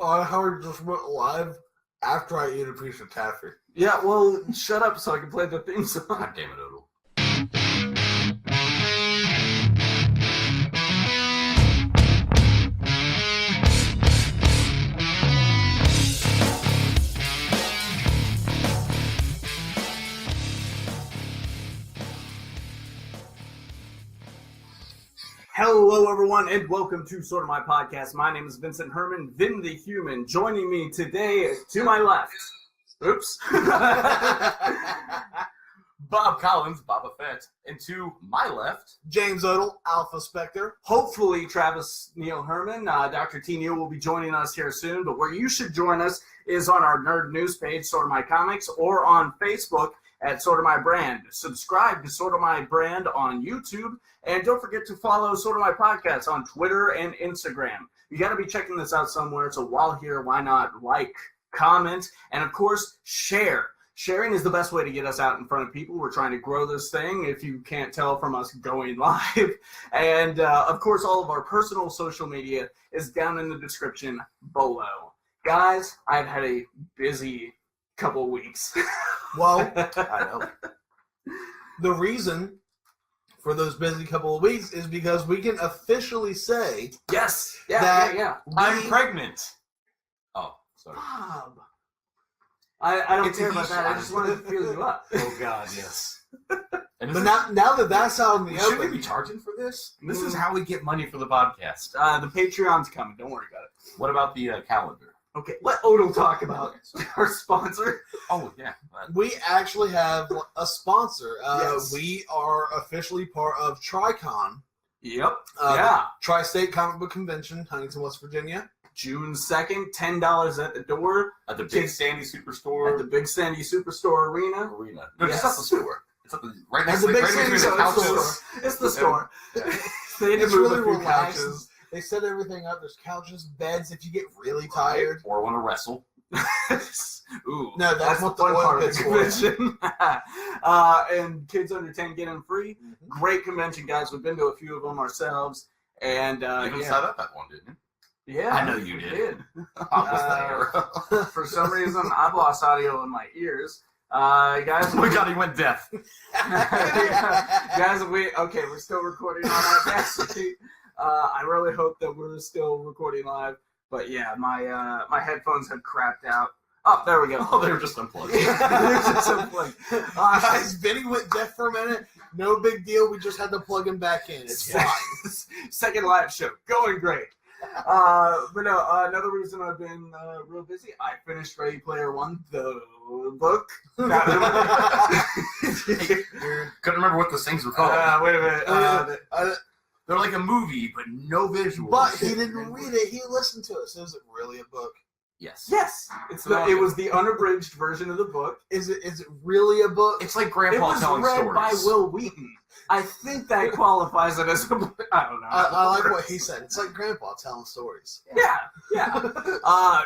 Howard just went live after I eat a piece of taffy. Yeah, well, shut up so I can play the theme song. God damn it, Odell. Hello, everyone, and welcome to Sort of My Podcast. My name is Vincent Herman, Vin the Human. Joining me today, to my left, oops, Bob Collins, Boba Fett. And to my left, James Odell, Alpha Spectre. hopefully Travis Neil Herman. Dr. T. Neil will be joining us here soon, but where you should join us is on our Nerd News page, Sort of My Comics, or on Facebook at Sort of My Brand. Subscribe to Sort of My Brand on YouTube, and don't forget to follow Sort of My Podcast on Twitter and Instagram. You got to be checking this out somewhere, so while here, why not like, comment, and of course, share. Sharing is the best way to get us out in front of people. We're trying to grow this thing, if you can't tell from us going live. And, of course, all of our personal social media is down in the description below. Guys, I've had a busy couple weeks. Well, I know. The reason for those busy couple of weeks is because we can officially say Yes. that Yeah. I'm pregnant. Oh, sorry. Bob. I don't It's care a about he that. I shot. just wanted to feel you up. Oh, God, yes. And But now that that's out in the should we open, be charging for this? This is how we get money for the podcast. The Patreon's coming. Don't worry about it. What about the calendar? Okay, let Odell talk about our sponsor. Oh, yeah. we actually have a sponsor. Yes. We are officially part of Tricon, Yep. the Tri-State Comic Book Convention, Huntington, West Virginia. June 2nd, $10 at the door At the Big Sandy Superstore at the Big Sandy Superstore Arena. Arena. No, Yes. just not the store. It's at the right At next the to Big right Sandy next to the Superstore. couches. It's the store. Yeah. They had to It's move really a few relaxed. couches. They set everything up. There's couches, beds if you get really tired. Or want to wrestle. Ooh, No, that's what the fun oil part of pit's the for. convention. And kids under 10 get in free. Great convention, guys. We've been to a few of them ourselves. And You even yeah. set up at one, didn't you? Yeah, I know you we did. I was there. For some reason, I've lost audio in my ears. Guys, Oh my God, he went deaf. guys, we're still recording on Audacity. I really hope that we're still recording live. But yeah, my headphones had crapped out. Oh, there we go. Oh, they were just unplugged. They're just unplugged. Guys, Vinny went deaf for a minute. No big deal. We just had to plug him back in. It's fine. Second live show, going great. But no, another reason I've been real busy. I finished Ready Player One, the book. Couldn't remember what those things were called. Wait a minute. They're like a movie, but no visuals. But he didn't read it. He listened to it. So is it really a book? Yes. Yes, it was the unabridged version of the book. Is it really a book? It's like It Grandpa was telling read stories. by Will Wheaton. I think that qualifies it as a book. I don't know. I like what he said. It's like Grandpa telling stories. Yeah.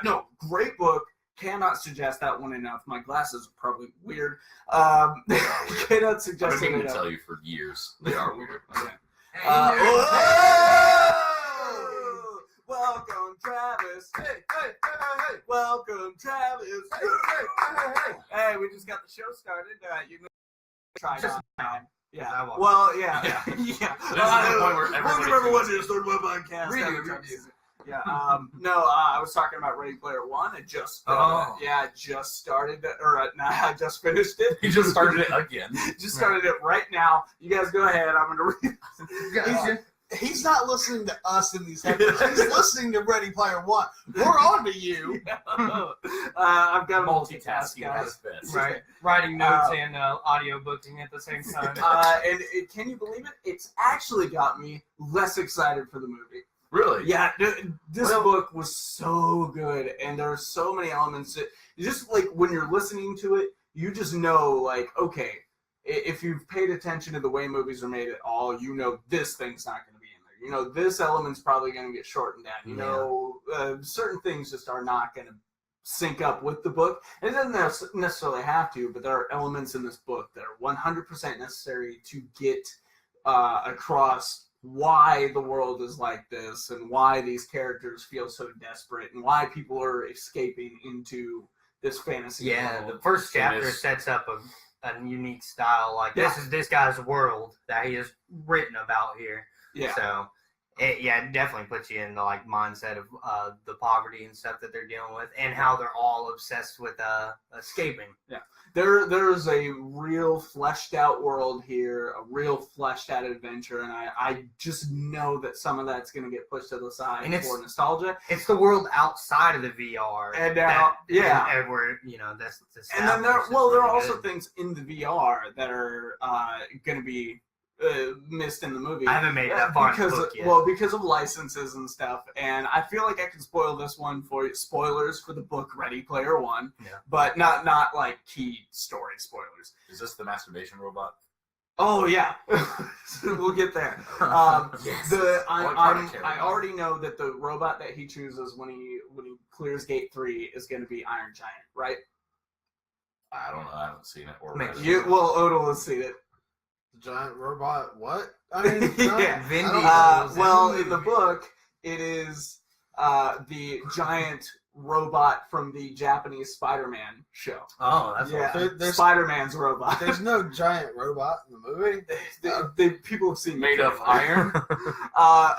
No, great book. Cannot suggest that one enough. My glasses are probably weird. They are weird. Cannot I've suggest been it meaning to enough. tell you for years. They are weird. Welcome, Travis. Hey. Welcome, Travis. Hey, we just got the show started. You can try Just now. Yeah. I won't. Well, yeah. Yeah. Yeah. There's a point where everybody Welcome, everyone, feels to it. the Sort of My Podcast. Redo. Yeah. I was talking about Ready Player One. It just just started, I just finished it. He just started it again. Just started it right now. You guys go ahead. I'm going to read. He's not listening to us in these headphones. He's listening to Ready Player One. We're on to you. I've got Multitasking at guys. his best. Right, writing notes and audio booking at the same time. Can you believe it? It's actually got me less excited for the movie. Really? Yeah, this book was so good, and there are so many elements that just like when you're listening to it, you just know, like, okay, if you've paid attention to the way movies are made at all, you know this thing's not going to be in there. You know this element's probably going to get shortened down. You know certain things just are not going to sync up with the book. And it doesn't necessarily have to, but there are elements in this book that are 100% necessary to get across why the world is like this and why these characters feel so desperate and why people are escaping into this fantasy world. The first chapter sets up a unique style. Like, this is this guy's world that he has written about here. Yeah. So, it definitely puts you in the mindset of the poverty and stuff that they're dealing with, and how they're all obsessed with escaping. Yeah. There's a real fleshed out world here, a real fleshed out adventure, and I just know that some of that's going to get pushed to the side for nostalgia. It's the world outside of the VR, and where that's. And then there are also things in the VR that are going to be missed in the movie. I haven't made it that far in the book yet. Well, because of licenses and stuff, and I feel like I can spoil this one for you. Spoilers for the book Ready Player One, but not like key story spoilers. Is this the masturbation robot? Oh yeah, we'll get there. Yes. I already know that the robot that he chooses when he clears Gate 3 is going to be Iron Giant, right? I don't know. I haven't seen it or Man, read it. Odell has seen it. Giant robot, what? I mean, well, in the book, it is the giant robot from the Japanese Spider-Man show. Oh, that's Spider-Man's robot. There's no giant robot in the movie. The people have seen made of iron.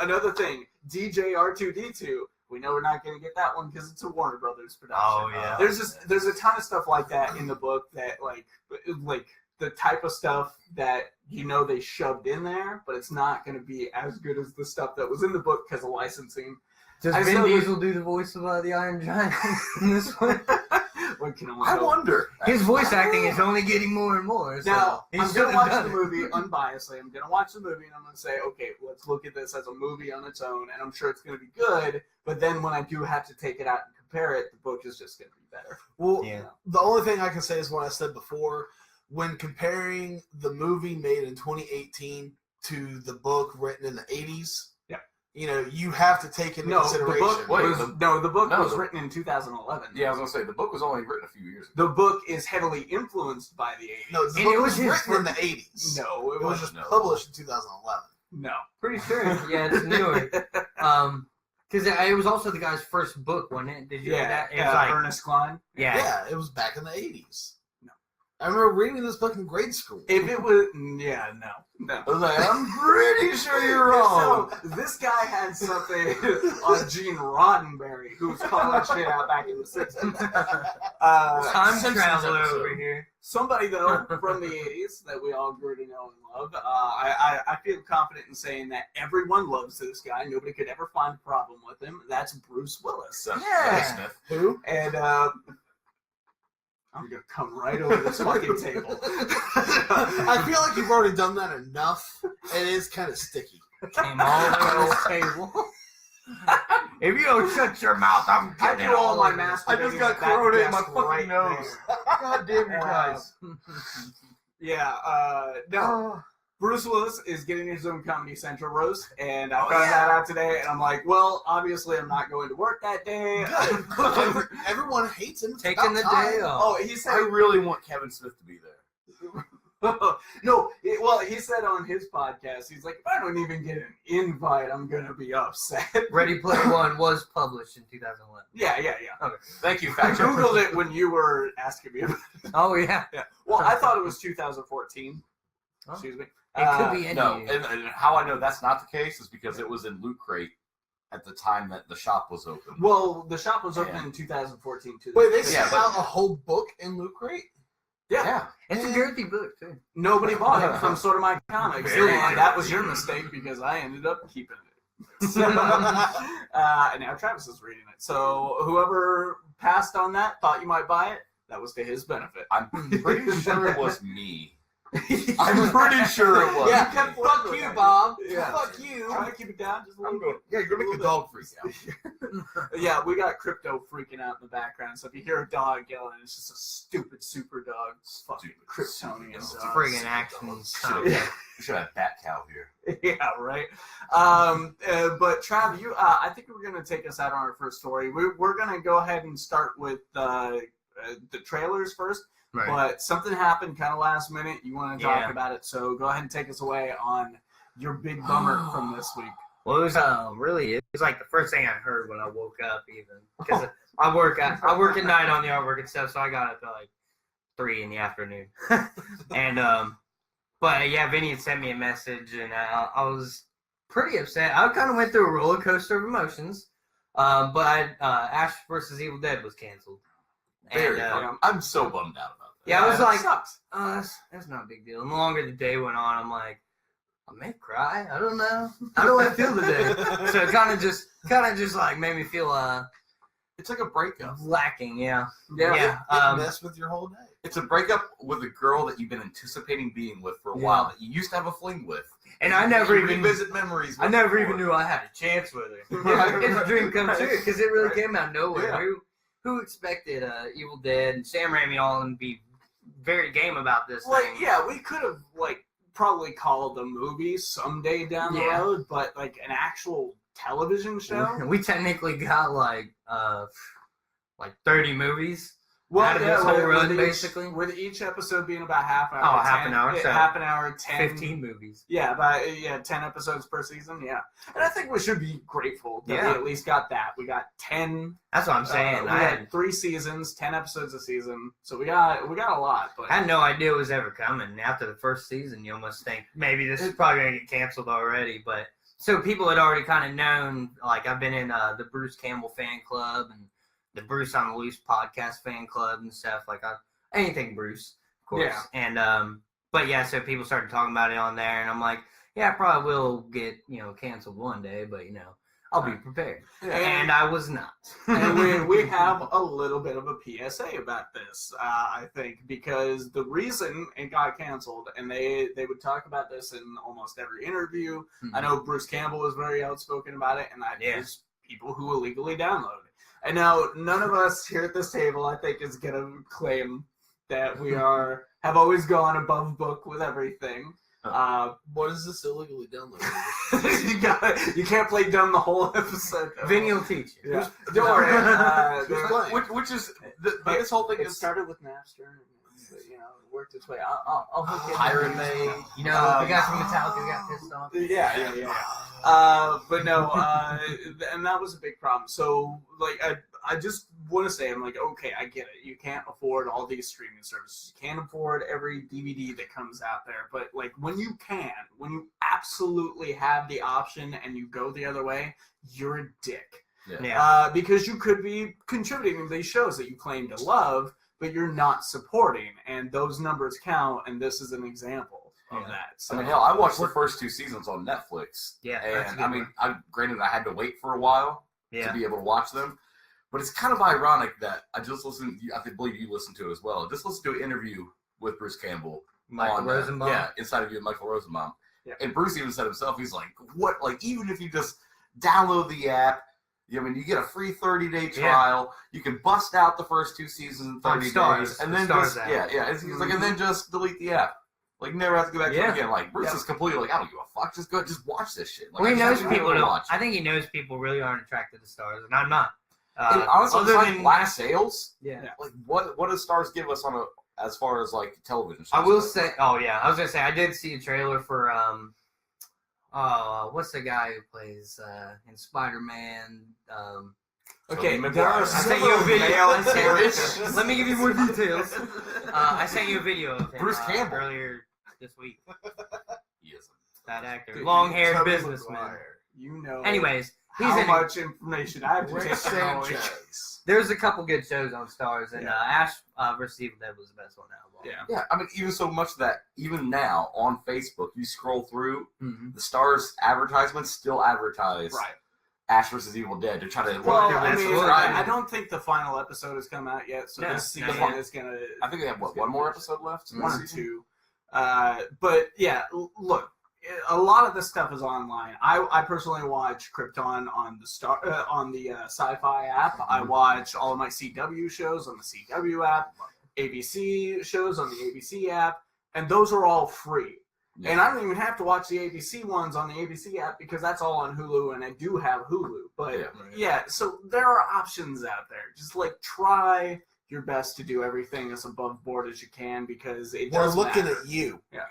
Another thing, DJ R2D2. We know we're not going to get that one because it's a Warner Brothers production. Oh yeah. There's a ton of stuff like that in the book that like the type of stuff that they shoved in there, but it's not going to be as good as the stuff that was in the book because of licensing. Does Vin Diesel do the voice of the Iron Giant in this one? I wonder. His voice acting is only getting more and more. So now, I'm going to watch the movie unbiasedly. I'm going to watch the movie and I'm going to say, okay, let's look at this as a movie on its own, and I'm sure it's going to be good, but then when I do have to take it out and compare it, the book is just going to be better. Well, the only thing I can say is what I said before. When comparing the movie made in 2018 to the book written in the 80s, you have to take into consideration. The book was written in 2011. Yeah, I was going to say, the book was only written a few years ago. The book is heavily influenced by the 80s. No, the book was written in the 80s. No, it was just published in 2011. No. Pretty sure. Yeah, it's newer. Because it was also the guy's first book, wasn't it? Did you read that? It was Ernest Cline. Yeah, it was back in the 80s. I remember reading this book in grade school. If it was, no. I was like, I'm pretty sure you're wrong. So, this guy had something on Gene Roddenberry, who was calling shit out back in the 60s. Time traveler over here. Somebody, though, from the 80s that we all grew to know and love. I feel confident in saying that everyone loves this guy. Nobody could ever find a problem with him. That's Bruce Willis. Smith. Who? And, I'm going to come right over this fucking table. I feel like you've already done that enough. It is kind of sticky. Came all over this table. If you don't shut your mouth, I'm getting it all my mask. I just got corona in my fucking nose. God damn you guys. No. Bruce Willis is getting his own Comedy Central roast, and I found that out today, and I'm like, well, obviously I'm not going to work that day. Good. Everyone hates him. Taking the day off. Oh, he said, I really want Kevin Smith to be there. No, he said on his podcast, he's like, if I don't even get an invite, I'm going to be upset. Ready Player One was published in 2011. Yeah. Okay. Thank you, I fact check. Googled it when you were asking me about it. Oh, yeah. Well, I thought it was 2014. Oh. Excuse me. It could be any year. And how I know that's not the case is because it was in Loot Crate at the time that the shop was open. Well, the shop was open in 2014 too. Wait, they sent out a whole book in Loot Crate? Yeah. It's a girthy book, too. Nobody bought it from Sort of My Comics. And that was your mistake because I ended up keeping it. So, and now Travis is reading it. So whoever passed on that, thought you might buy it, that was to his benefit. I'm pretty sure it was me. I'm pretty sure it was. Yeah, fuck you, Bob. Yeah. Fuck you. Trying to keep it down just a little bit. Yeah, you're going to make the dog freak out. Yeah, we got Crypto freaking out in the background. So if you hear a dog yelling, it's just a stupid super dog. Fucking Kryptonian It's dog. friggin' action. We should have Bat Cow here. Yeah, right. But Trav, I think we're going to take us out on our first story. We're going to go ahead and start with the trailers first. Right. But something happened kind of last minute. You want to talk about it, so go ahead and take us away on your big bummer from this week? Well, it was it was like the first thing I heard when I woke up, even because I work at night on the artwork and stuff, so I got up at like 3 in the afternoon, and but yeah, Vinny had sent me a message, and I was pretty upset. I kind of went through a roller coaster of emotions, but Ash vs. Evil Dead was canceled. Very. I'm so bummed out about that. Yeah, I was like, sucks. that's not a big deal. And the longer the day went on, I'm like, I may cry. I don't know. How do I feel today? So it kind of just like made me feel It's like a breakup. lacking. Yeah. It mess with your whole day. It's a breakup with a girl that you've been anticipating being with for a while, that you used to have a fling with. And I never even revisit memories. I never even knew I had a chance with her. It's a dream come true because it really came out of nowhere. Yeah. Who expected Evil Dead and Sam Raimi all and be very game about this thing? Yeah, we could have probably called a movie someday down the road, but like an actual television show. We technically got like 30 movies. Well, out of this whole run, each, basically. With each episode being about half hour. Oh, half an hour. So half an hour, 10. 15 movies. Yeah, 10 episodes per season. Yeah, and I think we should be grateful that we at least got that. We got 10. That's what I'm saying. We had 3 seasons, 10 episodes a season, so we got a lot. But I had no idea it was ever coming. After the first season, you almost think maybe this is probably gonna get canceled already. But so people had already kind of known. Like I've been in the Bruce Campbell fan club and the Bruce on the Loose podcast fan club and stuff, anything Bruce, of course. Yeah. And but yeah, so people started talking about it on there, and I'm like, yeah, I probably will get canceled one day, but I'll be prepared. Yeah. And I was not. And we have a little bit of a PSA about this, I think, because the reason it got canceled, and they would talk about this in almost every interview. Mm-hmm. I know Bruce Campbell was very outspoken about it, and there's people who illegally download it. And now, none of us here at this table, I think, is going to claim that we have always gone above book with everything. What is this illegally downloaded? You can't play dumb the whole episode. Vinny will teach you. Yeah. Don't worry. Which is this whole thing It started with Napster, and it worked its way. I'll hook it. Pirate Bay. The guy from Metallica got pissed off. Yeah. But no, and that was a big problem. So, I just want to say, I'm like, okay, I get it. You can't afford all these streaming services. You can't afford every DVD that comes out there. But, when you absolutely have the option and you go the other way, you're a dick. Yeah. Because you could be contributing to these shows that you claim to love, but you're not supporting. And those numbers count, and this is an example of that. So, hell, I watched the first 2 seasons on Netflix. Yeah. And, granted, I had to wait for a while to be able to watch them. But it's kind of ironic that I just listened. I believe you listened to it as well. Just listened to an interview with Bruce Campbell, Michael Rosenbaum. Inside of You, Michael Rosenbaum. Yeah. And Bruce even said himself, he's like, "What? Even if you just download the app, you get a free 30-day trial. You can bust out the first 2 seasons in 30 days, and then just He's like, and then just delete the app. Never have to go back to it again. Bruce is completely I don't give a fuck. Just watch this shit. He knows people don't. I think he knows people really aren't attracted to stars, and I'm not. And honestly, other than last sales, what does Stars give us as far as television shows? I will say, I was gonna say I did see a trailer for what's the guy who plays in Spider-Man? Okay, I sent you a video. Let me give you more details. I sent you a video of him, Bruce Campbell earlier this week. He isn't. That actor, long-haired businessman. Anyways. How much information I have to take Sanchez. There's a couple good shows on Stars, and Ash vs. Evil Dead was the best one out of all. Yeah. Even so much that even now on Facebook, you scroll through the Stars advertisements still advertise Ash vs. Evil Dead to try to. I don't think the final episode has come out yet, so this season is gonna. I think they have one more episode left. 1 or 2. But yeah, look. A lot of this stuff is online. I personally watch Krypton on the Sci-Fi app. I watch all of my CW shows on the CW app, ABC shows on the ABC app, and those are all free. Yeah. And I don't even have to watch the ABC ones on the ABC app because that's all on Hulu, and I do have Hulu. But so there are options out there. Just try your best to do everything as above board as you can because it does We're looking matter. at you. Yeah.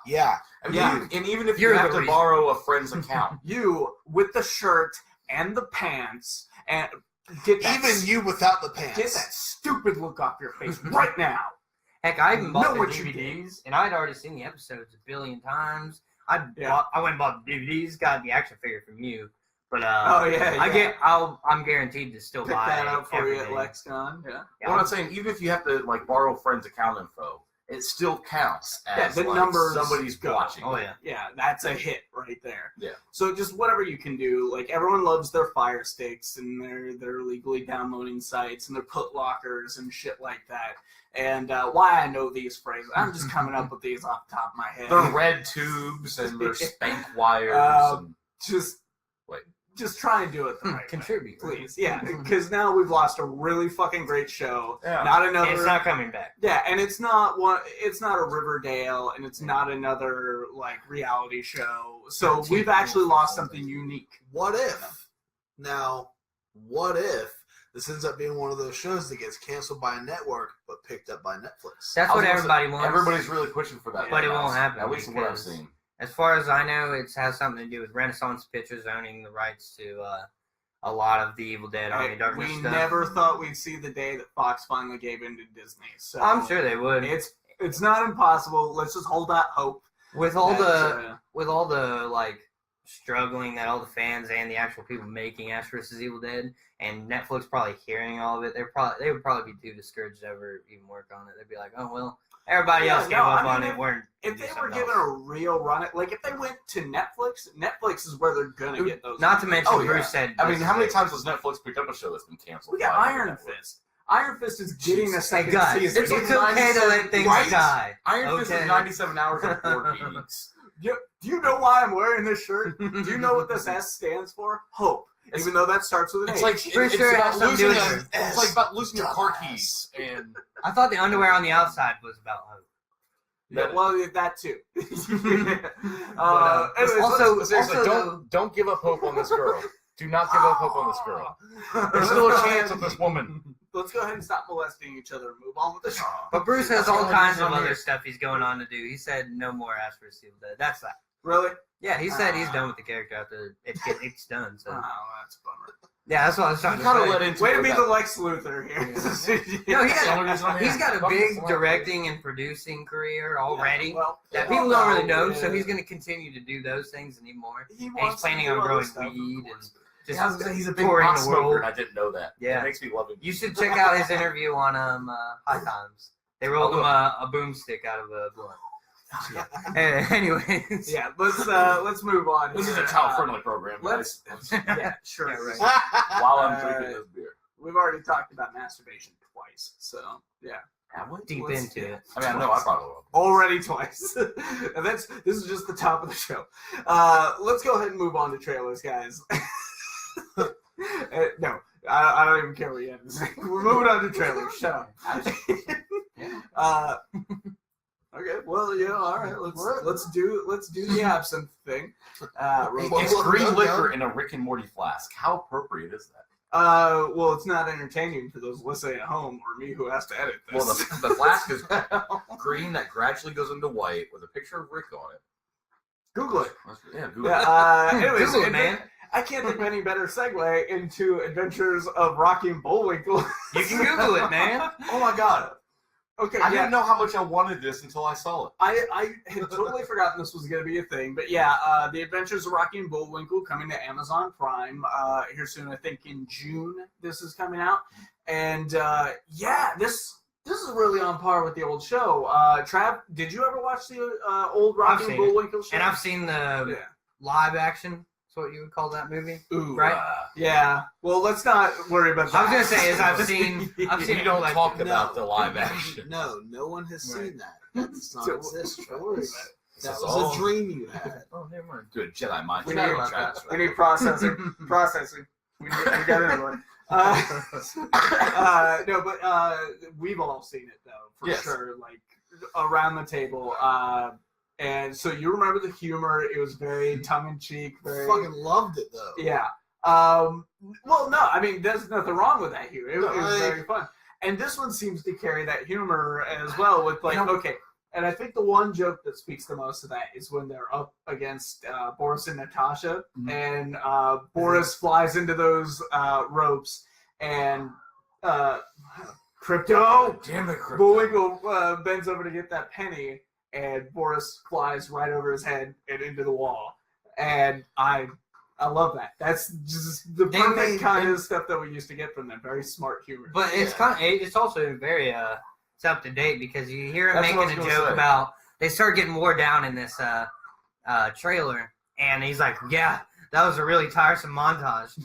Yeah. I mean, and even if you have to borrow a friend's account. You, with the shirt and the pants, and get that... Even you without the pants. Get that stupid look off your face right now. Heck, I even bought the DVDs, and I'd already seen the episodes a billion times. I went and bought the DVDs, got the action figure from you. But I'm guaranteed to still pick buy that up for everything. you at LexCon. Yeah. What I'm saying, even if you have to like borrow friends' account info, it still counts as the like, numbers somebody's watching. Oh yeah. Yeah, that's a hit right there. Yeah. So just whatever you can do. Like everyone loves their Fire Sticks and their legally downloading sites and their put lockers and shit like that. And why I know these phrases, I'm just coming up with these off the top of my head. They're red tubes and they're spank wires. Just try and do it the right Contribute, way, please. Yeah, because now we've lost a really fucking great show. Yeah. Not another. It's not coming back. Yeah, and it's not one. It's not a Riverdale, and it's not another like reality show. So we've actually lost something unique. What if this ends up being one of those shows that gets canceled by a network but picked up by Netflix? That's what everybody wants. Everybody's really pushing for that. But it won't happen. At least what I've seen. As far as I know, it has something to do with Renaissance Pictures owning the rights to a lot of the Evil Dead Army of Darkness we stuff. Never thought we'd see the day that Fox finally gave in to Disney. So I'm sure they would. It's not impossible. Let's just hold out hope. With all the like struggling that all the fans and the actual people making Ash vs. Evil Dead and Netflix probably hearing all of it, they would probably be too discouraged to ever even work on it. They'd be like, oh well. Everybody else gave up on it. If they were given a real run at, like if they went to Netflix is where they're gonna get those. Not to mention, Bruce said. I mean, how many times has Netflix picked up a show that's been canceled? We got Iron Fist. Iron Fist is getting a second season. It's okay to let things die. Iron Fist is 97 hours and 4 weeks. Do you know why I'm wearing this shirt? Do you know what this S stands for? Hope. Even though that starts with an H. It's about losing your car keys. And I thought the underwear on the outside was about hope. Yeah, well, that too. Don't give up hope on this girl. Do not give up hope on this girl. There's still a chance of this woman. Let's go ahead and stop molesting each other and move on with the show. But Bruce has all kinds of other stuff he's going on to do. He said no more Ash vs. Evil Dead. That's that. Really? Yeah, he said he's done with the character after it's done. So. Oh, that's a bummer. Yeah, that's what I was trying to say. Way to be the Lex Luthor here. No, he's got a big directing and producing career already that people don't really know, so he's going to continue to do those things and even more. He's planning on growing weed and he's a big pot smoker, and I didn't know that. Yeah. It makes me love him. You should check out his interview on High Times. They rolled him a boomstick out of a blunt. Anyways, let's move on. This is a child-friendly program. Sure. Yeah, right. While I'm drinking this beer, we've already talked about masturbation twice, so yeah. Deep into it. I mean, I know I probably will. Already twice. And this is just the top of the show. Let's go ahead and move on to trailers, guys. No, I don't even care what you have to say. We're moving on to trailers. Shut up. Okay, well, all right. Let's do the absinthe thing. It's green liquor in a Rick and Morty flask. How appropriate is that? Well, it's not entertaining for those listening at home or me who has to edit this. Well, the flask is green that gradually goes into white with a picture of Rick on it. Google it. Yeah, Google it. Anyways, Google it, man. I can't think of any better segue into Adventures of Rocky and Bullwinkle. You can Google it, man. Oh my God. Okay, I didn't know how much I wanted this until I saw it. I had totally forgotten this was going to be a thing, but yeah, The Adventures of Rocky and Bullwinkle coming to Amazon Prime here soon. I think in June this is coming out, and this is really on par with the old show. Trav, did you ever watch the old Rocky and Bullwinkle show? And I've seen the live action. What you would call that movie, right? Yeah. Well, let's not worry about that. I was gonna say is I've seen. You don't talk about the live action. No one has seen that. That does not exist. That was a dream you had. Oh, never mind. Good Jedi mind. We need processing. We got it anyway. No, but we've all seen it though, for sure. Like around the table. And so you remember the humor. It was very tongue-in-cheek. Very fucking loved it, though. Yeah. Well, no. I mean, there's nothing wrong with that humor. It was very fun. And this one seems to carry that humor as well with, like, And I think the one joke that speaks the most of that is when they're up against Boris and Natasha, and Boris flies into those ropes, and Crypto, damn it, Crypto. Bullwinkle bends over to get that penny, and Boris flies right over his head and into the wall. And I love that. That's just the perfect kind of stuff that we used to get from them. Very smart humor. But it's also very it's up to date because you hear him making a joke about they start getting wore down in this trailer, and he's like, "Yeah, that was a really tiresome montage."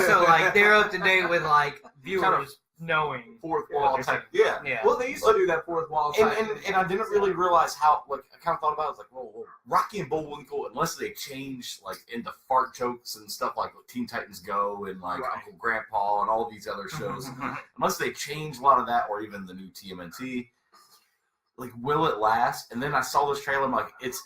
So like they're up to date with like viewers knowing fourth wall type. Yeah. Well, they used to do that fourth wall type. And I didn't really realize how. Like I kind of thought about it. I was like, well, Rocky and Bullwinkle, unless they change like into fart jokes and stuff like Teen Titans Go and like Uncle Grandpa and all these other shows, unless they change a lot of that or even the new TMNT, like will it last? And then I saw this trailer. I'm like, it's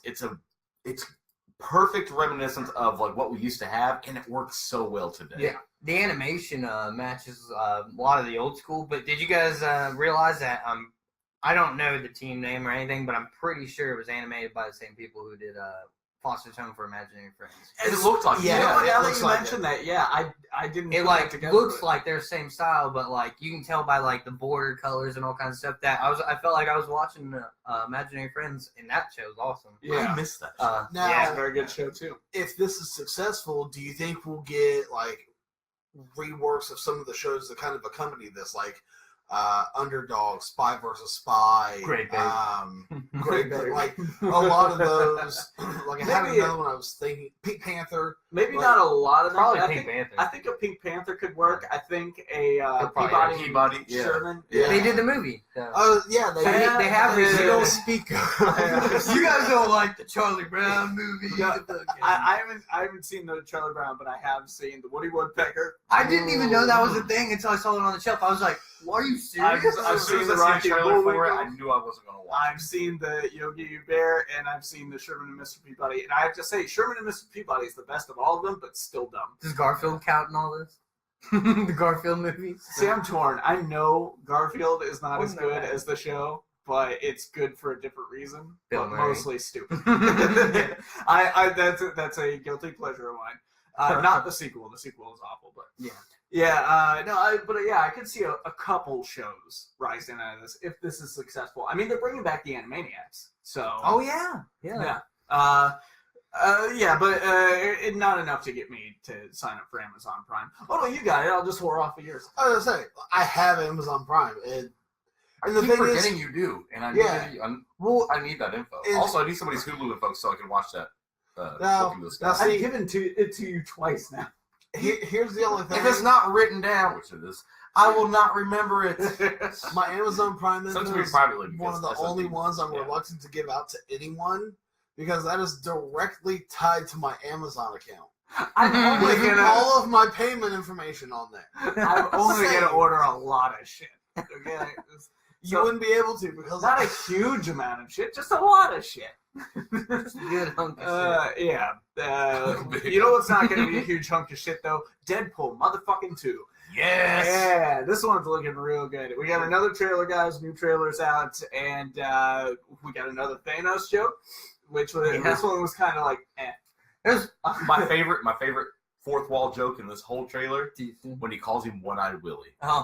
perfect reminiscence of like what we used to have, and it works so well today. Yeah. The animation matches a lot of the old school, but did you guys realize that I don't know the team name or anything, but I'm pretty sure it was animated by the same people who did Foster's Home for Imaginary Friends. It looked like now that you mentioned that, I didn't. It like looks like they're the same style, but like you can tell by like the border colors and all kinds of stuff that I felt like I was watching Imaginary Friends, and that show was awesome. Yeah, I missed that show. Now, it's a very good show too. If this is successful, do you think we'll get like reworks of some of the shows that kind of accompany this, like Underdog, Spy vs. Spy, Great Babe, like a lot of those. Like I had another one I was thinking, Pink Panther. Maybe not a lot of them. Probably Pink Panther. I think a Pink Panther could work. I think a Peabody, Sherman. Yeah. They did the movie. Oh yeah, they have. They don't speak. You guys don't like the Charlie Brown movie. I haven't seen the Charlie Brown, but I have seen the Woody Woodpecker. I didn't even know that was a thing until I saw it on the shelf. I was like, "What are you serious?" I've seen the Rocky trailer for it. I knew I wasn't going to watch. I've seen the Yogi Bear, and I've seen the Sherman and Mr. Peabody. And I have to say, Sherman and Mr. Peabody is the best of all of them, but still dumb. Does Garfield count in all this? The Garfield movies? See, I'm torn. I know Garfield is not as good as the show, but it's good for a different reason, but mostly stupid. That's a guilty pleasure of mine. Not the sequel. The sequel is awful, but I could see a couple shows rising out of this if this is successful. I mean, they're bringing back the Animaniacs, so. Oh yeah. But not enough to get me to sign up for Amazon Prime. Oh no, you got it. I'll just whore off of yours. I was gonna say I have Amazon Prime, and the thing forgetting you do, and I need I need that info. Also, I need somebody's Hulu info so I can watch that. I've given it to you twice now. Here's the only thing. If it's not written down, which it is, I will not remember it. My Amazon Prime is one of the only ones I'm reluctant to give out to anyone because that is directly tied to my Amazon account. I'm only getting all of my payment information on there. I'm only going to order a lot of shit. Okay? You wouldn't be able to because not a huge amount of shit, just a lot of shit. Good hunk of shit. You know what's not going to be a huge hunk of shit though? Deadpool motherfucking 2. Yes. Yeah, this one's looking real good. We got another trailer, guys. New trailer's out, and we got another Thanos joke, which was this one was kind of like, eh. It was my favorite fourth wall joke in this whole trailer when he calls him One-Eyed Willie. Oh,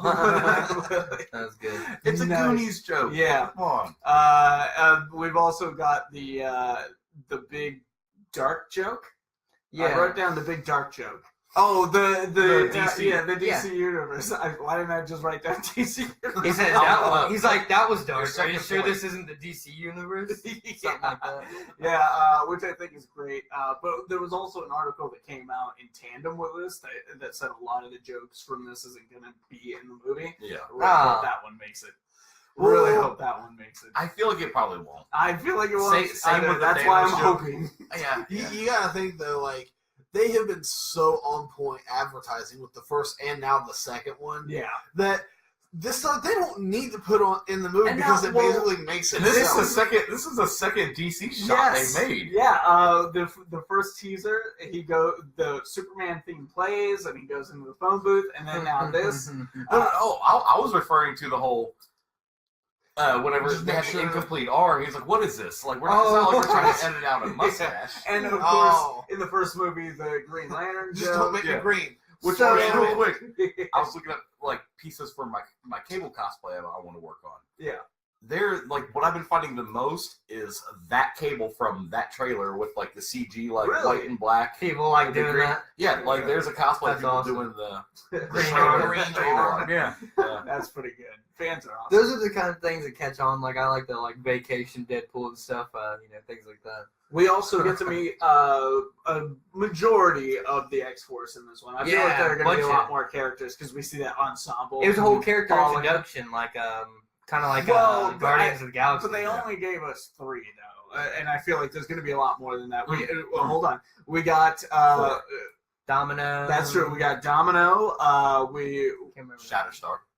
that was good. It's a Goonies joke. Yeah. Come on. We've also got the big dark joke. Yeah. I wrote down the big dark joke. Oh, the DC, the DC universe. Why didn't I just write down DC universe? He said that. He's like, that was dark. Are you sure this isn't the DC universe? Something like that. Which I think is great. But there was also an article that came out in tandem with this that said a lot of the jokes from this isn't going to be in the movie. Yeah. I really hope that one makes it. Really hope that one makes it. I feel like it probably won't. I feel like it won't. Same with that's why I'm hoping. Yeah. You gotta think though, like they have been so on point advertising with the first and now the second one. Yeah. That this stuff they don't need to put on in the movie because it basically makes it. This is the second DC shot they made. Yeah. The first teaser, the Superman theme plays, and he goes into the phone booth, and then now this. I was referring to the whole. whenever they had the incomplete arm, he's like, "What is this? Like, it's not like we're trying to edit out a mustache." And of course, in the first movie, the Green Lantern just don't make it green. Which real quick, I was looking at like pieces for my Cable cosplay I want to work on. Yeah. They're like what I've been finding the most is that Cable from that trailer with like the CG like white and black. People like doing that. Yeah, like there's a cosplay people doing the green arm. Yeah, that's pretty good. Fans are awesome. Those are the kind of things that catch on. Like I like the vacation Deadpool and stuff. Things like that. We also get to meet a majority of the X-Force in this one. I feel like there are going to be a lot more characters because we see that ensemble. It was a whole character introduction, kind of like Guardians of the Galaxy. But they only gave us 3, though. And I feel like there's going to be a lot more than that. Hold on. We got Domino. That's true. We got Domino.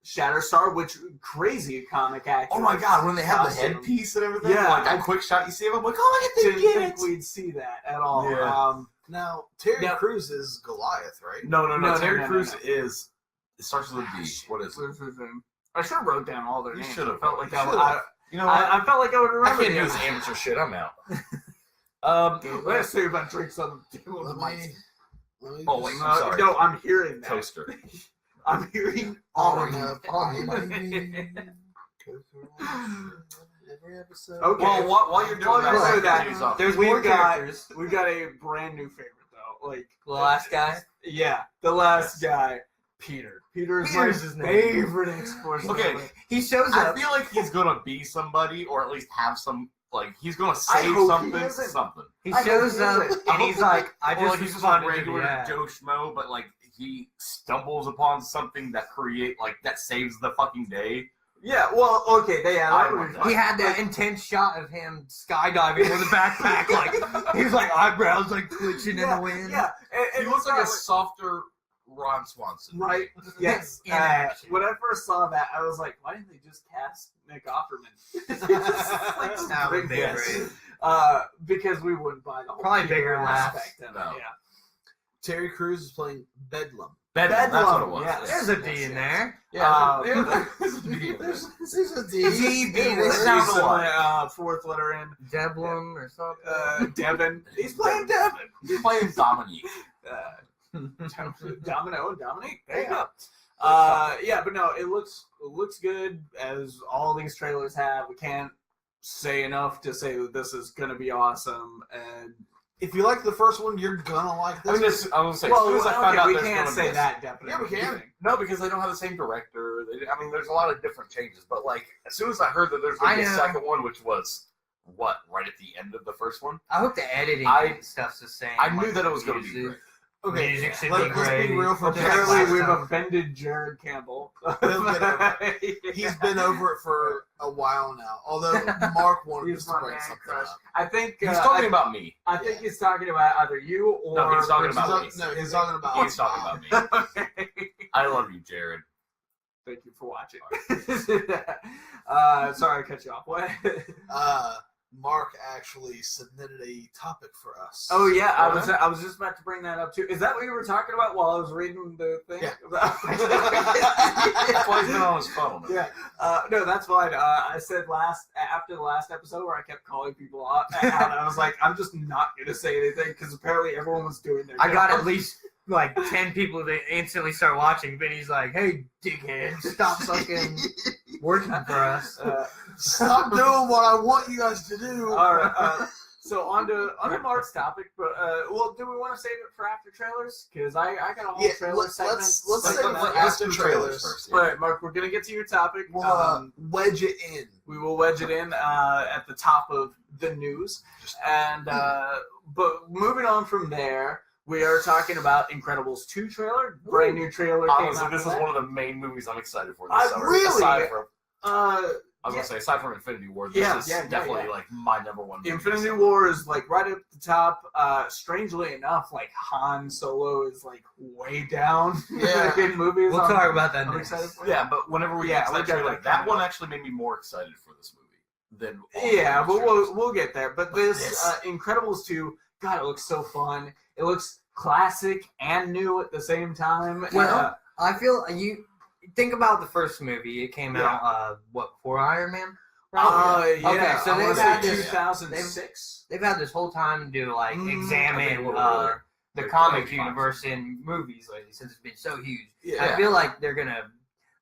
Shatterstar, which crazy comic actor. Oh my god, when they have the headpiece and everything, like that quick shot you see him, I'm like, oh, I didn't think we'd see that at all. Yeah. Now, Terry Crews is Goliath, right? No. Terry Crews is. It starts with a D. What is it? I should have wrote down all their names. You should have. Felt like you know what? I felt like I would remember. I can't do this amateur shit. I'm out. Let's see if I drink some. Oh wait, I'm sorry. No, I'm hearing that. Toaster. I'm hearing all of them. Okay. Well, while you're doing that, there's more characters. We got a brand new favorite though. Like the last guy. Yeah, the last guy. Peter. Peter's his favorite X-Force. Okay, he shows up. I feel like he's gonna be somebody, or at least have some. Like he's gonna say something. He shows up and he's like, "I just he's just a regular Joe Schmo," but like he stumbles upon something that that saves the fucking day. Yeah, well, okay, he had that intense shot of him skydiving with a backpack, like he was like eyebrows like twitching in the wind. Yeah, he looks like a softer Ron Swanson. Right. Yes. When I first saw that, I was like, why didn't they just cast Nick Offerman? Because we wouldn't buy the whole probably bigger aspect of it. No. Yeah. Terry Crews is playing Bedlam. That's what it was. Yeah, there's a D in there. Yeah, there's a D. There's a D. Fourth letter in. Deblum or something. Devin. He's playing Devin. He's playing Dominique. Domino and Dominique. There you go. But no, it looks good as all these trailers have. We can't say enough to say that this is going to be awesome. And if you like the first one, you're gonna like this. I was going to say, as soon as I found out we can't say that definitely. Yeah, we can. No, because they don't have the same director. There's a lot of different changes. But like, as soon as I heard that there's going to be a second one, which was right at the end of the first one. I hope the editing and stuff's the same. I knew that it was going to be great. Okay, music should be great. Be real for apparently we've offended Jared Campbell. He's been over it for a while now. Although Mark wanted to bring something up. I think he's talking about me. I think he's talking about either you or. No, he's talking about me. No, he's talking about. He's talking about me. Okay. I love you, Jared. Thank you for watching. Sorry, I cut you off. What? Mark actually submitted a topic for us. Oh yeah, I was just about to bring that up too. Is that what you were talking about while I was reading the thing? Yeah. That's why he's been on his phone. Yeah. No, that's fine. I said after the last episode where I kept calling people out, I was like, I'm just not gonna say anything because apparently everyone was doing their job. I got at least like 10 people that instantly start watching. Benny's like, "Hey, dickhead, stop fucking working for us. Stop doing what I want you guys to do." All right. So on to Mark's topic, but do we want to save it for after trailers? Because I got a whole trailer segment. Let's save it for after trailers first. All right, Mark, we're gonna get to your topic. We'll wedge it in. We will wedge it in at the top of the news, and but moving on from there. We are talking about Incredibles 2 trailer, brand new trailer. Honestly, this is one of the main movies I'm excited for this summer. Really? Aside from, I was gonna say, aside from Infinity War, this is definitely like my number one movie. Infinity War is like right at the top. Strangely enough, like Han Solo is like way down in movies. We'll talk about that next. Yeah, but whenever we get to that trailer, that one actually made me more excited for this movie than. But we'll get there. But this Incredibles 2, God, it looks so fun. It looks classic and new at the same time. Well, I feel you think about the first movie. It came out before Iron Man. Yeah. Okay, so they've had this 2006. They've had this whole time to like examine the Like comic 25. universe in movies lately since it's been so huge. Yeah. I feel like they're gonna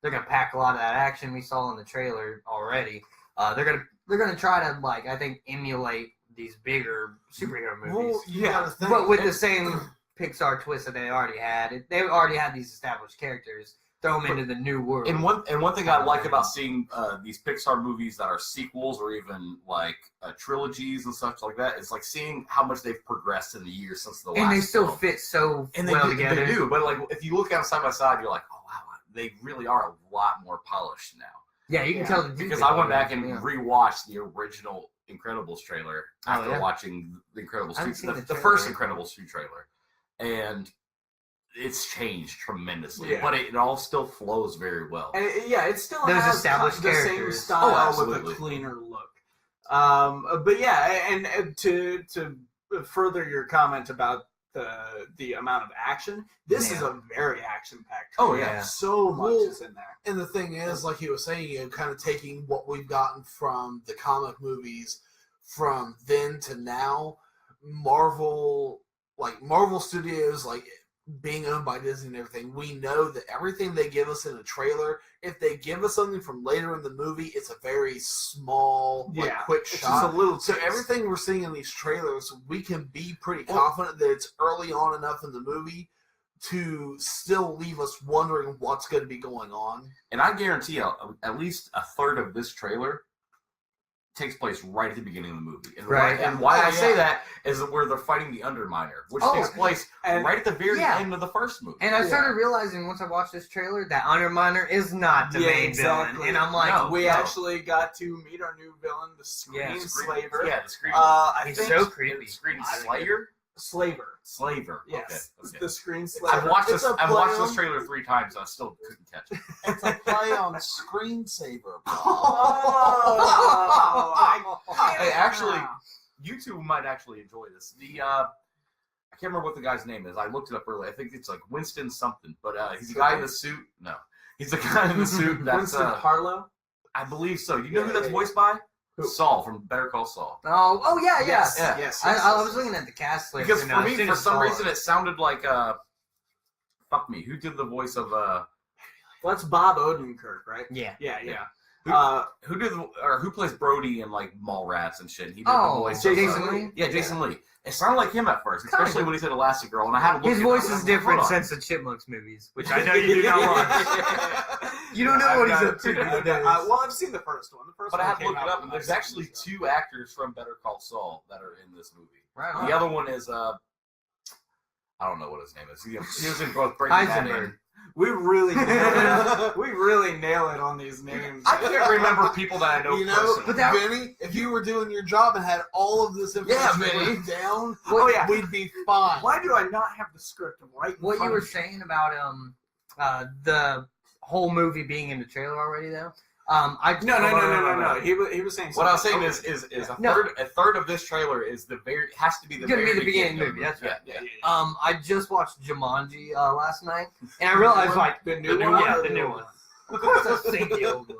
pack a lot of that action we saw in the trailer already. They're gonna try to like I think emulate these bigger superhero movies, Well, you gotta think. but with the same Pixar twist that they already had. They already had these established characters. Throw them into the new world. And one thing I like about seeing these Pixar movies that are sequels or even like trilogies and such like that is like seeing how much they've progressed in the years since the last. And they still film. fit so And well they together. do. But like if you look at them side by side, you're like, oh wow, they really are a lot more polished now. Yeah, you can tell the Because I went back and rewatched the original Incredibles trailer after watching the Incredibles 2, the first Incredibles 2 trailer, and it's changed tremendously, but it all still flows very well. And it still Those has established the same characters. style with a cleaner look. But yeah, and to further your comment about the amount of action, this is a very action-packed. Oh yeah, so much is in there. And the thing is, like he was saying, kind of taking what we've gotten from the comic movies from then to now, Marvel Studios, like being owned by Disney and everything, we know that everything they give us in a trailer, if they give us something from later in the movie, it's a very small, quick shot. Just a little. So everything we're seeing in these trailers, we can be pretty confident that it's early on enough in the movie to still leave us wondering what's going to be going on. And I guarantee you, at least a third of this trailer takes place right at the beginning of the movie. And why I say that is where they're fighting the Underminer, which takes place right at the very end of the first movie. And I started realizing once I watched this trailer that Underminer is not the main villain. And I'm like, we actually got to meet our new villain, the Screen Slaver. Yeah, the Screen. He's so creepy. Screen Slayer. Slaver. Yes, okay. The Screen Slaver. I've watched this trailer 3 times. And I still couldn't catch it. It's a play on Screensaver. Hey, actually, you two might actually enjoy this. I can't remember what the guy's name is. I looked it up earlier. I think it's like Winston something, but he's the guy in the suit. No, he's the guy in the suit. That's Winston Harlow. I believe so. You know who that's voiced by? Who? Saul from Better Call Saul. Oh yeah. Yes. I was looking at the cast list. Because for me, for some reason, it sounded like fuck me. Who did the voice of Well, that's Bob Odenkirk, right? Yeah. Who plays Brody in like Mallrats and shit? He did the voice. Jason Lee. Yeah, Jason Lee. It sounded like him at first, especially when he said Elastigirl, and I had to look. His voice is different since the Chipmunks movies, which I know you do not watch. You don't know what he's up to. Well, I've seen the first one. But I had to look it up, and there's actually 2 actors from Better Call Saul that are in this movie. Right. The other one is I don't know what his name is. He was in both Breaking Bad and... We really nail it on these names. I can't remember people that I know personally. But Vinny, if you were doing your job and had all of this information written down, we'd be fine. Why do I not have the script right? What you were saying about the whole movie being in the trailer already, though. No. He was saying something. What I was saying is a third of this trailer is has to be the very beginning movie. That's right. Yeah. I just watched Jumanji last night, and I realized like the new one. Yeah, the new one. Of course, I've seen the old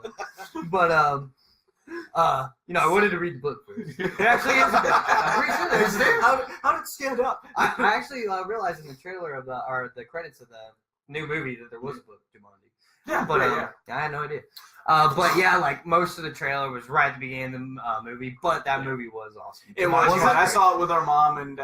one, but I wanted to read the book first. It actually is. I'm pretty sure there's there. How did it stand up? I actually realized in the trailer of the credits of the new movie that there was a book, Jumanji. Yeah, but I had no idea. But yeah, like most of the trailer was right at the beginning of the movie, but that movie was awesome. It was. I saw it with our mom and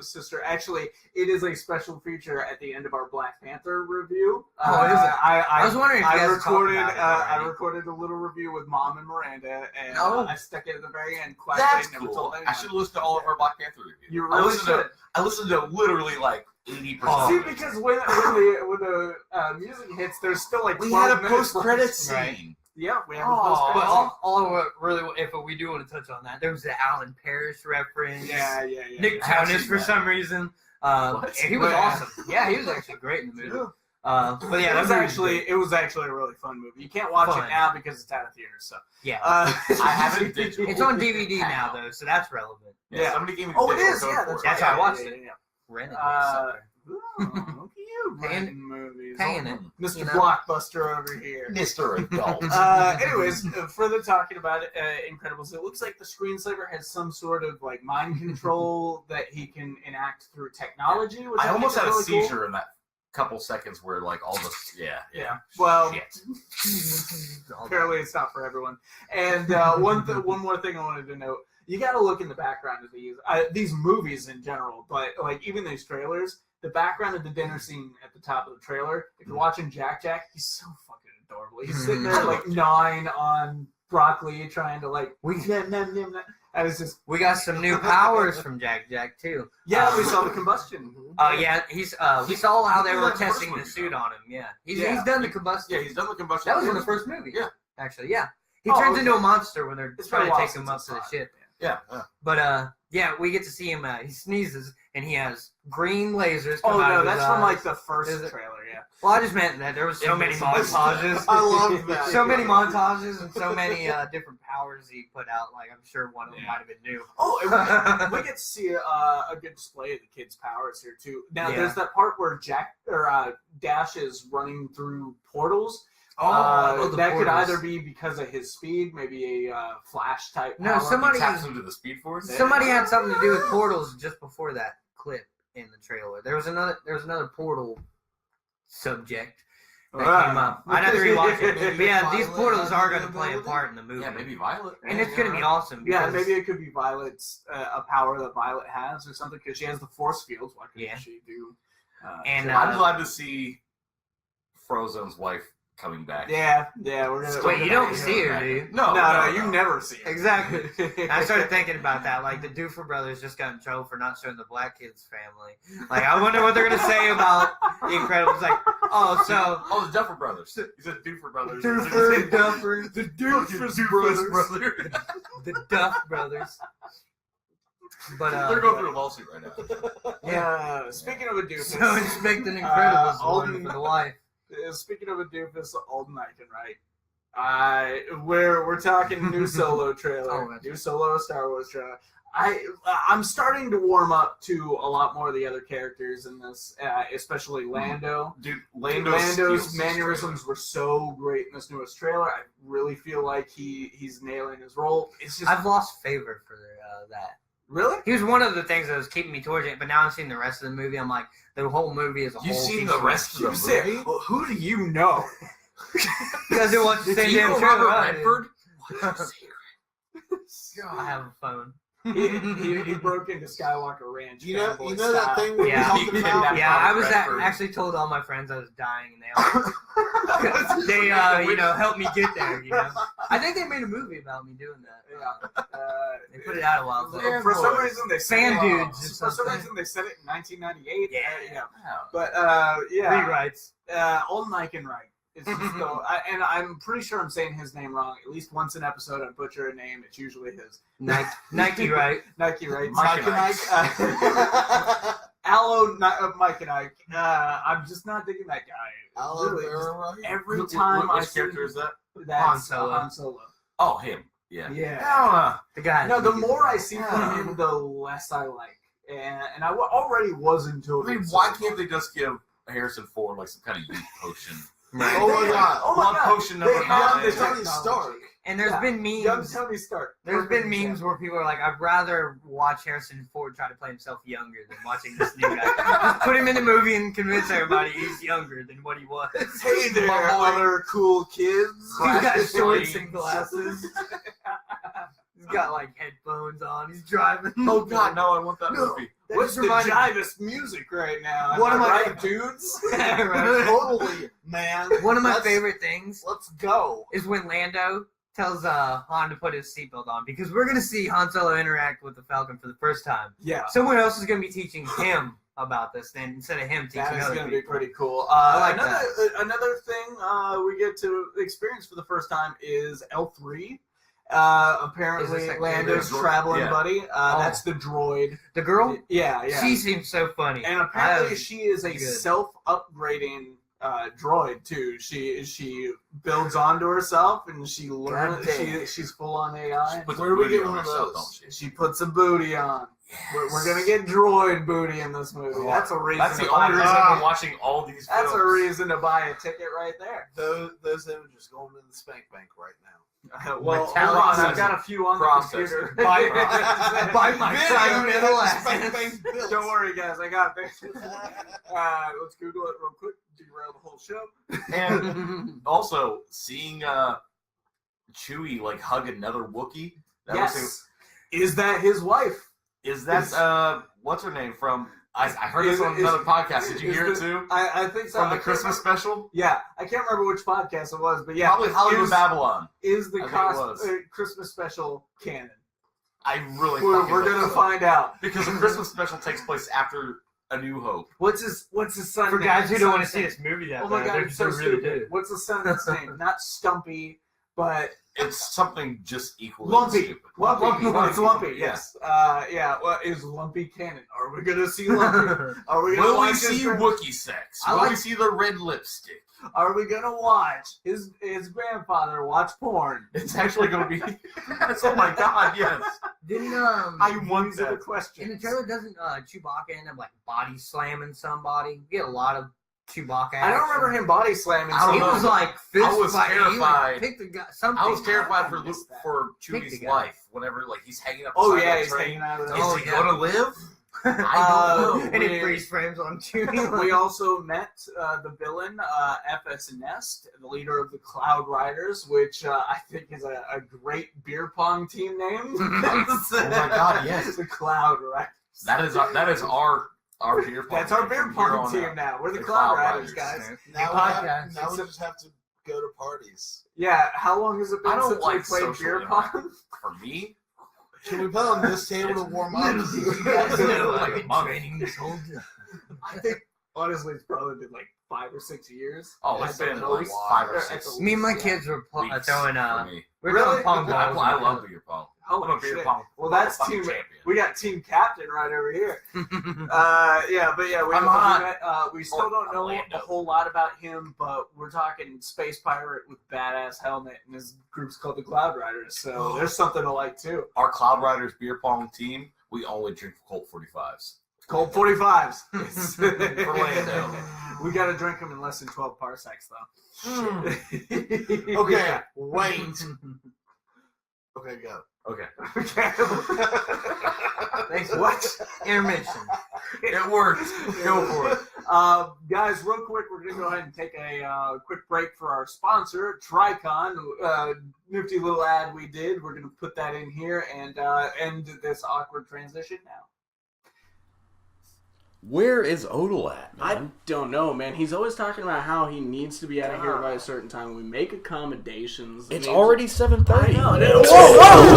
sister. Actually, it is a special feature at the end of our Black Panther review. Is it? I was wondering if I recorded a little review with Mom and Miranda, and I stuck it at the very end. That's cool. I should listen to all of our Black Panther reviews. You really should. I listened to literally like 80%. See, because when the music hits, there's still like 12 we had a minutes post-credits scene. Right. Yeah, we have a post-credits scene. But all of it really, if we do want to touch on that, there was the Alan Parrish reference. Yeah. Nick Jonas for some reason. He was awesome. Yeah, he was actually great in the movie. But yeah, it was actually a really fun movie. You can't watch it now because it's out of theaters. So yeah, I have it digital. It's on DVD now though, so that's relevant. Yeah, somebody gave me. It is. Yeah, that's how I watched it. Yeah. Rented Oh, look at you, renting movies. Paying it. Mr. You know? Blockbuster over here. Mr. Adult. Anyways, further talking about Incredibles, it looks like the screensaver has some sort of like mind control that he can enact through technology. Which I almost had a really seizure cool. in that couple seconds where like all the Yeah. Well, shit. apparently it's not for everyone. And one more thing I wanted to note: you got to look in the background of these movies in general, but like even these trailers. The background of the dinner scene at the top of the trailer. If you're watching Jack, he's so fucking adorable. He's sitting there like gnawing on broccoli, trying to like. And it's just We got some new powers from Jack too. yeah. We saw the combustion. Yeah, he's we saw how they were testing the suit on him. Yeah, he's done the combustion. Yeah, he's done the combustion. That was in the first movie. Yeah, actually, yeah. He turns into a monster when they're It's trying been a to while take since him up it's to the fought. ship. yeah. But yeah, we get to see him. He sneezes and he has green lasers. Come Oh out no, of his that's from eyes. like the first Is it? trailer. Yeah. Well, I just meant that there was so many montages. I love that. So many montages and so many different powers he put out. Like I'm sure one of them might have been new. Oh, and we get to see a good display of the kids' powers here too. Now, there's that part where Dash is running through portals. That could either be because of his speed, maybe a Flash type. No, power. somebody- He taps into the Speed Force. Somebody had something to do with portals just before that clip in the trailer. There was another portal subject that came up. I'd have to rewatch it. But yeah, these portals are going to play a part in the movie. Yeah, maybe Violet. And it's going to be awesome. Yeah, Because, maybe it could be Violet's a power that Violet has or something because she has the force fields. What could she do? And I'm glad to see Frozone's wife coming back. Yeah, we're gonna. Wait, you don't see her, do you? No, you never see her. Exactly. I started thinking about that. Like, the Doofer brothers just got in trouble for not showing the Black Kids family. Like, I wonder what they're going to say about The Incredibles. Like, the Duffer Brothers. He said Doofer Brothers. Duffer, Duffers, The Doofus Brothers. the Duff brothers. But, They're going through a lawsuit right now. Yeah. Speaking of a doofus. So expect an Incredibles one for the wife. Speaking of a doofus, Alden Eichen, we're talking new Solo trailer, new Solo Star Wars trailer. I'm starting to warm up to a lot more of the other characters in this, especially Lando. Dude, Lando's mannerisms were so great in this newest trailer. I really feel like he's nailing his role. It's just I've lost favor for that. Really? He was one of the things that was keeping me towards it, but now I'm seeing the rest of the movie. I'm like, the whole movie is a whole. You've seen the rest of the movie? Well, who do you know? You guys didn't watch the same damn trailer. Redford? I have a phone. He broke into Skywalker Ranch. You know fanboy that style. thing we were Yeah. talking about? Yeah, I was Redford. actually told all my friends I was dying, and they helped me get there. I think they made a movie about me doing that. They put it out a while ago. For some reason they said Fan dudes. For some reason they said it in 1998. Yeah. But yeah. Rewrites. Alden Eichen. It's just and I'm pretty sure I'm saying his name wrong. At least once an episode, I butcher a name. It's usually his. Nike, right? Nike, right? Mike and Ike. Mike and Ike. I'm just not digging that guy. Really, every time I Which character is that? That's Han Solo. Oh, him. Yeah. Yeah. The guy. No, the more I see from him, the less I like. And I already was into it. I mean, why can't they just give Harrison Ford like some kind of youth potion? Right. Oh my god. Blood potion number They have 9. the Tony Stark. And there's been memes. Young Tony Stark. There's been memes where people are like, I'd rather watch Harrison Ford try to play himself younger than watching this new guy. Just put him in the movie and convince everybody he's younger than what he was. Hey there, other cool kids. He's got shorts and glasses. He's got like headphones on. He's driving. Oh god, no, I want that movie. What's the jivest music right now? One of my right, dudes? Right. Totally, man. One of my favorite things Let's go. is when Lando tells Han to put his seatbelt on, because we're going to see Han Solo interact with the Falcon for the first time. Yeah. Someone else is going to be teaching him about this then, instead of him teaching That is other going to be people. pretty cool. I like another thing we get to experience for the first time is L3. Apparently, Is this Lando's the droid? traveling Yeah. buddy. That's the droid. The girl? Yeah. She seems so funny. And apparently, I- she is a good. self-upgrading droid too. She builds onto herself and she learns. Goddamn. She's full on AI. Puts Where do we booty get on one of herself, those? don't She puts a booty on. We're gonna get droid booty in this movie. That's a reason. That's the only reason I've been watching all these films. That's a reason to buy a ticket right there. Those images going in the spank bank right now. Well, hold on, I've got a few on the computer. Buy my time in Don't Don't worry, guys, I got this. Let's Google it real quick. Derail the whole show. And also seeing Chewie like hug another Wookiee. Is that his wife? Is that what's her name from? I heard this on another podcast. Did you hear it too? I think so. From the Christmas special? Yeah, I can't remember which podcast it was, but yeah, probably Hollywood Babylon. Is the Christmas special canon? I really. We're gonna find out because the Christmas special takes place after A New Hope. What's his son? For guys who don't want to see this movie, oh my god, it's so stupid. What's the son's name? Not Stumpy, but it's something just equally Lumpy. stupid. Lumpy. It's Lumpy. Yes. Yeah. Well, is Lumpy canon? Are we gonna see Lumpy? Are we gonna Will we see Wookiee sex? Will we see the red lipstick? Are we gonna watch his grandfather watch porn? It's actually gonna be. Oh my god! Yes. Didn't I want that. The question. In the trailer, doesn't Chewbacca end up like body slamming somebody? You get a lot of Chewbacca. I don't remember him body slamming. He was like fist I was terrified. I was terrified for Chewie's life. Whenever like he's hanging up. Oh yeah, he's hanging out. Is he gonna live? I don't know. And it freeze frames on Chewie. We also met the villain, FS Nest, the leader of the Cloud Riders, which I think is a great beer pong team name. Oh my god, yes, the Cloud Riders. That is our beer pong. That's our beer pong team now. We're the Cloud Riders, guys. Now we just have to go to parties. Yeah, how long has it been since we played beer pong? For me. Can we play on this table to warm up? I've been training this whole time. I think, honestly, it's probably been like 5 or 6 years. Oh, it's been like 5 or 6. Me and my kids were throwing really? pong balls. I love beer pong. I'm a beer pong. Well, that's team champion. We got team captain right over here. We still don't know a whole lot about him, but we're talking space pirate with badass helmet, and his group's called the Cloud Riders. So there's something to like too. Our Cloud Riders beer pong team, we only drink Colt 45s. Colt 45s. For Lando. We got to drink them in less than 12 parsecs, though. Okay, wait. Okay, go. Okay. Thanks. What? Intermission. It worked. Go for it. Guys, real quick, we're going to go ahead and take a quick break for our sponsor, Tricon. Nifty little ad we did. We're going to put that in here and end this awkward transition now. Where is Odell at, man? I don't know, man. He's always talking about how he needs to be out of here by a certain time. We make accommodations. It's already 7:30. Whoa!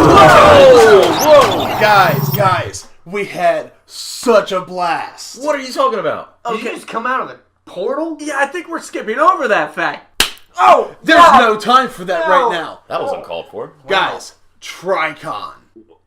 Guys, we had such a blast. What are you talking about? Did you just come out of the portal? Yeah, I think we're skipping over that fact. Oh, there's no time for that right now. That was uncalled for. Guys, Tricon.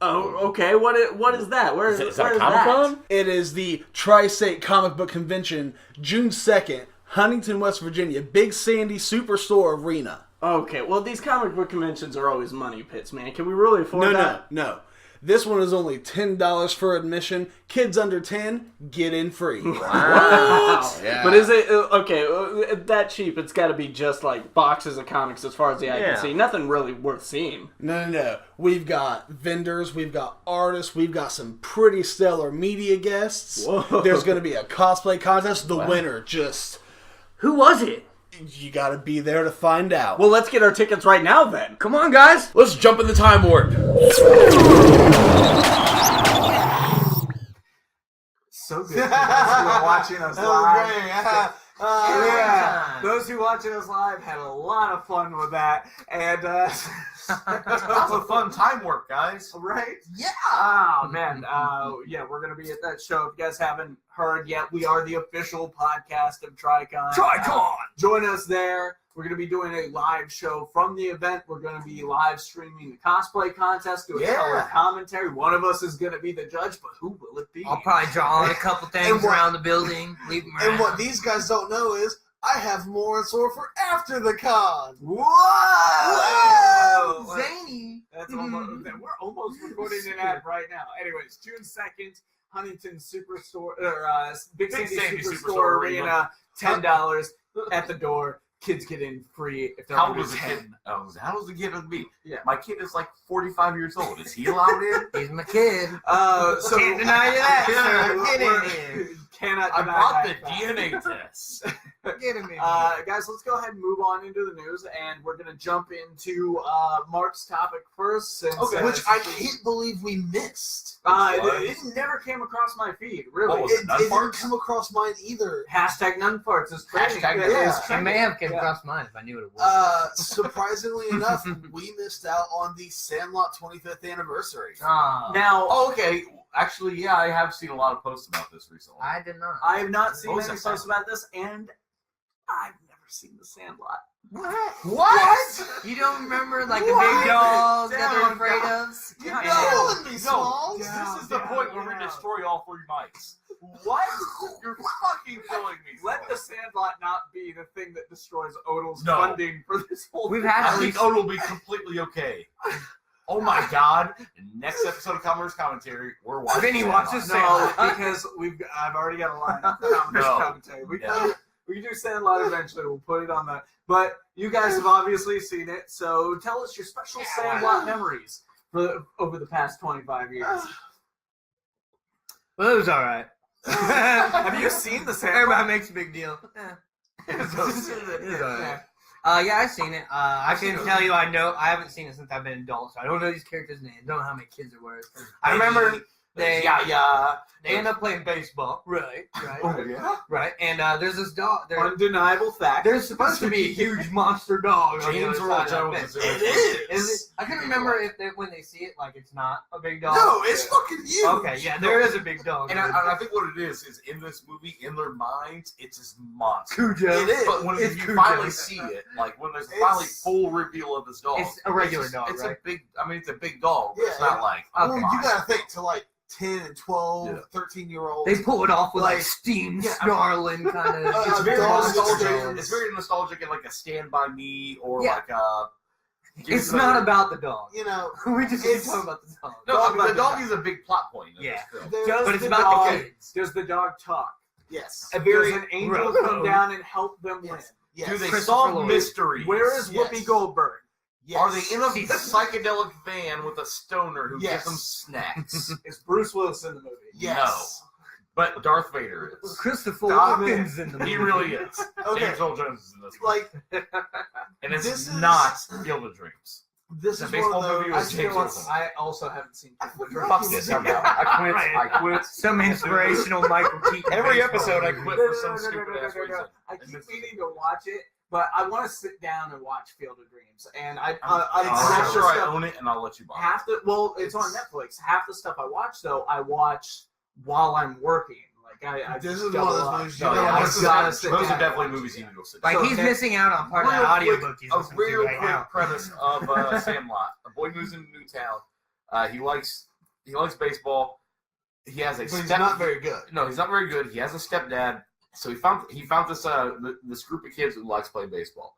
Oh, okay. What is that? Where is that Comic-Con? It is the Tri-State Comic Book Convention, June 2nd, Huntington, West Virginia, Big Sandy Superstore Arena. Okay, well, these comic book conventions are always money pits, man. Can we really afford that? No. This one is only $10 for admission. Kids under 10, get in free. Wow. Yeah. But is it, okay, that cheap? It's got to be just like boxes of comics as far as the eye can see. Nothing really worth seeing. No. We've got vendors, we've got artists, we've got some pretty stellar media guests. Whoa. There's going to be a cosplay contest. The winner Who was it? You got to be there to find out. Well, let's get our tickets right now then. Come on, guys. Let's jump in the time warp. So good. Those who are watching us live. Those who watching us live had a lot of fun with that, and that was a fun time warp, guys. Right? Yeah. Oh man. We're gonna be at that show. If you guys haven't heard yet, we are the official podcast of Tricon. Join us there. We're going to be doing a live show from the event. We're going to be live streaming the cosplay contest, doing color commentary. One of us is going to be the judge, but who will it be? I'll probably draw on a couple things around the building, leave them around. And what these guys don't know is I have more in store for after the con. Whoa! Zany. That's almost, We're almost recording an ad right now. Anyways, June 2nd, Huntington Superstore or Big Sandy Superstore Arena, $10 at the door. Kids get in free if they're How under was the 10. kid? How was the kid with me? Yeah. My kid is like 45 years old. Is he allowed in? He's my kid. So Can't deny you that, sir. Get in here. Cannot I deny brought the that. DNA test. Get him in. Guys, let's go ahead and move on into the news, and we're going to jump into Mark's topic first. Since, Which I can't believe we missed. it never came across my feed, really. What was It None didn't farts? come across mine either. Hashtag none farts is trending. Hashtag It yeah. is It trending. may have came Yeah. across mine if I knew what it was. Surprisingly enough, we missed out on the Sandlot 25th anniversary. Now, Oh, okay. Actually, yeah, I have seen a lot of posts about this recently. I did not. I have not seen What was any that posts about this, and I've never seen the Sandlot. What? You don't remember like What? the big dog that Down, they're afraid down. of? You're Yeah. killing me, No, Smalls. this is the point where we destroy all 3 mics. What? You're fucking killing me. Let the Sandlot not be the thing that destroys Odal's No. funding for this whole We've thing. had I at think least Oda will be completely okay. Oh my god. Next episode of Commerce Commentary, we're watching. Vinny watches Sandlot. No, because I've already got a line up for No. commentary. We No. can do Sandlot eventually. We'll put it on that. But you guys have obviously seen it, so tell us your special Sandlot memories for over the past 25 years. Well, it was all right. Have you seen the Sandlot? Everybody makes a big deal. It's all right. Yeah, I've seen it. I can tell you, I haven't seen it since I've been an adult, so I don't know these characters' names. Don't know how many kids there were. I remember they end up playing baseball. Right. Oh, yeah? Right. And there's this dog. Undeniable fact. There's supposed to be a huge monster dog. on the James other Earl side of that Jones fence. is It Is is. it? I can remember if when they see it, like it's not a big dog. No, it's fucking huge. Okay, yeah, there is a big dog. And I think what it is in this movie, in their minds, it's this monster. Cujo. It is. But when It's you Cujo. finally see it, like when there's finally It's- full reveal of this dog, It's a regular dog, It's right? a big. I mean, it's a big dog. But it's Yeah, not like. Well, a you monster. gotta think to like 10 and 12, Yeah. 13-year-olds. They pull it off with like Like, steam yeah, snarling kind of. It's very dogs nostalgic. and It's very nostalgic in like a Stand By Me or Yeah. like a. It's not about the dog. You know, We just keep It's- talking about the dog. No, Talk about the the dog dog. is a big plot point. In Yeah. This film. there's- But it's the about dog- the kids. Does the dog talk? yes. Does an angel Bro. come down and help them win? Yes. Yes. Do they Christopher solve Lloyd. mysteries? Where is Yes. Whoopi Goldberg? Yes. Are they in a She's- psychedelic van with a stoner who Yes. gives them snacks? Is Bruce Willis in the movie? Yes. But Darth Vader is. Christopher Dog Walken's in the movie. He really is. Okay. James Earl Jones is in this one. Like, And it's this is- not Field of Dreams. this The is baseball one of those. movie I, was still James want- Wilson. I also haven't seen. I forgot Fuck he this. was I'm in out. that. I quit. Right. I quit. Some inspirational Michael Keaton. Every baseball episode I movie. quit for some stupid ass reason. I keep meaning to watch it, but I want to sit down and watch Field of Dreams, and I'm I'm half sure the I stuff- own it and I'll let you buy it. half the well, it's on Netflix. Half the stuff I watch though, I watch while I'm working. Like I This just is one of double those up. movies you No, don't yeah, want this to is- gotta sit those down are definitely and watch movies it. you need to go sit Like down. he's missing out on part of that Real audiobook he's A listening to real right quick now. premise of Sandlot. A boy moves into a new town. He likes baseball. He has a But he's not very good. No, he's not very good. He has a stepdad. So he found this this group of kids who likes playing baseball.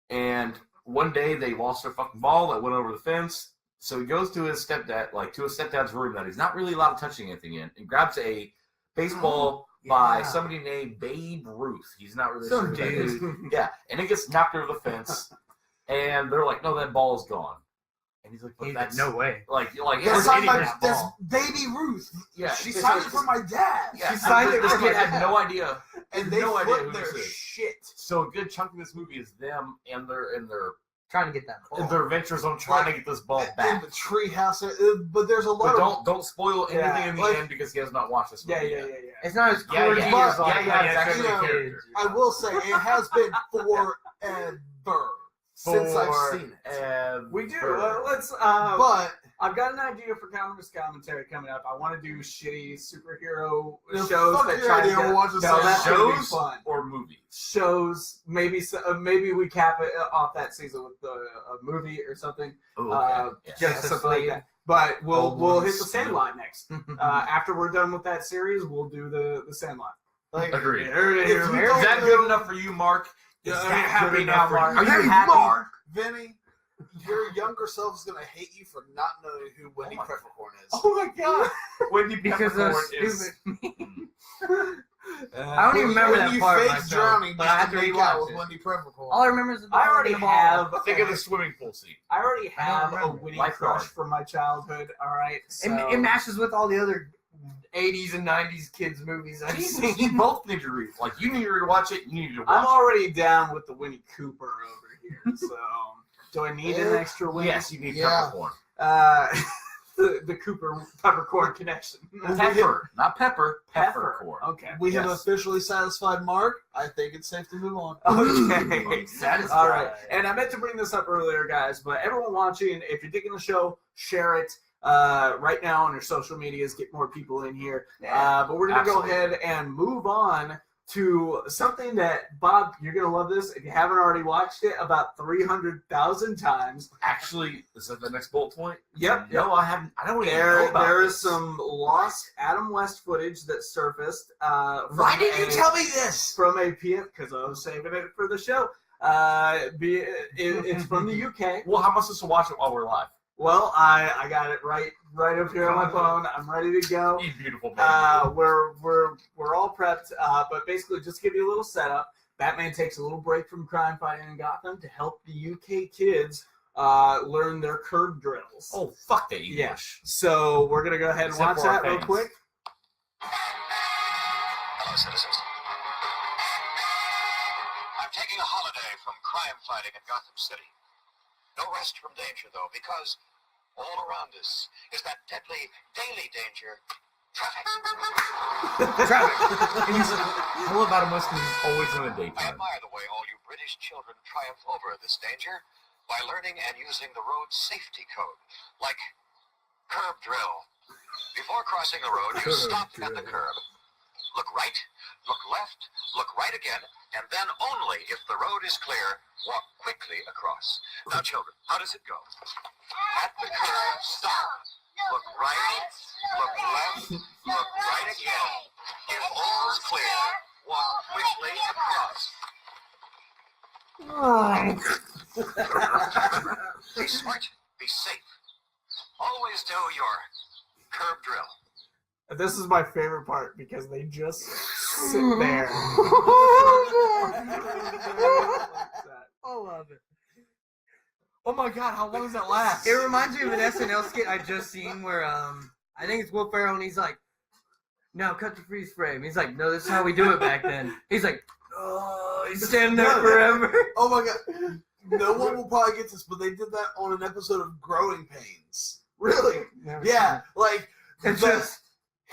And one day they lost their fucking ball that went over the fence. So he goes to his stepdad's room that he's not really allowed to touch anything in, and grabs a baseball by Yeah. somebody named Babe Ruth. He's not really Some sure who that is. dude. Yeah, and it gets knocked over the fence, and they're like, "No, that ball is gone." And he's like, "But He's that's no way. like That's it's not hitting my. that That's ball." Baby Ruth. Yeah, She it's signed like- it for my dad. Yeah, She signed it this for kid my had dad. no idea, And they no idea who flipped this their is. shit. So a good chunk of this movie is them and their Trying to get that ball. adventures on trying to get this ball In back. the treehouse, but there's a lot But of. don't spoil anything Yeah, in the like- end because he has not watched this Yeah, movie yeah, yet. yeah, yeah. It's not as Yeah, cool yeah, as yeah, like yeah, when it's it's actually you know, character. I will say it has been forever since I've seen it. We do. Forever. Let's. But I've got an idea for Commerce Commentary coming up. I want to do shitty superhero the shows fuck that your try to idea get. of watching No, that's some gonna be Shows fun. or movies. Shows, maybe maybe we cap it off that season with a movie or something. Oh, okay. Yeah, Justice something like League. that. But we'll Old hit the ones. Sandlot next. After we're done with that series, we'll do the Sandlot. like, Agreed. if Is you don't that know- good enough for you, Mark? Is Yeah, that happy good now, enough for Mark. you? Are you Hey, happy? Mark? Vinny, your younger self is gonna hate you for not knowing who Wendy Peppercorn is. Oh my god! Wendy Because Peppercorn of is. stupid. I don't even remember that part myself, drowning, but I have to make out rewatch with it. Wendy Peppercorn. All I remember is the I already have. Think of the swimming pool scene. I already have a remember. Winnie Lifeguard. crush from my childhood. All right, so It matches with all the other 80s and 90s kids movies I've You seen. both need to read. Like, you need to watch it. You need to watch I'm it. already down with the Winnie Cooper over here. So, do I need an extra Winnie? Yes, you need Yeah. peppercorn. The Cooper Peppercorn connection. Pepper, not pepper. Peppercorn. Okay. We have Yes. officially satisfied Mark. I think it's safe to move on. Okay. Satisfied. All right. And I meant to bring this up earlier, guys, but everyone watching, if you're digging the show, share it right now on your social medias. Get more people in here. But we're going to go Absolutely. ahead and move on to something that, Bob, you're going to love this. If you haven't already watched it about 300,000 times. Actually, is that the next bullet point? Yep. No, I haven't. I don't even know about There this. is some lost Adam West footage that surfaced. Why didn't you tell me this? From a PM, because I was saving it for the show. It's from the UK. Well, how am I supposed to watch it while we're live? Well, I got it right up here on my phone. I'm ready to go. You beautiful baby. We're all prepped. But basically, just to give you a little setup. Batman takes a little break from crime fighting in Gotham to help the UK kids learn their curb drills. Oh, fuck that English. Yeah. So we're gonna go ahead and Except watch for our that real fans. quick. Hello, citizens. I'm taking a holiday from crime fighting in Gotham City. No rest from danger, though, because all around us is that deadly daily danger, traffic. I love Adam West because he's always in the I daytime. admire the way all you British children triumph over this danger by learning and using the road safety code, like curb drill. Before crossing the road, you stop at the curb. Look right, look left, look right again, and then only if the road is clear, walk quickly across. Now, children, how does it go? At the curb, stop. Look right, look left, look right again. If all is clear, walk quickly across. Be smart, be safe. Always do your curb drill. This is my favorite part because they just sit there. I love it. Oh my god, how long does that last? It reminds me of an SNL skit I just seen where I think it's Will Ferrell and he's like, "Now cut the freeze frame." He's like, "No, this is how we do it back then." He's like, "Oh," he's standing there forever. Oh my god. No one will probably get this, but they did that on an episode of Growing Pains. Really? Yeah. Like, It's just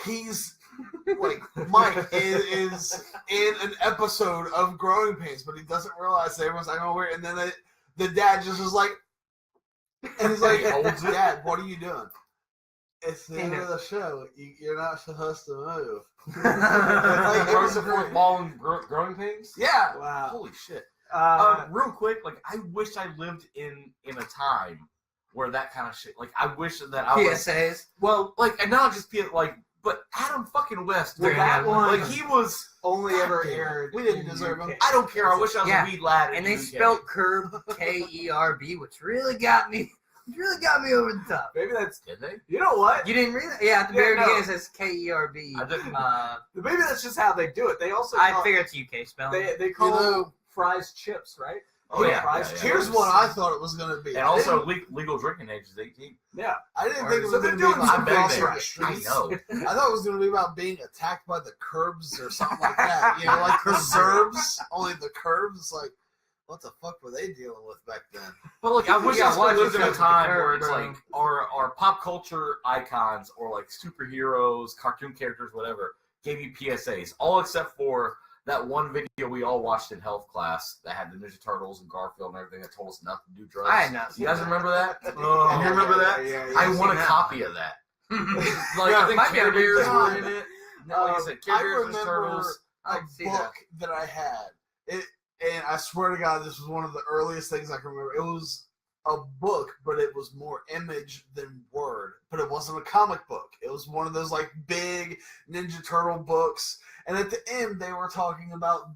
he's like Mike is in an episode of Growing Pains, but he doesn't realize that everyone's like, "Oh, weird." And then the dad just is like, and he's like, "Dad, what are you doing?" It's the end of the show. You're not supposed to move. Like, it was the fourth ball in growing pains? Yeah. Wow. Holy shit. Real quick, like, I wish I lived in a time where that kind of shit, like, I wish that I was, PSAs. well, like, and not just like, but Adam fucking West, Well, dude, that one- like, he was, Only ever Goddamn. aired. We didn't in the deserve UK. him. I don't care, I wish I was Yeah. a weed lad in And the they UK. spelled curb KERB, which really got me over the top. Maybe that's. Did they? You know what? You didn't read that? Yeah, at the Yeah, very no. beginning it says KERB. I didn't. Maybe that's just how they do it. They also. I call- figure it's UK spelling. They call You know- fries chips, right? Oh, yeah. Fries yeah, chips. yeah. Here's what I thought it was going to be. And also, legal drinking age is 18. Yeah. I didn't think it was So going they're to be doing about some being things on the right. I streets. know. I thought it was going to be about being attacked by the curbs or something like that. You know, like the Zerbs, only the curbs. It's like, what the fuck were they dealing with back then? But like, I wish Yeah, I still watch lived in a yourself time with the where curb, it's bro. like our pop culture icons or like superheroes, cartoon characters, whatever, gave you PSAs. All except for that one video we all watched in health class that had the Ninja Turtles and Garfield and everything that told us not to do drugs. I had not seen You guys that. remember that? Oh, you remember that? Yeah, I I've want a seen that. copy of that. Like, Yeah, I think might be Care on Bears YouTube. were in it. No, like I said, Care I Bears and remember Turtles. a I'd see book that I had. And I swear to God, this was one of the earliest things I can remember. It was a book, but it was more image than word. But it wasn't a comic book. It was one of those like big Ninja Turtle books. And at the end, they were talking about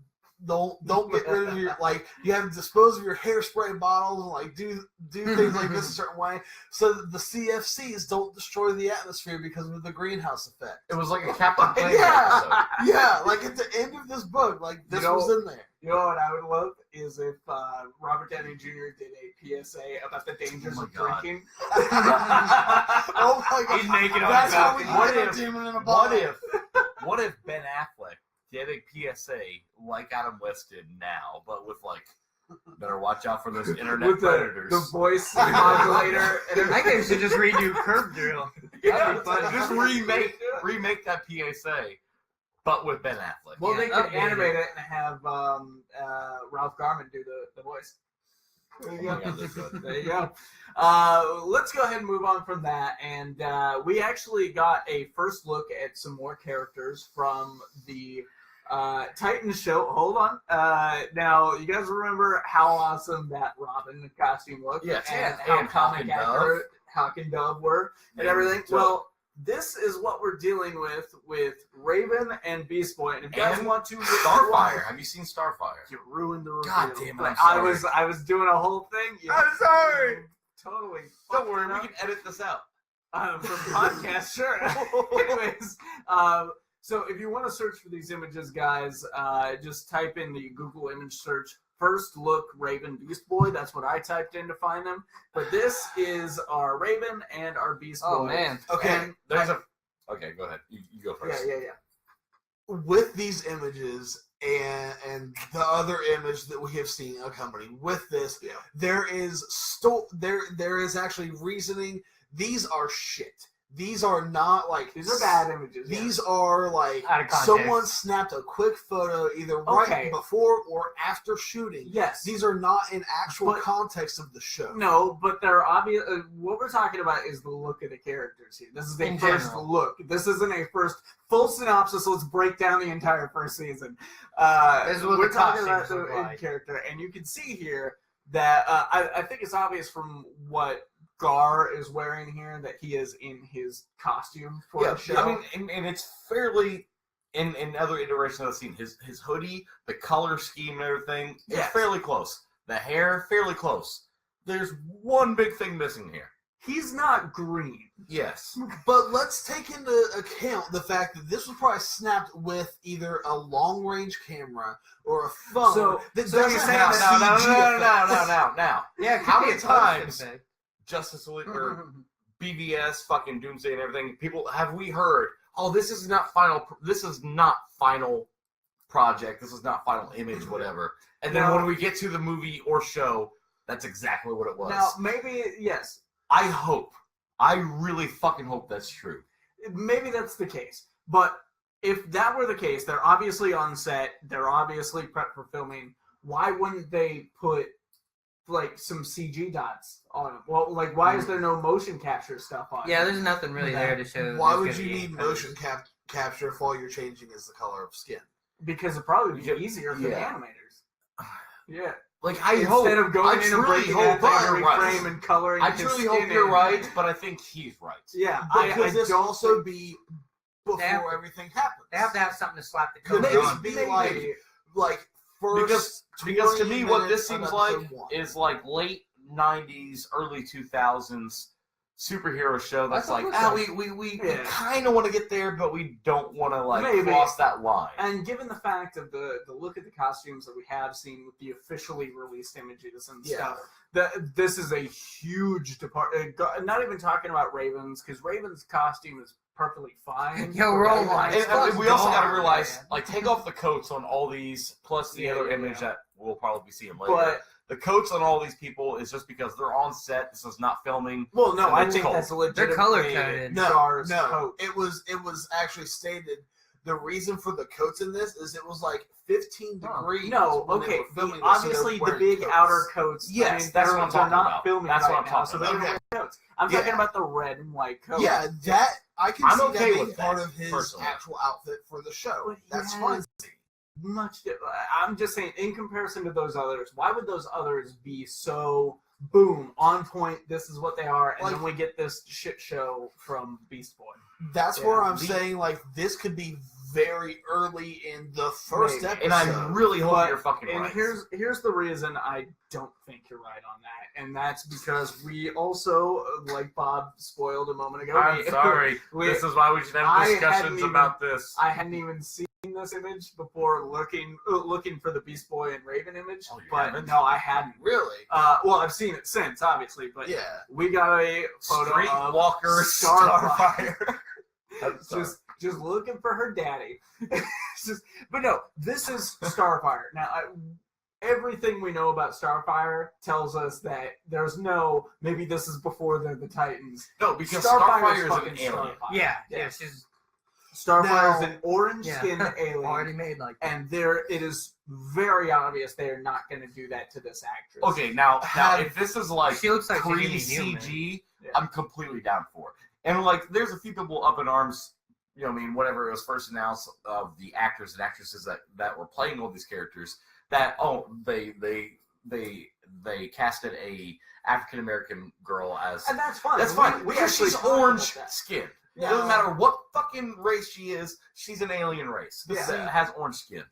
don't get rid of your like. You have to dispose of your hairspray bottles and like do things like this a certain way, so that the CFCs don't destroy the atmosphere because of the greenhouse effect. It was like a Captain Planet episode. Yeah. Like at the end of this book, like this was in there. You know what I would love is if Robert Downey Jr. did a PSA about the dangers of drinking. Oh my God! He's making on That's how the we What get a if- demon in a bottle. What if Ben Affleck did a PSA like Adam West did now, but with like, better watch out for those internet With predators. the voice modulator. And I think we should just redo Curb Drill. Yeah, That'd be funny. just remake that PSA, but with Ben Affleck. Well, they could updated. animate it and have Ralph Garman do the voice. There you Oh go. my God, they're good. There you go. Let's go ahead and move on from that. And we actually got a first look at some more characters from the Titans show. Hold on. Now, you guys remember how awesome that Robin costume looked? Yes, and yeah. how And comic Hawk and Dove. accurate Hawk and Dove were and Yeah, everything. so- Well, this is what we're dealing with Raven and Beast Boy. And if you guys And want to Starfire. Have you seen Starfire? you ruined the reveal. God damn it, I'm But sorry. I was doing a whole thing. You I'm sorry. Totally. Don't worry, fucked we it can edit this out. up. From podcast, sure. Anyways, so if you want to search for these images, guys, just type in the Google image search. First look Raven Beast Boy. That's what I typed in to find them. But this is our Raven and our Beast Boy. Oh man. Okay. And Okay, go ahead. You go first. yeah. With these images and the other image that we have seen accompanying with this, there is there is actually reasoning. These are shit. These are not like These are bad images. yeah. These are like Out of context. someone snapped a quick photo either right Okay. before or after shooting. Yes. These are not in actual But- context of the show. No, but they're obvious. What we're talking about is the look of the characters here. This is the In first general. look. This isn't a first full synopsis. Let's break down the entire first season. This is what we're the talking about costumes the look end like. character, and you can see here that I think it's obvious from what Gar is wearing here that he is in his costume for the show. I mean, and it's fairly in other iterations I've seen. His hoodie, the color scheme, and everything is Yes. fairly close. The hair, fairly close. There's one big thing missing here. He's not green. Yes. But let's take into account the fact that this was probably snapped with either a long-range camera or a phone So that you're doesn't saying have that- CG effects. Now. Yeah, it could How be many a post times- effect. Justice League or BVS, fucking Doomsday and everything. People, have we heard? Oh, this is not final. This is not final project. This is not final image. Whatever. And then No. when we get to the movie or show, that's exactly what it was. Now, maybe, yes, I really fucking hope that's true. maybe that's the case. But if that were the case, they're obviously on set. They're obviously prepped for filming. Why wouldn't they put like some CG dots on them? Well, like why is there no motion capture stuff on? Yeah, it? there's nothing really there to show. Why there's would gonna you be need any motion capture if all you're changing is the color of skin? Because it'd probably be Yeah. easier for the Yeah. animators. Yeah. Like I hope. Instead of going I in and truly breaking hope down you're every right. frame and coloring. I his truly skin hope you're in. right, but I think he's right. Yeah, Because I this don't also think- be before They have to- everything happens. They have to have something to slap the Could cover maybe on. be Maybe. like first Because to 20 me, what minutes this of seems like episode 1. is like late '90s, early 2000s superhero show. That's That's like, what we Yeah. kind of want to get there, but we don't want to like Maybe. cross that line. And given the fact of the look of the costumes that we have seen with the officially released images and Yeah. stuff, that this is a huge not even talking about Raven's, because Raven's costume is perfectly fine. Yo, we're all And- like, And we also got to darn, realize, man. like, take off the coats on all these, plus the Yeah, other yeah, image yeah. that we'll probably see later. But the coats on all these people is just because they're on set. This is not filming. well, no, And I it's think cold. that's legit. They're color-coded. Gar's No, coat. it was actually stated the reason for the coats in this is it was like 15 degrees. No, when they okay. were filming this, so obviously, they're the wearing big coats. outer coats. Yes, I mean, that's what I'm they're talking not about. filming That's right what I'm now, talking so they're about. wearing coats. I'm Yeah. talking about the red and white coats. Yeah, that I can I'm see okay that being with part that, of his personally. actual outfit for the show. But he That's has fine. much different. I'm just saying, in comparison to those others, why would those others be so boom on point? This is what they are, and Like- then we get this shit show from Beast Boy. That's Yeah, where I'm the- saying like this could be very early in the first episode. And I really hope you're fucking and right. here's the reason I don't think you're right on that, and that's because we also, like Bob spoiled a moment ago. I'm sorry. This is why we should have discussions about this. I hadn't even seen this image before looking for the Beast Boy and Raven image, but no, I hadn't. Really? Well, I've seen it since, obviously, but yeah, we got a photo of Walker Starfire. Just looking for her daddy. But no, this is Starfire. Now, everything we know about Starfire tells us that there's maybe this is before they're the Titans. No, because Starfire is an alien. Starfire. She's Starfire is an orange-skinned alien. Already made like that. And it is very obvious they are not going to do that to this actress. Okay, now if this is like she looks like pre-CG, I'm completely down for it. And like, there's a few people up in arms. You know, I mean, whenever it was first announced of the actors and actresses that were playing all these characters, that they casted a African American girl as, and that's fine. That's fine. Because she's orange skin. Yeah. It doesn't matter what fucking race she is. She's an alien race that has orange skin.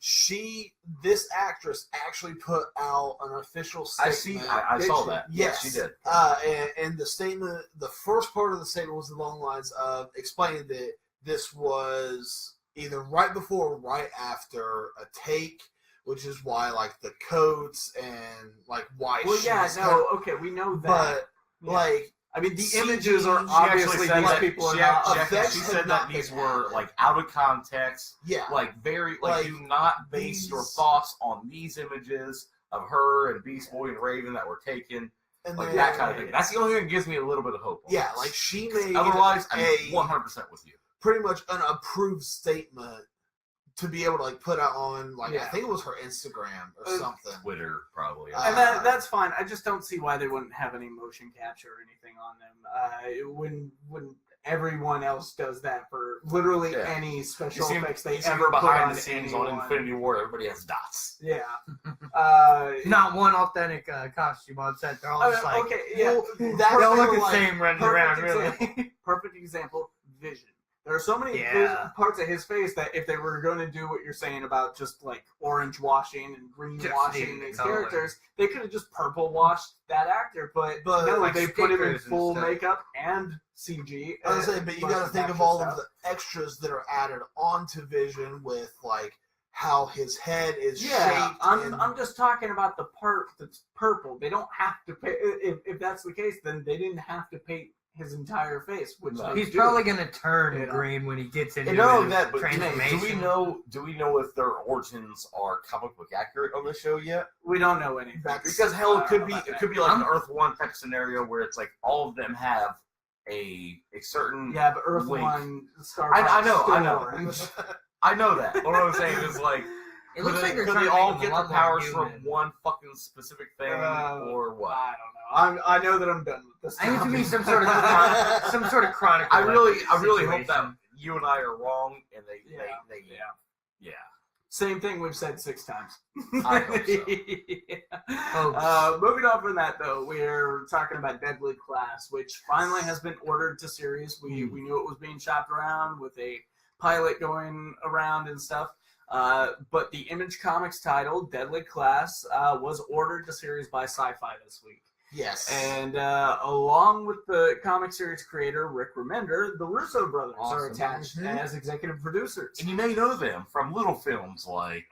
This actress actually put out an official statement. I saw that. Yes, she did. And the statement, the first part of the statement was along the lines of explaining that this was either right before or right after a take, which is why like the coats and like why. Well, yeah, no, okay, we know that, but like. I mean, the images are obviously these people are not. She said that these were like out of context. Yeah, like very like do not base your thoughts on these images of her and Beast Boy and Raven that were taken, and like that kind of thing. That's the only thing that gives me a little bit of hope. Yeah, like she made. Otherwise, I'm 100% with you. Pretty much an approved statement to be able to like put out on like I think it was her Instagram or something. Twitter probably. And that's fine. I just don't see why they wouldn't have any motion capture or anything on them. When everyone else does that for literally any special effects they ever behind put the scenes on Infinity War, everybody has dots. Yeah. Not one authentic costume on set. They're all just like okay, yeah. They all look the same running around. Really. Perfect example. Vision. There are so many parts of his face that if they were going to do what you're saying about just like orange washing and green washing these characters, they could have just purple washed that actor. But no, like they put him in full makeup and CG. I was saying, but you got to think of all of the extras that are added onto Vision with like how his head is shaped. I'm just talking about the part that's purple. They don't have to pay. If that's the case, then they didn't have to paint his entire face, which he's probably going to turn green when he gets into that, transformation. Do we know if their origins are comic book accurate on the show yet? We don't know anything because hell, it could be like an Earth 1 type scenario where it's like all of them have a certain but Earth 1 Star. I know that. What I'm saying is like. It looks like could they all get their powers from one fucking specific thing, or what? I don't know. I know that I'm done with this. I need to be some sort of chronicle. I really hope that you and I are wrong, and they Same thing we've said 6 times. I hope so. Moving on from that, though, we're talking about Deadly Class, which finally has been ordered to series. We knew it was being shopped around with a pilot going around and stuff. But the Image Comics title, Deadly Class, was ordered to series by Sci-Fi this week. Yes. And along with the comic series creator, Rick Remender, the Russo brothers are attached as executive producers. And you may know them from little films like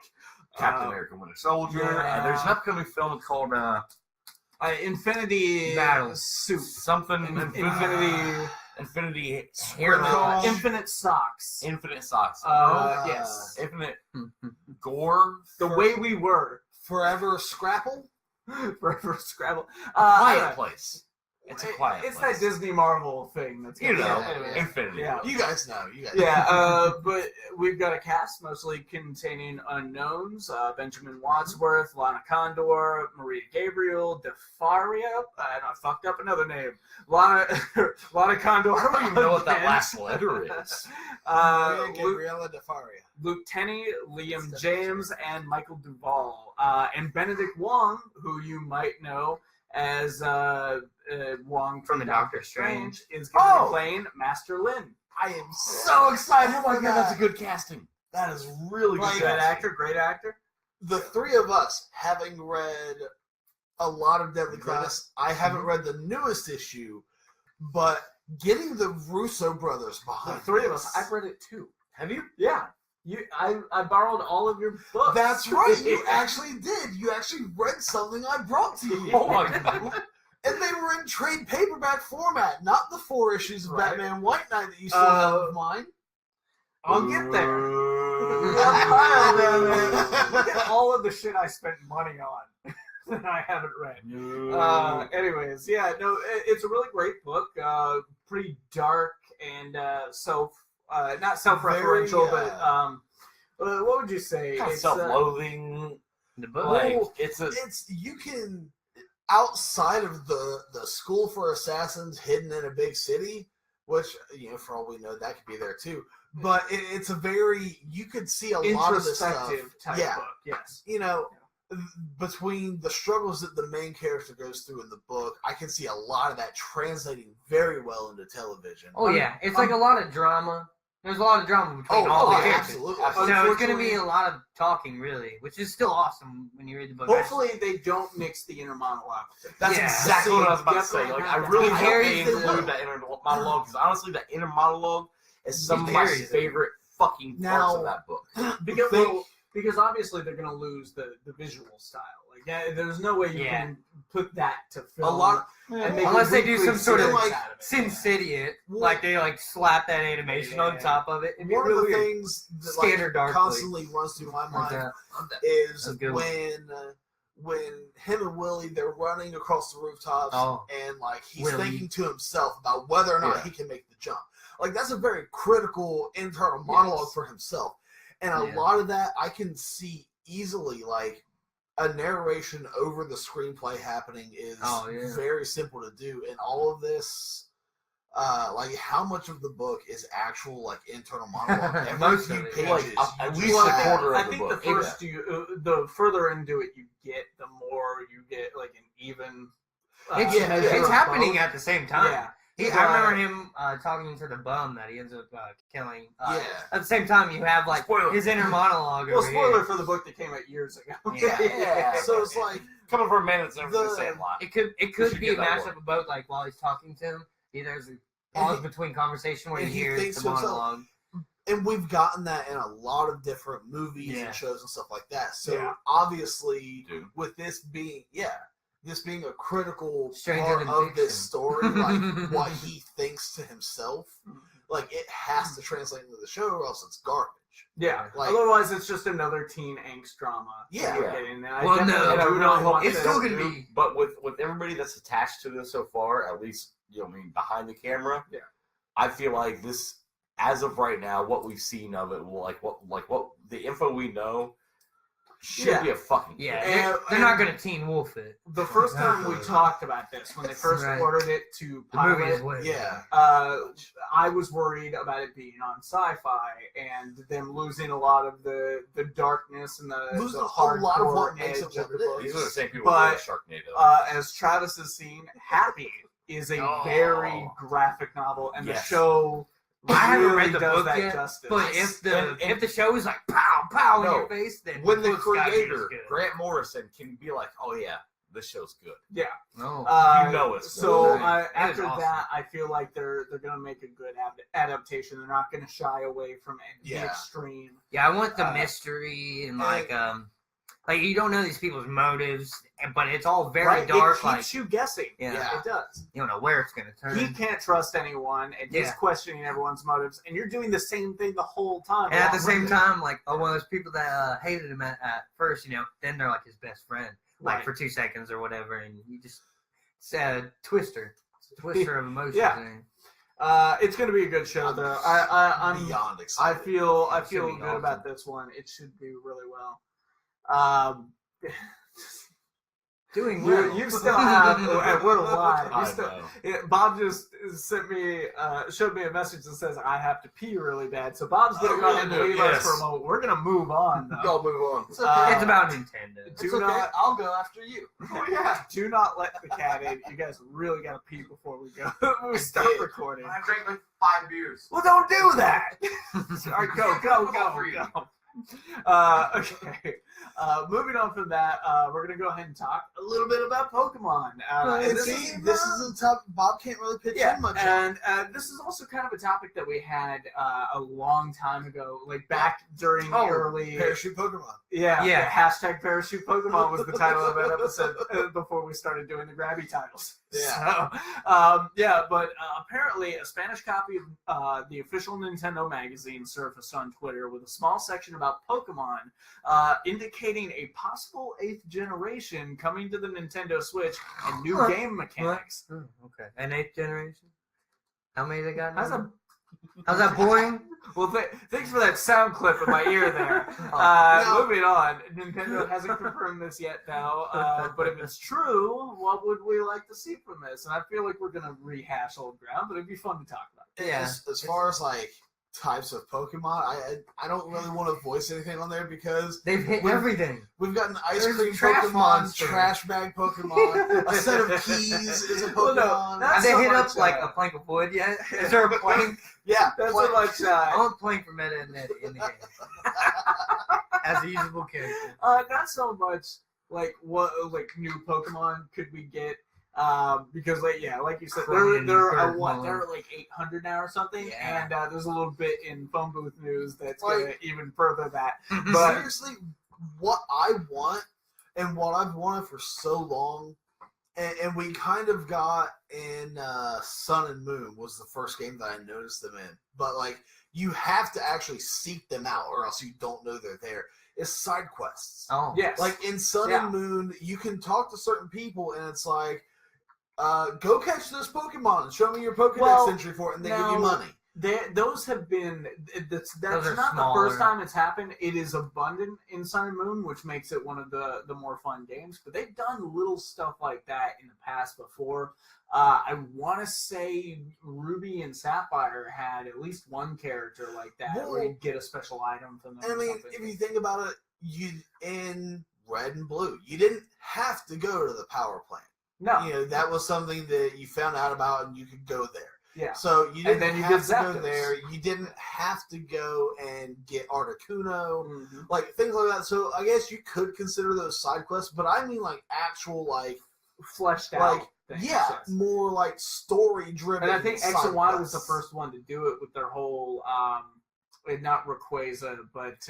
Captain America Winter Soldier, and there's an upcoming film called Infinity Battle Suit. Something Infinity Infinite Socks. Infinite Socks. Yes. Infinite Gore. The Way We Were. Forever Scrapple? Forever Scrabble. Quiet Place. It's a quiet place. It's that Disney Marvel thing that's Infinity. Yeah. You guys know. But we've got a cast mostly containing unknowns: Benjamin Wadsworth, Lana Condor, Maria Gabriel, Defaria. I fucked up another name. Lana Condor. I don't even know what that last letter is. Maria Gabriela Defaria. Luke Tenney, Liam James, and Michael Duvall, and Benedict Wong, who you might know as Wong from Doctor Strange, is going to be playing Master Lin. I am so excited! Oh my god, that's a good casting. That is really Like, good. Great actor. The three of us, having read a lot of Deadly Class, I haven't read the newest issue, but getting the Russo brothers behind The three of this- us. I've read it too. Have you? Yeah. I borrowed all of your books. That's right. You actually did. You actually read something I brought to you. Oh my god. And they were in trade paperback format, not the 4 issues of Right. Batman White Knight that you still have of mine. I'll get there. Look at all of the shit I spent money on that I haven't read. Anyways, yeah, no, it's a really great book. Pretty dark and not self-referential, but what would you say? Kind of It's self-loathing. The book. Like You can, outside of the school for assassins hidden in a big city, which, for all we know, that could be there too. But it's a very, you could see a lot of this stuff. Introspective type book, yes. Between the struggles that the main character goes through in the book, I can see a lot of that translating very well into television. Oh yeah, it's like a lot of drama. There's a lot of drama between all the characters. Absolutely. So it's going to be a lot of talking, really, which is still awesome when you read the book. Hopefully they don't mix the inner monologue. That's exactly what I was about to say. Like, I really hope they Harry- include that inner monologue, because honestly, that inner monologue is some of my Harry's favorite fucking parts of that book. Because obviously they're going to lose the visual style. Like, there's no way you can put that to film. Unless they do some sort of like Sin City it, like they slap that animation on top of it. It'd be one of really the weird. things that Standard dark constantly runs through my mind is That's good. when him and Willie, they're running across the rooftops and he's Willie. thinking to himself about whether or not he can make the jump. Like, that's a very critical internal monologue for himself. And a lot of that I can see easily, like, a narration over the screenplay happening is very simple to do. And all of this, how much of the book is actual, internal monologue? Every few pages. At least a quarter I of the think book. the first, the further into it you get, the more you get, an even... It's happening at the same time. Yeah. I remember him talking to the bum that he ends up killing. At the same time, you have his inner monologue. Well, over spoiler here. for the book that came out years ago. Yeah. So it's like coming for a minute, it's never the Sandlot. It could be a mashup about while he's talking to him. There's a pause between conversation where you hear the monologue. And we've gotten that in a lot of different movies and shows and stuff like that. So obviously, with this being a critical part of this story, what he thinks to himself, it has to translate into the show, or else it's garbage. Yeah. Otherwise, it's just another teen angst drama. Yeah. It's still going to be. But with everybody that's attached to this so far, at least behind the camera, I feel like this, as of right now, what we've seen of it, what the info we know. Should be a fucking they're not going to Teen Wolf it. The first time we talked about this, when they first ordered it to pilot, I was worried about it being on Sci-Fi and them losing a lot of the darkness and the losing a whole lot of what makes it edge of what the it book. These are the same people who did But as Travis has seen, Happy is a very graphic novel, and the show. I haven't read the does book that yet, justice. but if the show is pow pow in your face, then when the book's gotta be creator good. Grant Morrison can be like, "Oh yeah, this show's good." Yeah. No. It's good. So Right. after awesome. that, I feel like they're gonna make a good adaptation. They're not gonna shy away from the extreme. Yeah, I want the mystery and you don't know these people's motives, but it's all very dark. It keeps you guessing. Yeah. It does. You don't know where it's going to turn. He can't trust anyone, and he's questioning everyone's motives, and you're doing the same thing the whole time. And at the same time, one of those people that hated him at first, then they're his best friend, for 2 seconds or whatever, and you just it's a twister of emotions. It's going to be a good show, though. I'm beyond excited. I feel good about this one. It should do really well. Doing well. You still have, and we're live. I know. Bob just showed me a message that says I have to pee really bad. So Bob's going to go ahead and leave us for a moment. We're going to move on, though. Go move on. It's okay. It's about Nintendo. It's okay. I'll go after you. Oh, yeah. Do not let the cat in. You guys really got to pee before we go. We start recording. I drank like 5 beers. Well, don't do that. All right, go. Okay. Moving on from that, we're gonna go ahead and talk a little bit about Pokemon. This is a topic Bob can't really pitch in much on. And this is also kind of a topic that we had a long time ago, like back during the early Parachute Pokemon. Yeah. Hashtag Parachute Pokemon was the title of that episode before we started doing the grabby titles. Yeah. So, but apparently a Spanish copy of the official Nintendo magazine surfaced on Twitter with a small section about Pokemon, indicating a possible 8th generation coming to the Nintendo Switch and new game mechanics. Okay. An 8th generation? How many they got now? How's that boring? Well, thanks for that sound clip in my ear there. Moving on. Nintendo hasn't confirmed this yet, though. But if it's true, what would we like to see from this? And I feel like we're going to rehash old ground, but it'd be fun to talk about. Yeah. As far as like types of Pokemon, I don't really want to voice anything on there because they've hit everything. We've got an ice There's cream trash Pokemon, monster. trash bag Pokemon, a set of keys is a Pokemon. Well, no, Have they hit up like a plank of wood yet? Is there a plank? Yeah, that's so much. I want plank for Meta and Nettie in the game as a usable character. Not so much like what new Pokemon could we get. Because like you said, there are like 800 now or something, and there's a little bit in Phonebooth news that's gonna even further that. But seriously, what I want and what I've wanted for so long, and we kind of got in Sun and Moon was the first game that I noticed them in, but like you have to actually seek them out or else you don't know they're there. Is side quests. Oh, yes. Like in Sun and Moon, you can talk to certain people, and it's like, go catch this Pokemon and show me your Pokedex entry for it, and they give you money. Those have been. That's not smaller. the first time it's happened. It is abundant in Sun and Moon, which makes it one of the more fun games. But they've done little stuff like that in the past before. I want to say Ruby and Sapphire had at least one character like that where you get a special item from them. And I mean, if you think about it, in Red and Blue, you didn't have to go to the power plant. No, you know, that was something that you found out about, and you could go there. Yeah. So you didn't have to Zapdos. go there. You didn't have to go and get Articuno, like things like that. So I guess you could consider those side quests, but I mean like actual like fleshed out. Things, more like story driven. And I think X and Y was the first one to do it with their whole. Not Rayquaza, but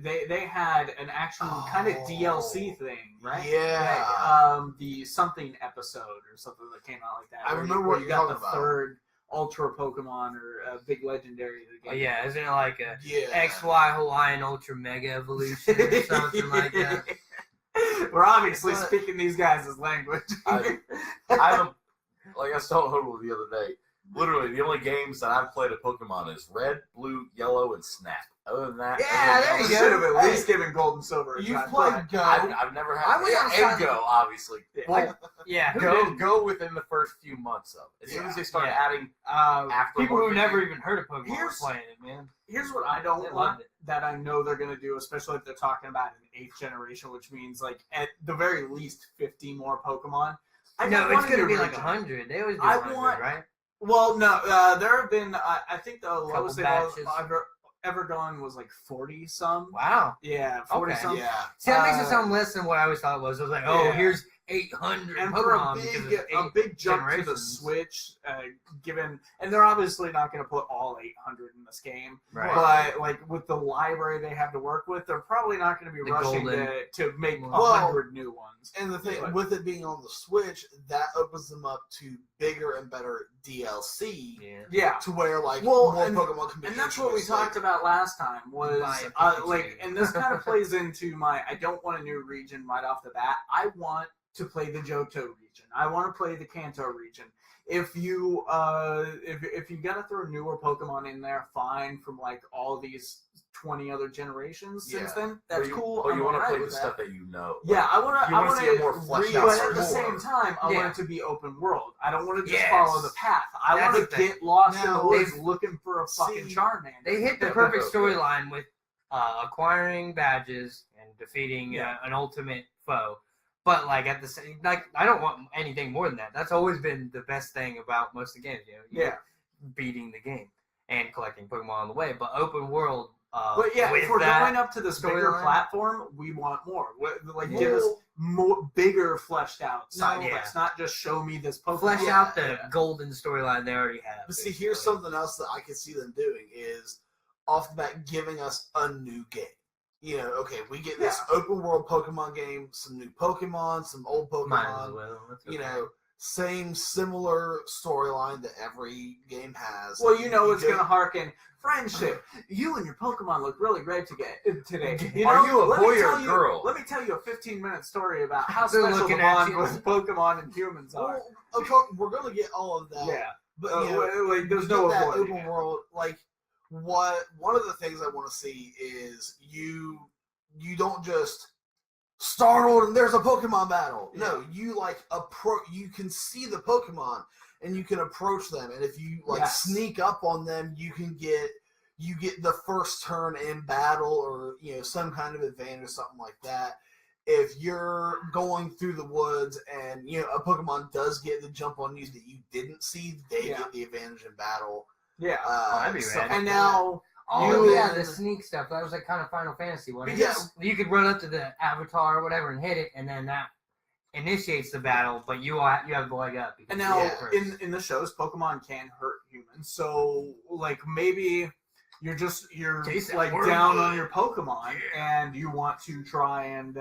they had an actual kind of DLC thing, right? Yeah. Like, the something episode or something that came out like that. I remember what you you're got talking the about. third Ultra Pokemon or a big legendary. Oh yeah, isn't it like a XY Hawaiian Ultra Mega Evolution or something like that? We're obviously speaking these guys' language. I have like I was telling Hoodle the other day. Literally, the only games that I've played of Pokemon is Red, Blue, Yellow, and Snap. Other than that, there you go. Should have at least given Gold and Silver a try. You've played Go. I've never had. And Go, obviously. Go within the first few months of it. As soon as they started adding people who never even heard of Pokemon were playing it, man. Here's what I don't want that I know they're going to do, especially if they're talking about an 8th generation, which means like at the very least 50 more Pokemon. It's going to be like 100. They always do 100, right? Well, no, there have been. I think the lowest they've ever gone was like 40 some. Wow. Yeah, 40 some. Yeah. See, that makes it sound less than what I always thought it was. I was like, here's 800 and Pokemon for a big jump to the Switch, given, and they're obviously not going to put all 800 in this game, but like with the library they have to work with, they're probably not going to be rushing to make 100 new ones. And the thing with it being on the Switch, that opens them up to bigger and better DLC. Yeah. To where like more Pokemon can be. And that's what we talked about last time was like, and this kind of plays into my I don't want a new region right off the bat. I want to play the Johto region. I want to play the Kanto region. If you if you gotta throw newer Pokemon in there, fine, from like all these 20 other generations since then. That's cool. But you want to play with the stuff that you know. Yeah, I want to see it more fleshed out. But at the same time, I want it to be open world. I don't want to just follow the path. I want to get lost in the woods looking for a fucking Charmander. They hit the perfect storyline with acquiring badges and defeating an ultimate foe. But like at the same, like I don't want anything more than that. That's always been the best thing about most of the games. Beating the game and collecting Pokemon on the way. But open world. But if we're going up to this bigger platform, we want more. Give us more bigger, fleshed out side quests, not just show me this Pokemon. Flesh out the golden storyline they already have. But see, here's something else that I can see them doing is off the bat giving us a new game. You know, okay, we get this open world Pokemon game, some new Pokemon, some old Pokemon. You know, same similar storyline that every game has. Well, you know, it's going to harken friendship. You and your Pokemon look really great today. You know, are you a boy or a girl? Let me tell you a 15-minute story about how special the bond with Pokemon and humans are. Well, okay, we're going to get all of that. Yeah, but you know, there's no that avoiding open world. Like, one of the things I want to see is you don't just startled and there's a Pokemon battle. No, you you can see the Pokemon and you can approach them, and if you sneak up on them, you get the first turn in battle, or you know, some kind of advantage, something like that. If you're going through the woods and you know a Pokemon does get the jump on you that you didn't see, they get the advantage in battle. Yeah, that'd be rad. And now. The sneak stuff. That was like kind of Final Fantasy one. Yes. You could run up to the avatar or whatever and hit it, and then that initiates the battle, but you have the leg up. And now, in the shows, Pokemon can hurt humans. So, like, maybe you're down on your Pokemon, and you want to try and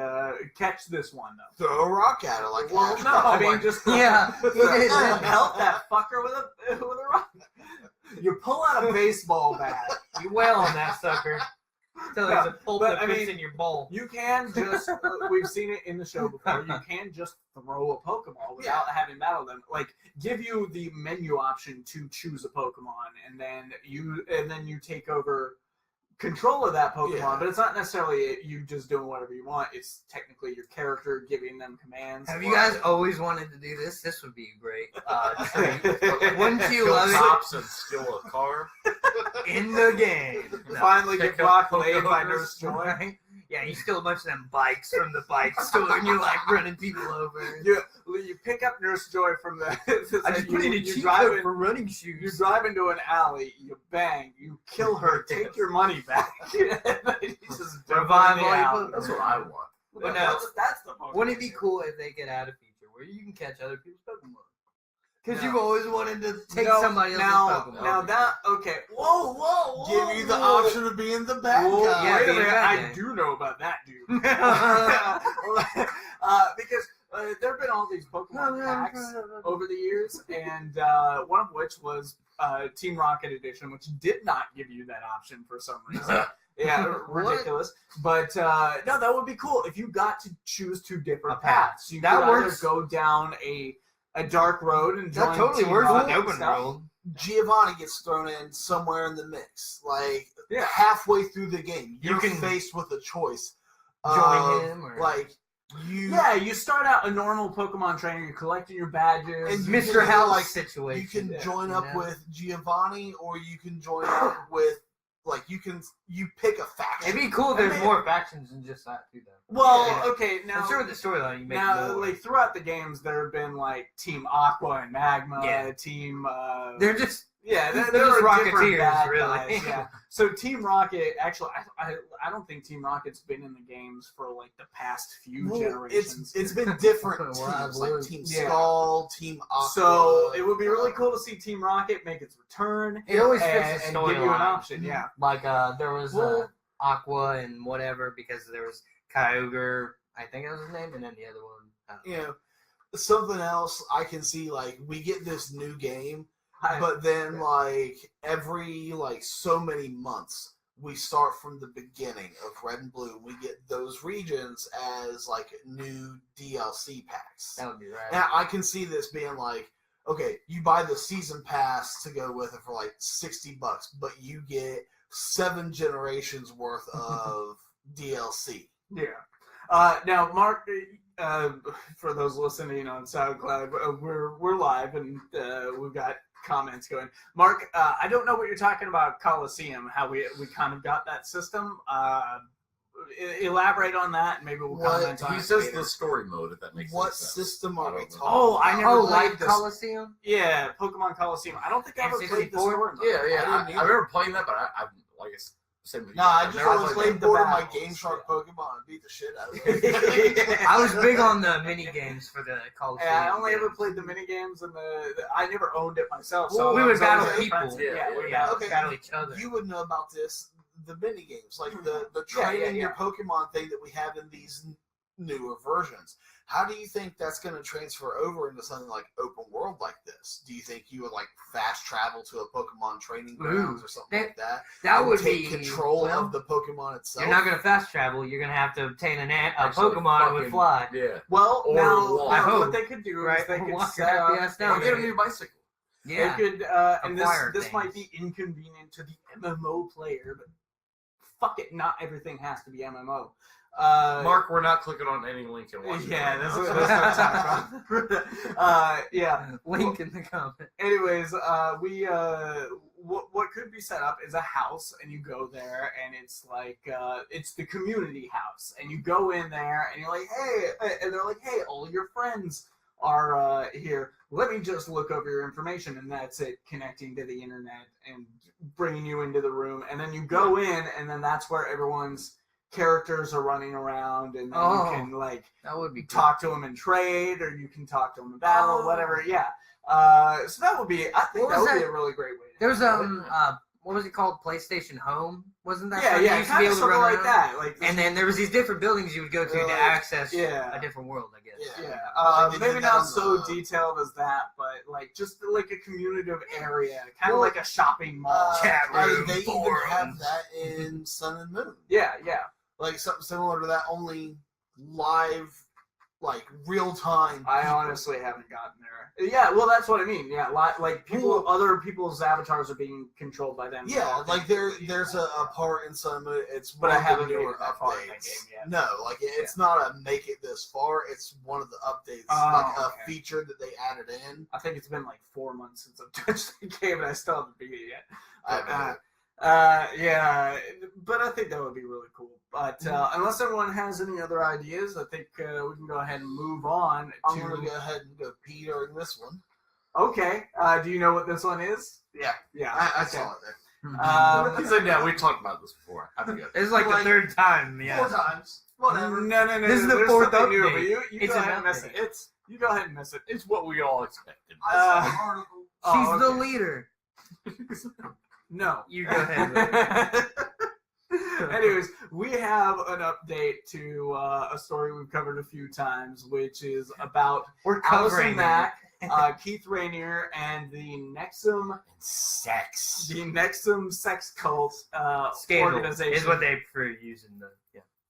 catch this one, though. Throw a rock at it, just pelt that fucker with a rock. You pull out a baseball bat. You wail on that sucker until there's a pulp that fits in your bowl. You can just, we've seen it in the show before, you can just throw a Pokeball without having battle them. Like, give you the menu option to choose a Pokemon, and then you take over control of that Pokemon, but it's not necessarily you just doing whatever you want. It's technically your character giving them commands. Have you guys always wanted to do this? This would be great. Wouldn't you love it? And steal a car in the game. Finally get Brock laid by Nurse Joy. Right? Yeah, you steal a bunch of them bikes from the bike store, and you're like running people over. You pick up Nurse Joy from the. I just put in a cheat code for running shoes. You drive into an alley, you bang, you kill her, take your money back. Just revive all. That's what I want. But no, that's the Pokemon. Wouldn't it be cool if they could add a feature where you can catch other people's Pokemon? Because you've always wanted to take somebody else's Pokemon. Now that, okay. Whoa. Give you the option of being the bad guy. Yeah, wait a minute. I do know about that dude. Because there have been all these Pokemon packs over the years, and one of which was Team Rocket Edition, which did not give you that option for some reason. Yeah, ridiculous. But no, that would be cool if you got to choose two different paths. You could either go down a dark road and join. That totally works with open world. Giovanni gets thrown in somewhere in the mix, like halfway through the game. You're faced with a choice. Join him, or you start out a normal Pokemon trainer. You're collecting your badges. And Mr. House situation. You can join up with Giovanni, or you can join up with. Like, you pick a faction. It'd be cool if there's more factions than just that, too, though. Well, okay, now... I'm sure with the storyline you make now, more. Like, throughout the games, there have been, like, Team Aqua and Magma, Team... They're just... Yeah, they're just Rocketeers, really. Yeah. So Team Rocket, actually, I don't think Team Rocket's been in the games for like the past few generations. It's been different teams, like Team Skull, Team Aqua. So it would be really cool to see Team Rocket make its return. It always fits the and give you an option. Yeah, like there was Aqua and whatever, because there was Kyogre, I think that was his name, and then the other one. You know, something else I can see, like, we get this new game. But then, like, every, like, so many months, we start from the beginning of Red and Blue. We get those regions as, like, new DLC packs. That would be right. And I can see this being like, okay, you buy the season pass to go with it for, like, $60, but you get 7 generations worth of DLC. Yeah. Now, Mark, for those listening on SoundCloud, we're live and we've got comments going. Mark, I don't know what you're talking about Coliseum, how we kind of got that system. Elaborate on that, and maybe we'll comment on it. He says the story mode, if that makes sense. What system are we talking about? Oh, I never played this. Coliseum? Yeah, Pokemon Coliseum. I don't think I ever played the story mode. Yeah. I remember playing that, but I like I said, I just always played board of my Game Shark Pokemon and beat the shit out of it. I was big on the mini games for the Coliseum. Yeah, I only ever played the mini games, and I never owned it myself. So we would battle always people. friends. Yeah, we would battle each other. You would know about this. The mini games, like the training your Pokemon thing that we have in these newer versions. How do you think that's going to transfer over into something like open world like this? Do you think you would like fast travel to a Pokemon training grounds or something like that? That would take be control of the Pokemon itself. You're not going to fast travel. You're going to have to obtain a Pokemon that would fly. Yeah. Well, Or now walk. I hope Or what they could do is they could walk set your up. ass down Or get a new bicycle. Yeah. They could, and Acquire this might things. be inconvenient to the MMO player, but fuck it, not everything has to be MMO. Mark, we're not clicking on any link and watching. Yeah, that's what I'm talking about. Yeah. Link in the comment. Anyways, what could be set up is a house, and you go there, and it's like it's the community house, and you go in there, and you're like, hey, and they're like, hey, all your friends are here. Let me just look over your information, and that's it, connecting to the internet and bringing you into the room, and then you go in, and then that's where everyone's characters are running around, and then you can like that would be talk to them and trade, or you can talk to them in battle, whatever. Yeah. So that would be, I think that would be a really great way. There's what was it called? PlayStation Home, wasn't that? Yeah, something yeah, you used to be able to run like around? that. Like, and then there was these different buildings you would go to access yeah. a different world, I guess. Yeah, maybe not so detailed as that, but like just like a communitative area, kind of like a shopping mall. Chat room, they even have that in Sun and Moon. Yeah, like something similar to that, only live, like real time. I honestly haven't gotten there. Yeah, well, that's what I mean. Yeah, like people, other people's avatars are being controlled by them. Yeah, like there's a part in Sun and Moon. It's but one I haven't of the newer that far in that updates. game yet. No, like it's not a make it this far. It's one of the updates, like a feature that they added in. I think it's been like 4 months since I've touched the game, and I still haven't beat it yet. Yeah, but I think that would be really cool. But unless everyone has any other ideas, I think we can go ahead and move on. I'm going to go ahead and go pee during this one. Okay. Do you know what this one is? Yeah. I saw it there. He said, yeah, we talked about this before. I forget. It's like the third time. Yeah. 4 times. Whatever. No. This is the fourth update. But you It's go ahead an and miss update. it. You go ahead and miss it. It's what we all expected. I saw the article. She's the leader. No. You go ahead. Anyways, we have an update to a story we've covered a few times, which is about Allison Mack, Keith Rainier, and the Nexum Sex. The Nexum sex cult organization is what they prefer using the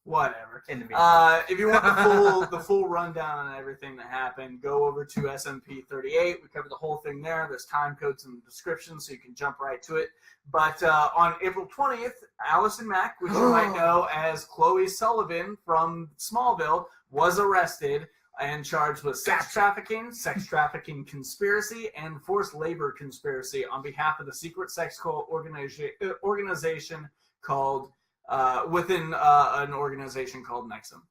whatever. In the media. If you want the full rundown on everything that happened, go over to SMP 38. We covered the whole thing there. There's time codes in the description, so you can jump right to it. But on April 20th, Allison Mack, which you might know as Chloe Sullivan from Smallville, was arrested and charged with sex trafficking conspiracy, and forced labor conspiracy on behalf of the secret sex cult organization called within an organization called Nexum.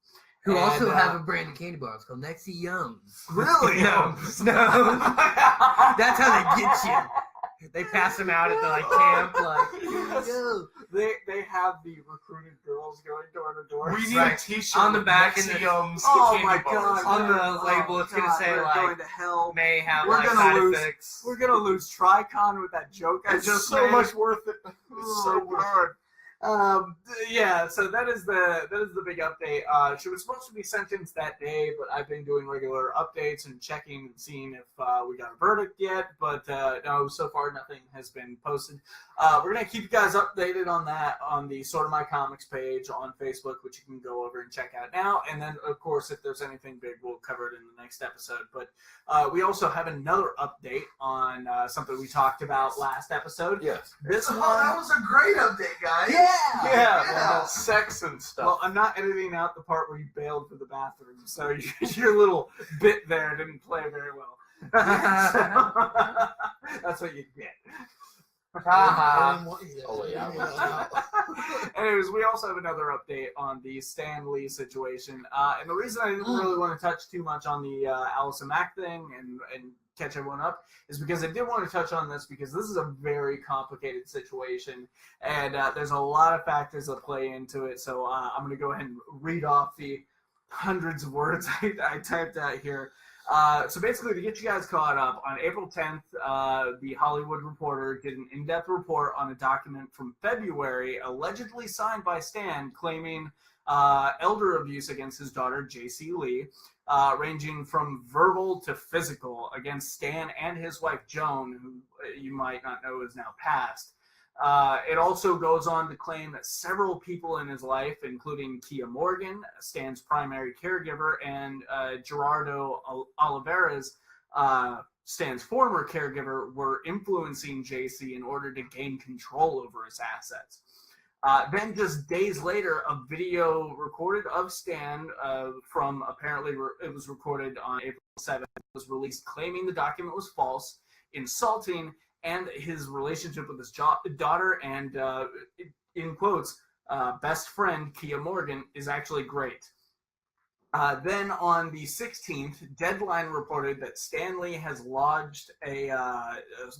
Who also have a brand of candy bars called Nexi Yums. Really? No. That's how they get you. They pass them out at the camp, yo. They have the recruited girls going door to door. We need a T-shirt on the back and the oh my god! On the label, it's gonna say going to hell. May have we're gonna side lose. Effects. We're gonna lose Tricon with that joke. It's just so made. much worth it. It's so worth it. Yeah, so that is the big update. She was supposed to be sentenced that day, but I've been doing regular updates and checking and seeing if we got a verdict yet. But no, so far nothing has been posted. We're gonna keep you guys updated on that on the Sort of My Comics page on Facebook, which you can go over and check out now. And then, of course, if there's anything big, we'll cover it in the next episode. But we also have another update on something we talked about last episode. Yes. This one. That was a great update, guys. Yeah. Sex and stuff. Well, I'm not editing out the part where you bailed for the bathroom, so your little bit there didn't play very well. That's what you get. Anyways, we also have another update on the Stan Lee situation. And the reason I didn't really want to touch too much on the Allison Mack thing and catch everyone up is because I did want to touch on this because this is a very complicated situation. And there's a lot of factors that play into it. So I'm going to go ahead and read off the hundreds of words I typed out here. So basically, to get you guys caught up, on April 10th, the Hollywood Reporter did an in-depth report on a document from February allegedly signed by Stan claiming elder abuse against his daughter, J.C. Lee, ranging from verbal to physical against Stan and his wife, Joan, who you might not know is now passed. It also goes on to claim that several people in his life, including Kia Morgan, Stan's primary caregiver, and Gerardo Olivares, Stan's former caregiver, were influencing JC in order to gain control over his assets. Then just days later, a video recorded of Stan from apparently it was recorded on April 7th, was released claiming the document was false, insulting, and his relationship with his daughter and, in quotes, best friend, Kia Morgan, is actually great. Then on the 16th, Deadline reported that Stan Lee has lodged a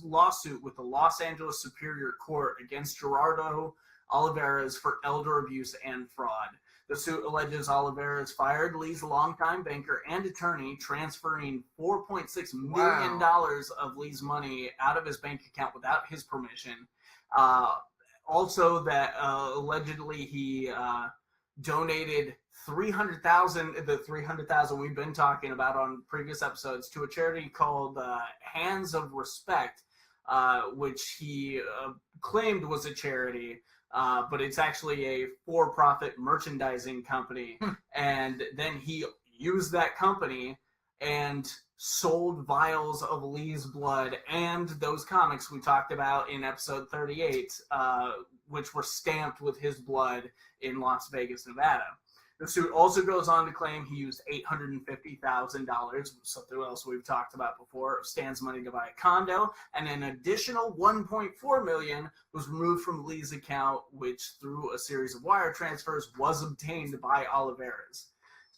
lawsuit with the Los Angeles Superior Court against Gerardo Olivares for elder abuse and fraud. The suit alleges Olivares fired Lee's longtime banker and attorney, transferring $4.6 million of Lee's money out of his bank account without his permission. Also, that allegedly he donated $300,000, the $300,000 we've been talking about on previous episodes, to a charity called Hands of Respect, which he claimed was a charity. But it's actually a for-profit merchandising company. And then he used that company and sold vials of Lee's blood and those comics we talked about in episode 38, which were stamped with his blood in Las Vegas, Nevada. The suit also goes on to claim he used $850,000, something else we've talked about before, of Stan's money to buy a condo, and an additional $1.4 million was removed from Lee's account, which through a series of wire transfers was obtained by Olivares.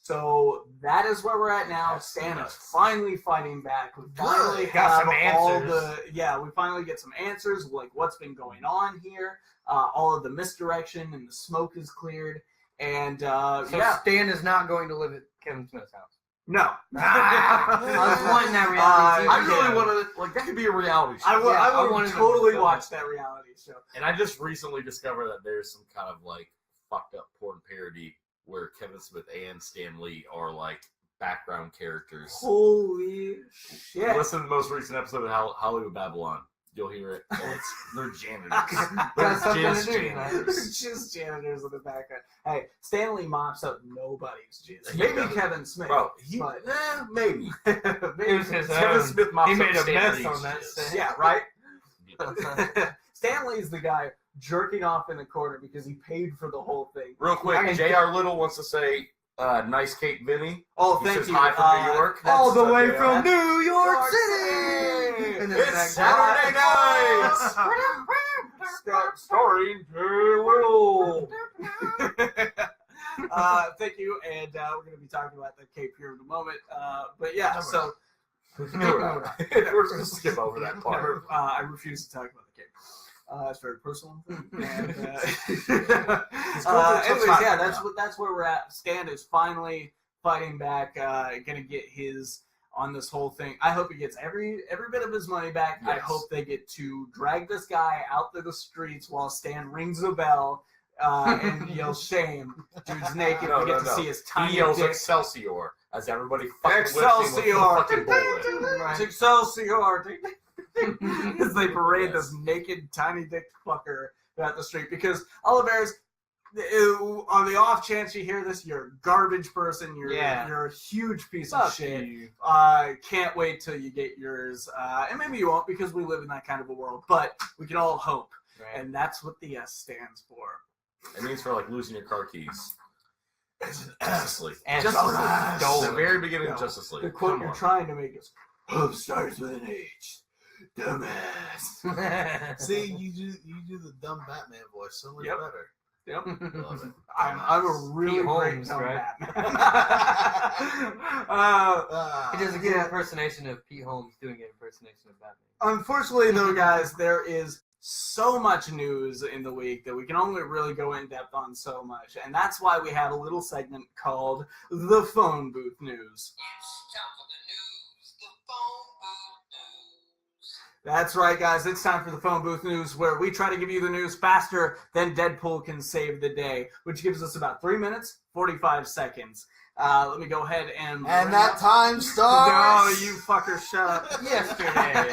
So that is where we're at now. Stan is finally fighting back. We finally got some answers. We finally get some answers, like what's been going on here. All of the misdirection and the smoke is cleared. And Stan is not going to live at Kevin Smith's house. No. I was wanting that reality. I really want to, like, that could be a reality show. I would totally watch that reality show. And I just recently discovered that there's some kind of, like, fucked up porn parody where Kevin Smith and Stan Lee are, like, background characters. Holy shit. Listen to the most recent episode of Hollywood Babylon. You'll hear it. They're janitors. Just janitors in the background. Hey, Stan Lee mops up nobody's jizz. Maybe Maybe Kevin Smith. Bro, maybe. Maybe was his Kevin own. Smith mops He made up a Stan mess Lee's on that jizz. set. Yeah, right? Stan Lee's the guy jerking off in the corner because he paid for the whole thing. Real quick, J.R. Little wants to say, nice cake, Vinny. Oh, He thank says you. hi from New York. All the way okay. from New York York City! City! And then It's Saturday night! Starring J. Little. Thank you, and we're going to be talking about the Cape here in a moment. But yeah, so We're going to skip over that part. I refuse to talk about the Cape. It's very personal. And, anyways, yeah, that's where we're at. Stan is finally fighting back, going to get his on this whole thing. I hope he gets every bit of his money back. Yes. I hope they get to drag this guy out to the streets while Stan rings a bell and yells shame. Dude's naked. We get to see his tiny He yells dick. Excelsior as everybody fucking Excelsior! fucking bullet. Excelsior! As they parade this naked, tiny dick fucker down the street. Because Oliveira's, on the off chance you hear this, you're a garbage person. You're a huge piece of shit. Can't wait till you get yours. And maybe you won't, because we live in that kind of a world. But we can all hope. Right. And that's what the S stands for. It means for like losing your car keys. Justice League. The very beginning of Justice League. The quote you're trying to make is, hope starts with an H. Dumbass. See, you do the dumb Batman voice so much better. Yep. Love it. I'm a really great dumb Batman. He does a good impersonation of Pete Holmes doing an impersonation of Batman. Unfortunately, though, guys, there is so much news in the week that we can only really go in depth on so much, and that's why we have a little segment called the Phone Booth News. It's time for the news, the phone booth news. That's right, guys. It's time for the Phone Booth News, where we try to give you the news faster than Deadpool can save the day, which gives us about 3 minutes, 45 seconds. Let me go ahead and that time starts. No, you fucker, shut up. Yesterday.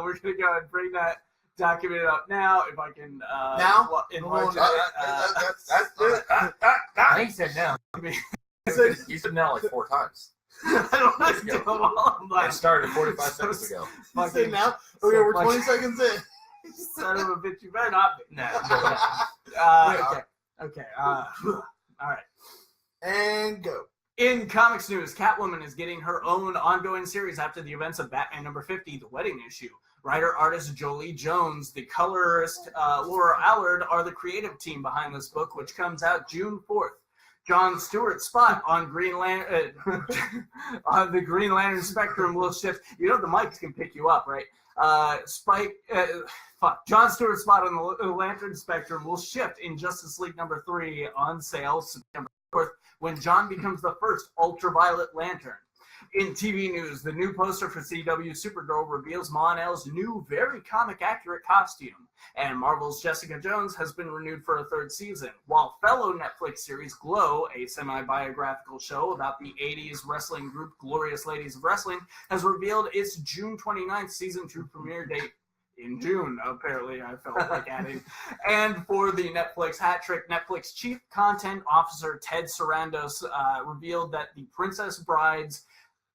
We're going to go ahead and bring that document up now. If I can. Now? Enlarge it. I think he said no. He said now like 4 times. I don't know. It started 45 seconds ago. You say now? Okay, we're 20 seconds in. Son of a bitch, you better not be. No. Okay. All right. And go. In comics news, Catwoman is getting her own ongoing series after the events of Batman number 50, The Wedding Issue. Writer-artist Jolie Jones, the colorist Laura Allard are the creative team behind this book, which comes out June 4th. John Stewart's spot on on the Green Lantern spectrum will shift. You know the mics can pick you up, right? John Stewart's spot on the Lantern spectrum will shift in Justice League number 3 on sale September 4th, when John becomes the first ultraviolet lantern. In TV news, the new poster for CW Supergirl reveals Mon-El's new, very comic-accurate costume, and Marvel's Jessica Jones has been renewed for a 3rd season, while fellow Netflix series Glow, a semi-biographical show about the 80s wrestling group Glorious Ladies of Wrestling, has revealed its June 29th Season 2 premiere date. In June, apparently, I felt like adding. And for the Netflix hat trick, Netflix Chief Content Officer Ted Sarandos revealed that the Princess Bride's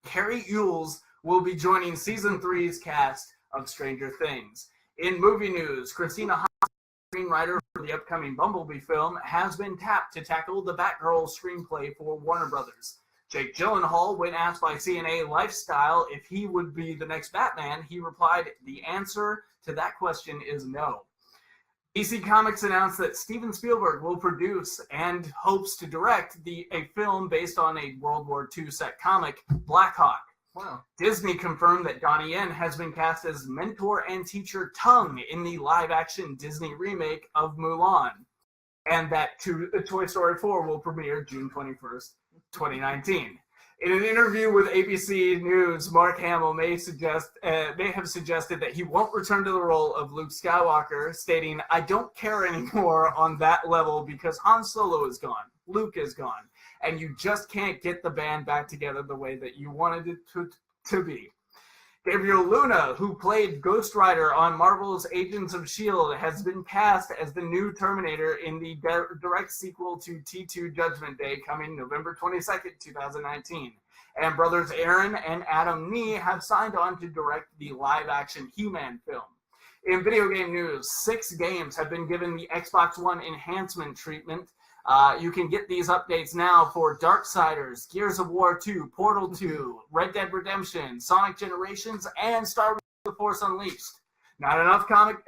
Carrie Ewells will be joining Season 3's cast of Stranger Things. In movie news, Christina Hodson, screenwriter for the upcoming Bumblebee film, has been tapped to tackle the Batgirl screenplay for Warner Brothers. Jake Gyllenhaal, when asked by CNA Lifestyle if he would be the next Batman, he replied, "The answer to that question is no." DC Comics announced that Steven Spielberg will produce and hopes to direct a film based on a World War II set comic, Black Hawk. Wow. Disney confirmed that Donnie Yen has been cast as mentor and teacher Tung in the live-action Disney remake of Mulan, and that Toy Story 4 will premiere June 21st, 2019. In an interview with ABC News, Mark Hamill may have suggested that he won't return to the role of Luke Skywalker, stating, "I don't care anymore on that level because Han Solo is gone, Luke is gone, and you just can't get the band back together the way that you wanted it to be." Gabriel Luna, who played Ghost Rider on Marvel's Agents of S.H.I.E.L.D., has been cast as the new Terminator in the direct sequel to T2 Judgment Day coming November 22nd, 2019. And brothers Aaron and Adam Nee have signed on to direct the live-action He-Man film. In video game news, 6 games have been given the Xbox One enhancement treatment. You can get these updates now for Darksiders, Gears of War 2, Portal 2, Red Dead Redemption, Sonic Generations, and Star Wars The Force Unleashed. Not enough comic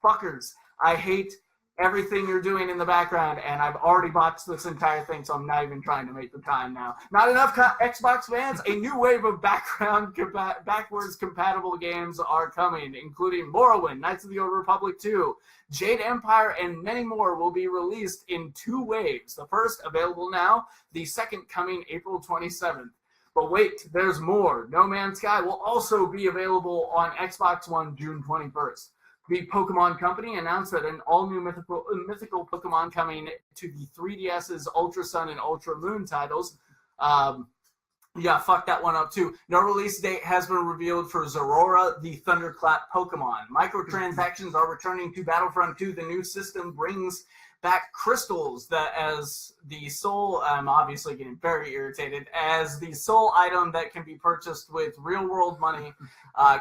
fuckers. I hate everything you're doing in the background, and I've already botched this entire thing, so I'm not even trying to make the time now. Not enough Xbox fans. A new wave of backwards compatible games are coming, including Morrowind, Knights of the Old Republic 2, Jade Empire, and many more will be released in 2 waves. The first available now, the second coming April 27th. But wait, there's more. No Man's Sky will also be available on Xbox One June 21st. The Pokemon Company announced that an all-new mythical Pokemon coming to the 3DS's Ultra Sun and Ultra Moon titles. Yeah, fuck that one up too. No release date has been revealed for Zorora, the Thunderclap Pokemon. Microtransactions are returning to Battlefront 2. The new system brings back crystals that as the sole, I'm obviously getting very irritated, as the sole item that can be purchased with real-world money.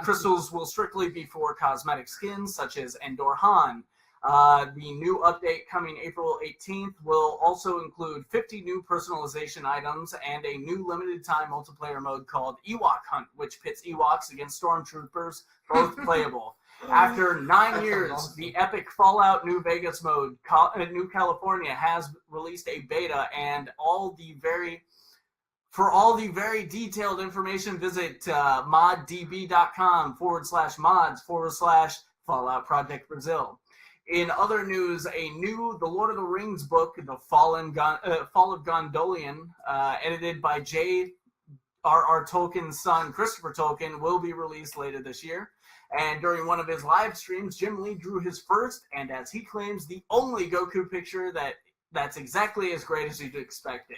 Crystals will strictly be for cosmetic skins, such as Endor Han. The new update coming April 18th will also include 50 new personalization items and a new limited-time multiplayer mode called Ewok Hunt, which pits Ewoks against Stormtroopers, both playable. After 9 years, awesome. The epic Fallout New Vegas mode, New California, has released a beta, and for all the very detailed information, visit moddb.com/mods/Fallout Project Brazil. In other news, The Lord of the Rings book, The Fall of Gondolian, edited by J.R.R. Tolkien's son, Christopher Tolkien, will be released later this year. And during one of his live streams, Jim Lee drew his first, and as he claims, the only Goku picture that's exactly as great as you'd expect it.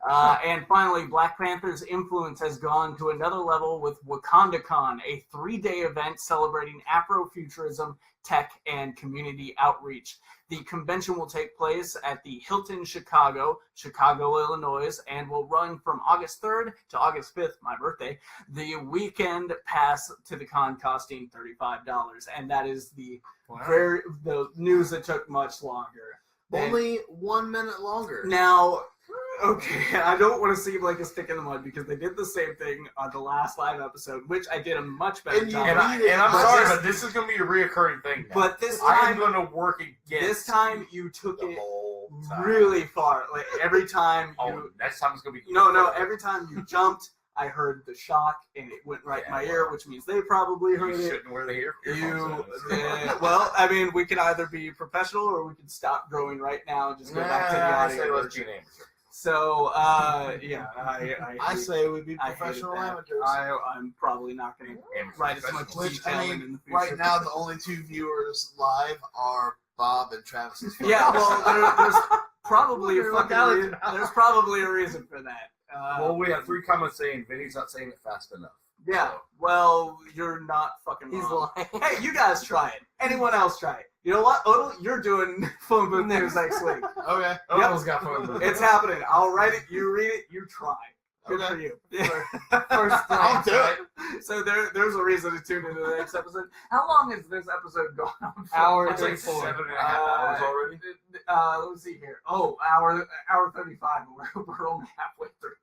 And finally, Black Panther's influence has gone to another level with WakandaCon, a 3-day event celebrating Afrofuturism, tech, and community outreach. The convention will take place at the Hilton Chicago, Illinois, and will run from August 3rd to August 5th, my birthday. The weekend pass to the con costing $35, and that is the news that took much longer. Only 1 minute longer. Now, okay, I don't want to seem like a stick in the mud because they did the same thing on the last live episode, which I did a much better job. And I'm sorry, but this is going to be a reoccurring thing now. But this time, I'm going to work against this time you took it really far. Like every time next time it's going to be... No, every time you jumped, I heard the shock, and it went right in my ear, which means they probably heard it. You shouldn't wear the earphones. Well, I mean, we can either be professional or we can stop growing right now and just go back to the audio version. So, yeah, I say we be professional amateurs. I'm probably not going to write as much detail in the future. Right now, the only 2 viewers live are Bob and Travis's friends. Yeah, well, there's probably a reason for that. Well, we have 3 comments saying Vinny's not saying it fast enough. Yeah, well, you're not fucking wrong. He's lying. Hey, you guys try it. Anyone else try it. You know what, Odell? You're doing Phonebooth news next week. Okay. Odell's got Phonebooth. It's happening. I'll write it, you read it, you try. Good for you. First I'll do it. So there's a reason to tune into the next episode. How long is this episode going on for? Hour 34. Like 7.5 hours already. Let's see here. Oh, hour 35. We're only halfway through.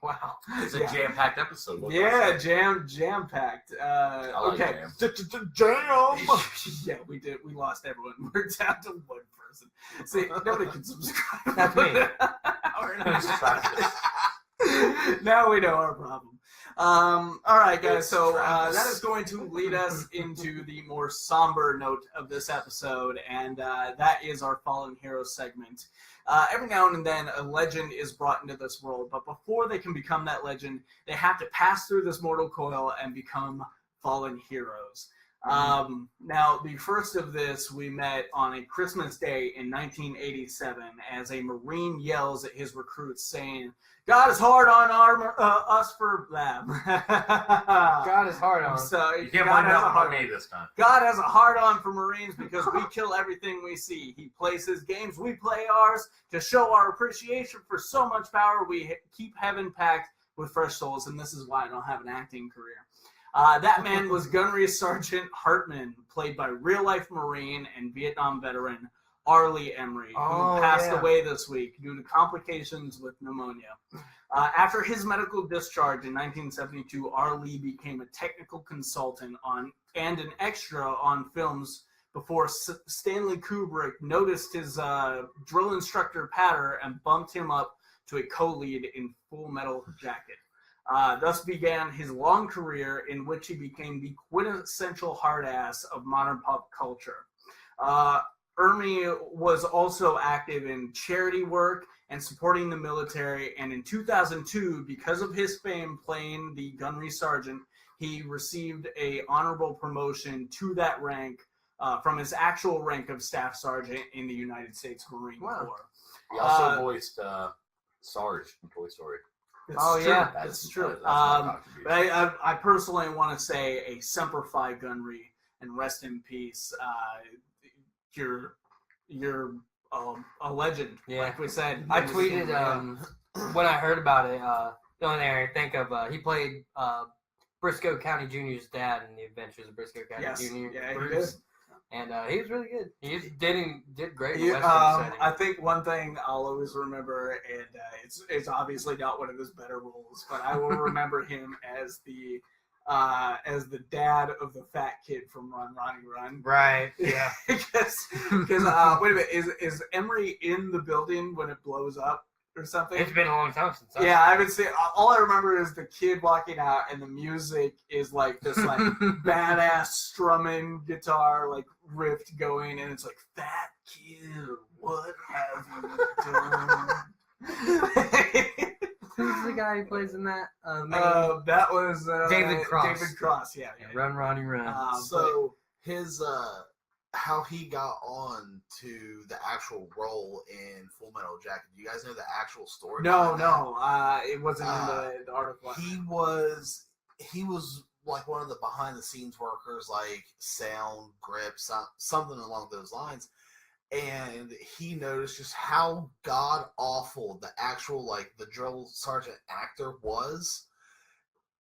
Wow. It's a jam-packed episode. Yeah, jam-packed. Okay. Jam! Yeah, we did. We lost everyone. We're down to 1 person. See, nobody can subscribe. That's me. Now we know our problem. All right, guys. So that is going to lead us into the more somber note of this episode, and that is our Fallen Heroes segment. Every now and then, a legend is brought into this world, but before they can become that legend, they have to pass through this mortal coil and become fallen heroes. Now, the first of this we met on a Christmas day in 1987 as a Marine yells at his recruits saying, God is hard on us for them. God is hard on. So you can't blame that on me this time. God has a hard on for Marines because we kill everything we see. He plays his games, we play ours. To show our appreciation for so much power, we keep heaven packed with fresh souls, and this is why I don't have an acting career. That man was Gunnery Sergeant Hartman, played by real-life Marine and Vietnam veteran Arlie Emery, who passed away this week due to complications with pneumonia. After his medical discharge in 1972, Arlie became a technical consultant and an extra on films before Stanley Kubrick noticed his drill instructor patter and bumped him up to a co-lead in Full Metal Jacket. Thus began his long career in which he became the quintessential hard-ass of modern pop culture. Ermey was also active in charity work and supporting the military, and in 2002, because of his fame playing the gunnery sergeant, he received an honorable promotion to that rank from his actual rank of Staff Sergeant in the United States Marine Corps. He also voiced Sarge in Toy Story. That's true. But I personally want to say a Semper Fi Gunnery and rest in peace. You're a legend. Yeah. Like we said. I tweeted when I heard about it. The only thing I think of, he played Briscoe County Jr.'s dad in the Adventures of Briscoe County Jr. Yeah, Bruce. And he was really good. He did great. I think one thing I'll always remember, and it's obviously not one of his better roles, but I will remember him as the dad of the fat kid from Run, Ronnie, Run. Right. Yeah. Because wait a minute, is Emery in the building when it blows up or something? It's been a long time since. I haven't seen. All I remember is the kid walking out, and the music is like this, like badass strumming guitar, like riff going, and it's like, "Fat kid, what have you done?" Who's the guy who plays in that? That was David Cross. David Cross, yeah. Run, Ronnie, Run. So his how he got on to the actual role in Full Metal Jacket. Do you guys know the actual story? No, it wasn't in the article. He was like one of the behind the scenes workers, like sound, grip, something along those lines. And he noticed just how god awful the actual, like, the drill sergeant actor was.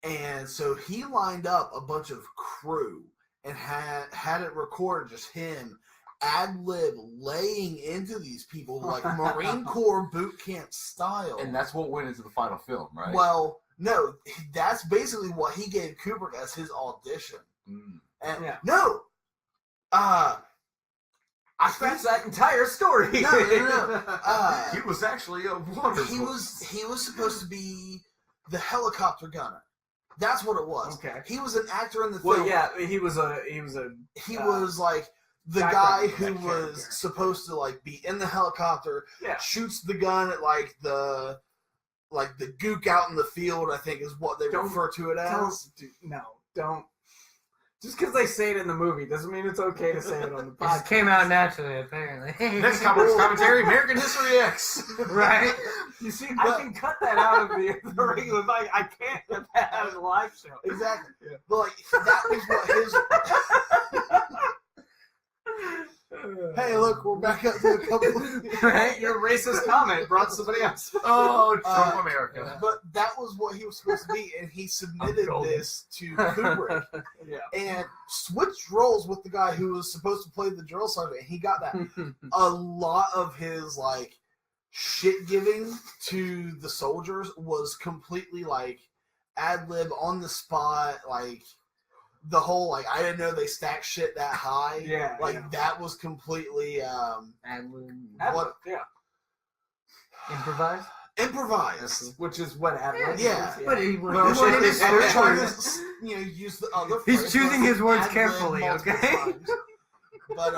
And so he lined up a bunch of crew and had it recorded, just him ad-lib laying into these people like Marine Corps boot camp style. And that's what went into the final film, right? Well, no, that's basically what he gave Kubrick as his audition. And I scratched that entire story. No. He was actually a wonderful. He was supposed to be the helicopter gunner. That's what it was. Okay. He was an actor in the Well, film. yeah, he was like the guy who was supposed to like be in the helicopter, shoots the gun at like the gook out in the field, I think is what they refer to it as. Don't. Just because they say it in the movie doesn't mean it's okay to say it on the podcast. It came out naturally, apparently. Next commentary, American History X. Right? You see, I can cut that out of the regular mic. I can't get that out of the live show. Exactly. Yeah. But like that was what his. Hey, look, we're back up to a couple. Right? Your racist comment brought somebody else. Oh, Trump America. But that was what he was supposed to be, and he submitted this to Kubrick. And switched roles with the guy who was supposed to play the drill sergeant, and he got that. A lot of his, like, shit giving to the soldiers was completely, like, ad-lib on the spot, like... The whole, like, I didn't know they stacked shit that high. That was completely, Improvise. Which is what ad-lib is. But he was trying to, use the other phrase. He's choosing his words carefully, okay? But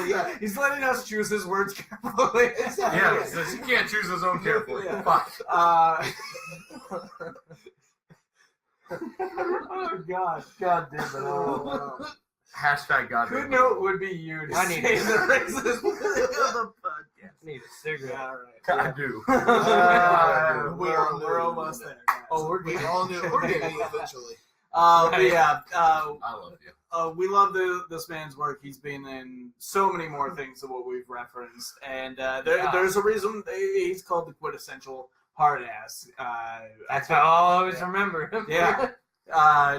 yeah. He's letting us choose his words carefully. Yeah, says he can't choose his own carefully. Fuck. Oh God damn it! Oh, Hashtag God. Good note would be you. I need say the racist podcast. Need a cigarette. All right. I do. We're almost there. Guys. Oh, we all knew we're getting eventually. But yeah, I love you. We love this man's work. He's been in so many more things than what we've referenced, and there's a reason he's called the quintessential hard ass. That's what I'll always remember. Yeah.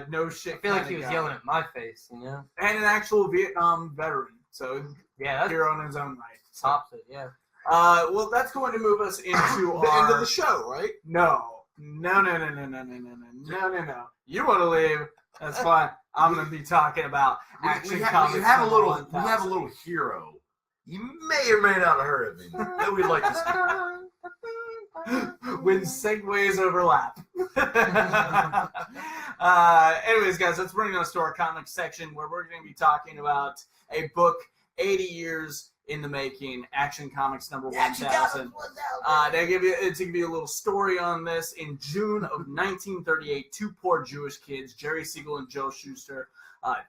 No shit. I feel like he was yelling at my face, you know? And an actual Vietnam veteran. So, that's here on his own right. So, tops it, yeah. Well, that's going to move us into the end of the show, right? No. You want to leave? That's fine. I'm going to be talking about Action Comics. We have a little hero. You may or may not have heard of him that we'd like to speak. When segues overlap. Anyways, guys, let's bring us to our comics section where we're going to be talking about a book 80 years in the making, Action Comics number 1000. To give you a little story on this, in June of 1938, two poor Jewish kids, Jerry Siegel and Joe Shuster,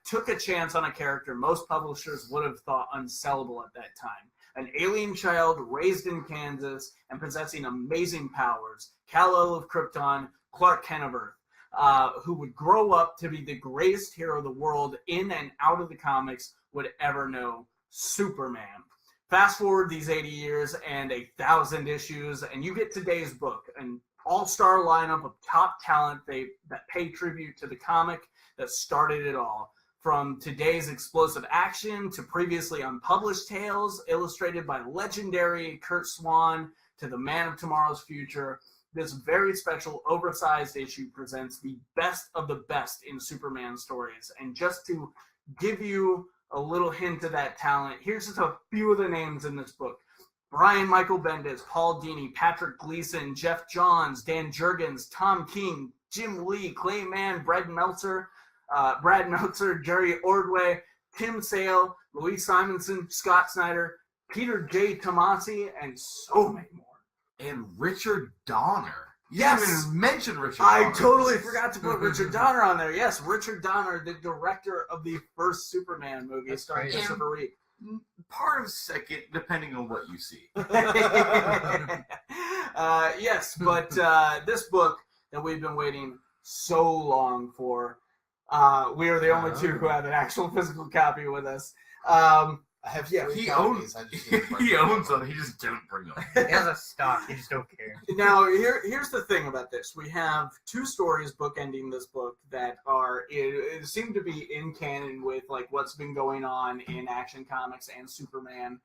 took a chance on a character most publishers would have thought unsellable at that time. An alien child raised in Kansas and possessing amazing powers, Kal-El of Krypton, Clark Kent of Earth, who would grow up to be the greatest hero the world in and out of the comics would ever know, Superman. Fast forward these 80 years and 1,000 issues, and you get today's book, an all-star lineup of top talent that pay tribute to the comic that started it all. From today's explosive action to previously unpublished tales illustrated by legendary Kurt Swan to the Man of Tomorrow's Future, this very special oversized issue presents the best of the best in Superman stories. And just to give you a little hint of that talent, here's just a few of the names in this book. Brian Michael Bendis, Paul Dini, Patrick Gleason, Jeff Johns, Dan Jurgens, Tom King, Jim Lee, Clay Mann, Brad Meltzer, Jerry Ordway, Tim Sale, Louise Simonson, Scott Snyder, Peter J. Tomasi, and so many more. And Richard Donner. You Yes! didn't even mention Richard Donner. I totally forgot to put Richard Donner on there. Yes, Richard Donner, the director of the first Superman movie starring Christopher Reeve. Part of second, depending on what you see. Yes, but this book that we've been waiting so long for, we are the only two who have an actual physical copy with us. I have Yeah, three he copies. owns. I just need to bring He them. owns them. He just don't bring them. He has a stock. You just don't care. Now, here's the thing about this. We have two stories bookending this book that are it seem to be in canon with like what's been going on in Action Comics and Superman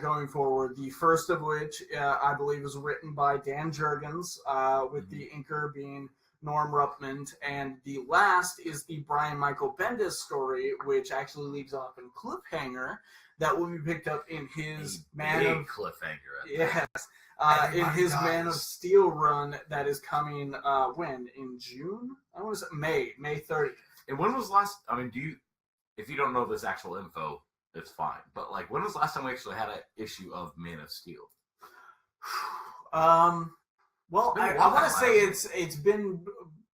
going forward. The first of which I believe is written by Dan Jurgens, with the inker being Norm Ruppman, and the last is the Brian Michael Bendis story, which actually leaves off in cliffhanger that will be picked up in his Big cliffhanger. Yes. In his Man of Steel run that is coming when? In June? I want to say May 30th. And when was last? I mean, if you don't know this actual info, it's fine. But like, when was the last time we actually had an issue of Man of Steel? Well, It's been a I while want to now. say it's been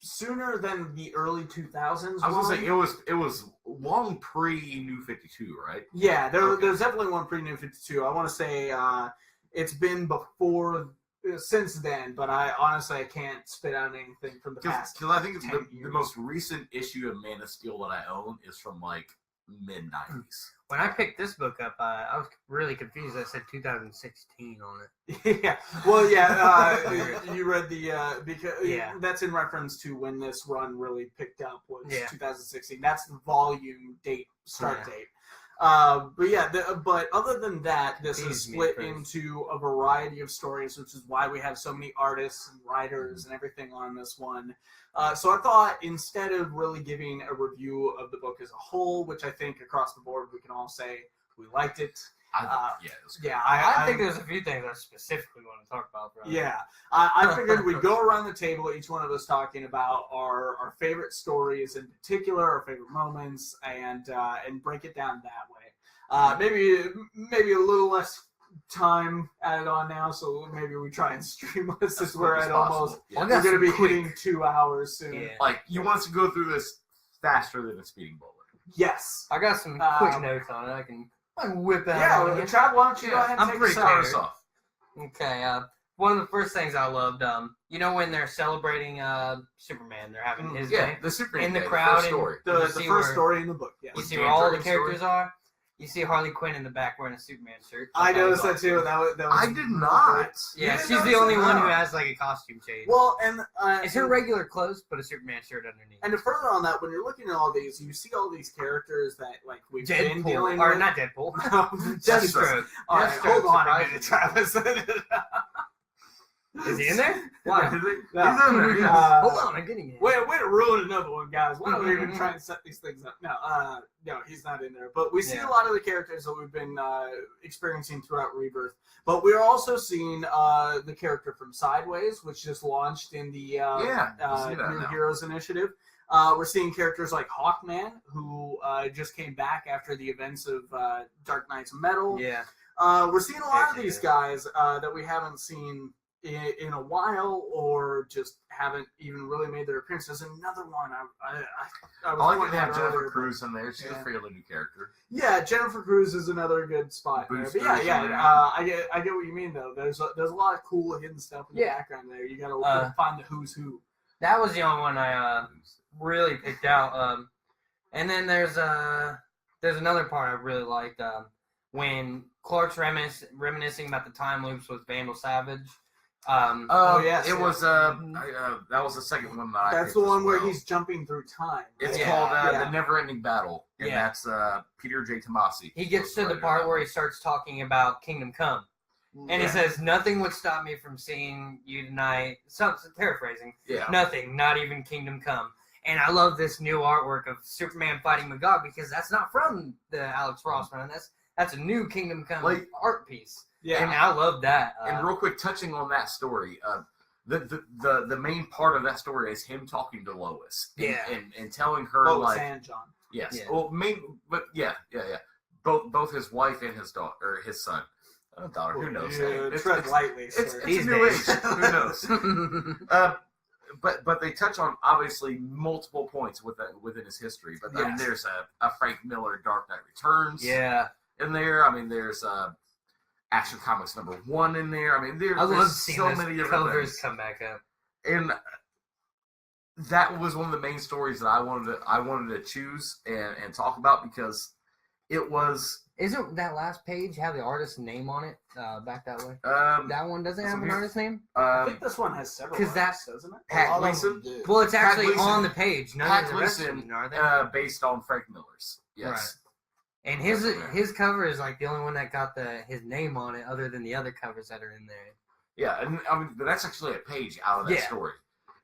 sooner than the early 2000s. I was gonna say it was long pre New 52, right? Yeah, Okay. there's definitely one pre New 52. I want to say it's been before since then, but I honestly can't spit out anything from the past. Because I think it's 10 the years. most recent issue of Man of Steel that I own is from like mid 90s. When I picked this book up, I was really confused. I said 2016 on it. Yeah, well, yeah, you read the because Yeah. that's in reference to when this run really picked up was Yeah. 2016. That's the volume date start Yeah. date. But yeah, but other than that, this is Confused me split at first. into a variety of stories, which is why we have so many artists and writers and everything on this one. So I thought instead of really giving a review of the book as a whole, which I think across the board we can all say we liked it. It was good. Yeah, I think there's a few things I specifically want to talk about. Bro. Yeah, I figured we'd go around the table, each one of us talking about our favorite stories in particular, our favorite moments, and break it down that way. Maybe a little less time added on now, so maybe we try and streamless this As where quick as at possible. almost Yeah. we're going to be Quick. hitting 2 hours soon. Yeah. Like, you want us to go through this faster than a speeding bullet. Yes. I got some quick notes on it. I can whip out. Yeah, on you. Trav, why don't you go ahead and I'm take pretty us Start out? us off. Okay. One of the first things I loved, when they're celebrating Superman, they're having his day. The Superman In the Day, crowd first and- story. The You first see where- story in the book, yes. You see Dan where all the Jurgens' characters are. You see Harley Quinn in the back wearing a Superman shirt. I noticed that awesome. too. That was I did not. You Yeah, didn't she's the notice only it? one who No. has like a costume change. Well, and It's her regular clothes, but a Superman shirt underneath. And to further on that, when you're looking at all these, you see all these characters that like we've been dealing Deadpool, or with. not Deadpool. Deathstroke. All right, Deathstroke, hold on a minute, surprisingly. Travis. Is he in there? Why? No. He's in there, yeah. Uh, Hold on, I'm getting it. Way to ruin another one, guys. Why don't we even try and set these things up? No, he's not in there. But we see Yeah. a lot of the characters that we've been experiencing throughout Rebirth. But we're also seeing the character from Sideways, which just launched in the you see that New now. Heroes Initiative. We're seeing characters like Hawkman, who just came back after the events of Dark Knight's Metal. Yeah. We're seeing a lot of these guys that we haven't seen in a while, or just haven't even really made their appearance. There's another one. I was like pointing to have out Jennifer earlier, Cruz in there. She's a fairly new character. Yeah, Jennifer Cruz is another good spot there. But I get what you mean though. There's a lot of cool hidden stuff in the background there. You gotta find the who's who. That was the only one I really picked out. And then there's another part I really liked when Clark's reminiscing about the time loops with Vandal Savage. It was that was the second one that I That's the one where he's jumping through time. It's called The Never Ending Battle, and that's Peter J. Tomasi. He gets to the part where he starts talking about Kingdom Come, and he says, "Nothing would stop me from seeing you tonight." Something paraphrasing. Yeah. Nothing, not even Kingdom Come. And I love this new artwork of Superman fighting Magog because that's not from the Alex Ross one. That's a new Kingdom Come art piece. Yeah, and I love that. And real quick, touching on that story, the main part of that story is him talking to Lois, and telling her Lois and John. Yes, well, both his wife and his daughter or his son, daughter. Who knows? Tread lightly. It's a new age. Who knows? But they touch on obviously multiple points within his history. But I mean, there's a Frank Miller Dark Knight Returns. In there. I mean, there's Action Comics #1 in there. I mean, there's so many different covers things. come back up. And that was one of the main stories that I wanted to choose and talk about because it was. Isn't that last page have the artist's name on it? Back that way. That one doesn't have an artist's name. I think this one has several. Because that's doesn't it? Pat Gleason. Well, it's actually on the page. Pat Gleason, are they? Based on Frank Miller's. Yes. Right. And his cover is like the only one that got his name on it, other than the other covers that are in there. Yeah, and I mean that's actually a page out of that story.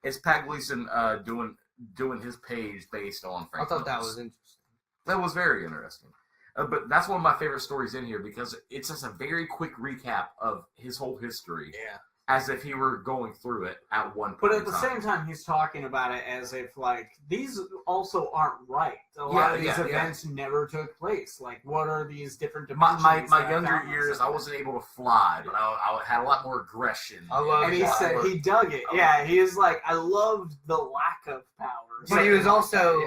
It's Pat Gleason doing his page based on Frank. I thought Miller's. that was interesting. That was very interesting. But that's one of my favorite stories in here because it's just a very quick recap of his whole history. Yeah. As if he were going through it at one point. But at the same time, he's talking about it as if, like, these also aren't right. A lot of these events never took place. Like, what are these different dimensions? My younger years, I wasn't able to fly, but I had a lot more aggression. And he said he dug it. Yeah, he was like, I loved the lack of power. But he was also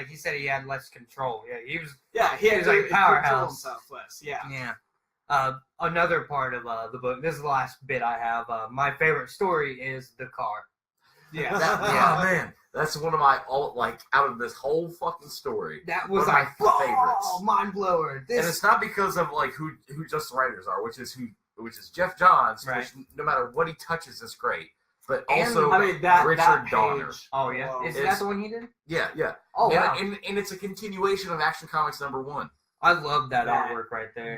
he said he had less control. Yeah, he was. Yeah, he was like powerhouse. Less. Yeah. Yeah. Another part of the book. This is the last bit I have. My favorite story is the car. Yeah. Oh man, that's one of my out of this whole fucking story. That was my favorites. Mind blower. And it's not because of who just the writers are, which is Jeff Johns. Right. Which no matter what he touches is great. But and, also Richard Donner. Oh yeah, is that the one he did? Yeah. Oh wow. And it's a continuation of Action Comics #1. I love that artwork right there.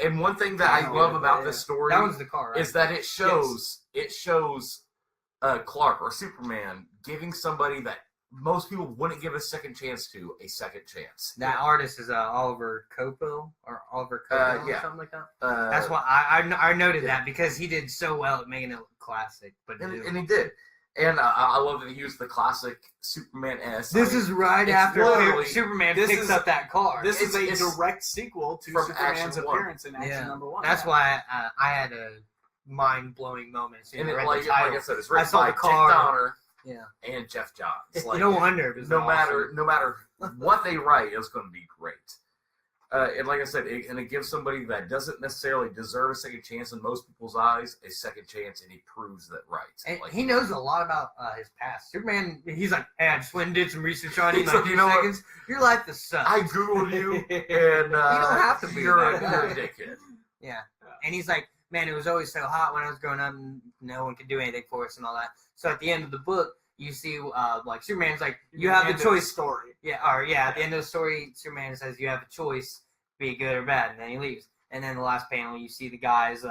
And one thing that I love about this story that was the car, right? is that it shows Clark or Superman giving somebody that most people wouldn't give a second chance to a second chance. That artist is Oliver Copo or something like that. That's why I noted that because he did so well at making it look classic. And he did. And I love that he used the classic Superman S. This is right after Superman picks up that car. This is a direct sequel to Superman's appearance in Action #1. That's why I had a mind-blowing moment. And like I said, it's written by Dick Donner and Jeff Johns. No wonder. No matter what they write, it's going to be great. And like I said, it gives somebody that doesn't necessarily deserve a second chance in most people's eyes a second chance, and he proves that right. And he knows a lot about his past. Superman, he's like, hey, I just went and did some research on you in like 2 seconds. Your life is sucks. I Googled you, and you don't have to be you're a dickhead. Yeah. And he's like, man, it was always so hot when I was growing up, and no one could do anything for us and all that. So at the end of the book, you see, Superman's like, you have the choice. Story. At the end of the story, Superman says you have a choice, be good or bad, and then he leaves. And then the last panel, you see the guys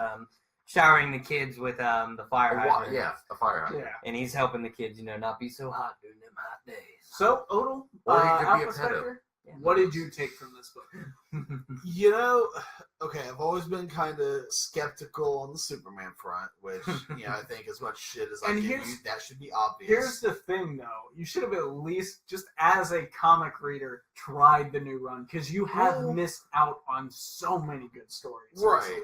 showering the kids with the fire hydrant. Yeah, the fire hydrant. Yeah. And he's helping the kids, not be so hot during them hot days. So, Odell, or he could be a pedo. What did you take from this book? I've always been kind of skeptical on the Superman front, which, I think as much shit as I give you, that should be obvious. Here's the thing, though. You should have at least, just as a comic reader, tried the new run, because you have missed out on so many good stories. Right.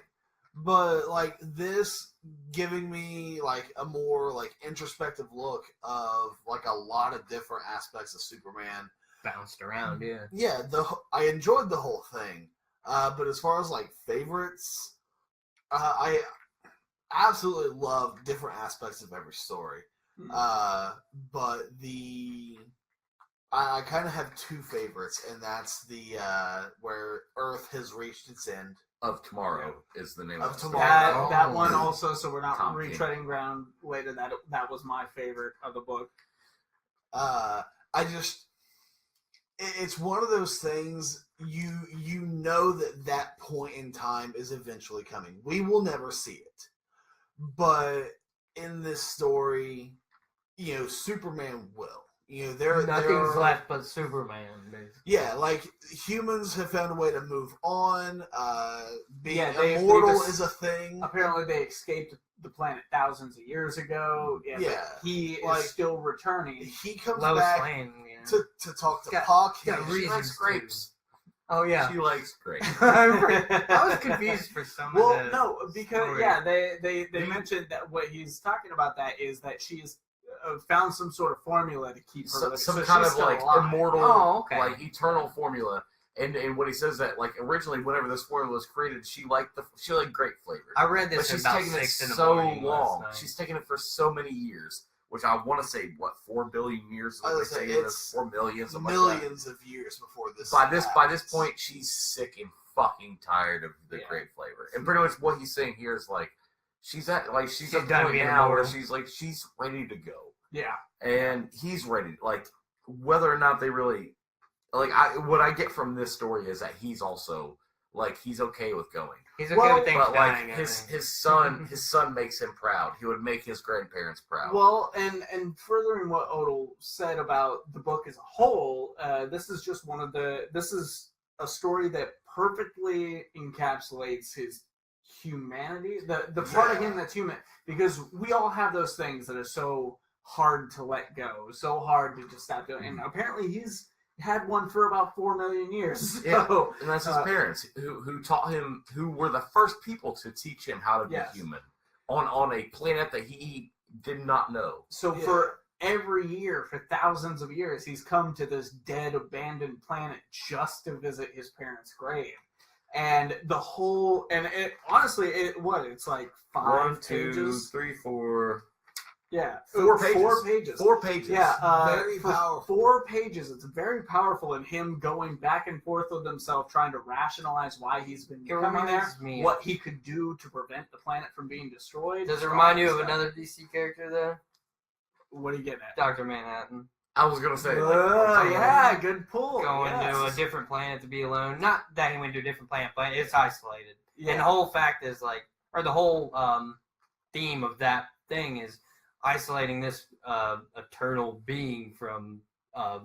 But like this giving me like a more like introspective look of like a lot of different aspects of Superman. Bounced around, yeah. Yeah, I enjoyed the whole thing. But as far as like favorites, I absolutely love different aspects of every story. But I kind of have two favorites, and that's the where Earth has reached its end. Of Tomorrow is the name of Tomorrow. That one also, so we're not Tom retreading ground later. That was my favorite of the book. It's one of those things you know that point in time is eventually coming. We will never see it, but in this story, Superman will. Nothing's left but Superman, basically. Yeah, like humans have found a way to move on. Being they immortal just, is a thing. Apparently, they escaped the planet thousands of years ago. Yeah, he is still returning. He comes Lois back Lane, to talk to Puck. She likes grapes. Oh yeah, she likes grapes. I was confused for some. Well, no, because they mentioned that what he's talking about that is that she's found some sort of formula to keep her some kind of like alive. immortal, like eternal formula. And what he says that like originally, whenever this formula was created, she liked grape flavor. I read this, but she's about taken it 6 in the so morning long. She's taken it for so many years, which I want to say 4 billion years. What they say it's 4 million, millions of years before this. By this point, she's sick and fucking tired of the grape flavor. And pretty much what he's saying here is like she's at the point now where she's ready to go. Yeah, and he's ready. Like whether or not they really what I get from this story is that he's also he's okay with going. He's okay with things dying. His son makes him proud. He would make his grandparents proud. Well, and furthering what Odell said about the book as a whole, this is just this is a story that perfectly encapsulates his humanity, the part of him that's human, because we all have those things that are so hard to let go, so hard to just stop doing. And apparently he's had one for about 4 million years. So, and that's his parents who taught him, who were the first people to teach him how to be human on a planet that he did not know. So for every year, for thousands of years, he's come to this dead, abandoned planet just to visit his parents' grave. And the whole, and it honestly, it's like 5 pages? 1, 2, 3, 4. Yeah, 4 pages. 4 pages. 4 pages. Yeah, very powerful. 4 pages. It's very powerful, and him going back and forth with himself, trying to rationalize why he's been coming there, what he could do to prevent the planet from being destroyed. Does it remind you of another DC character, though? What are you getting at? Dr. Manhattan. I was gonna say, yeah, good pull. Going to a different planet to be alone. Not that he went to a different planet, but it's isolated. Yeah. And the whole fact is the whole theme of that thing is isolating this eternal being from a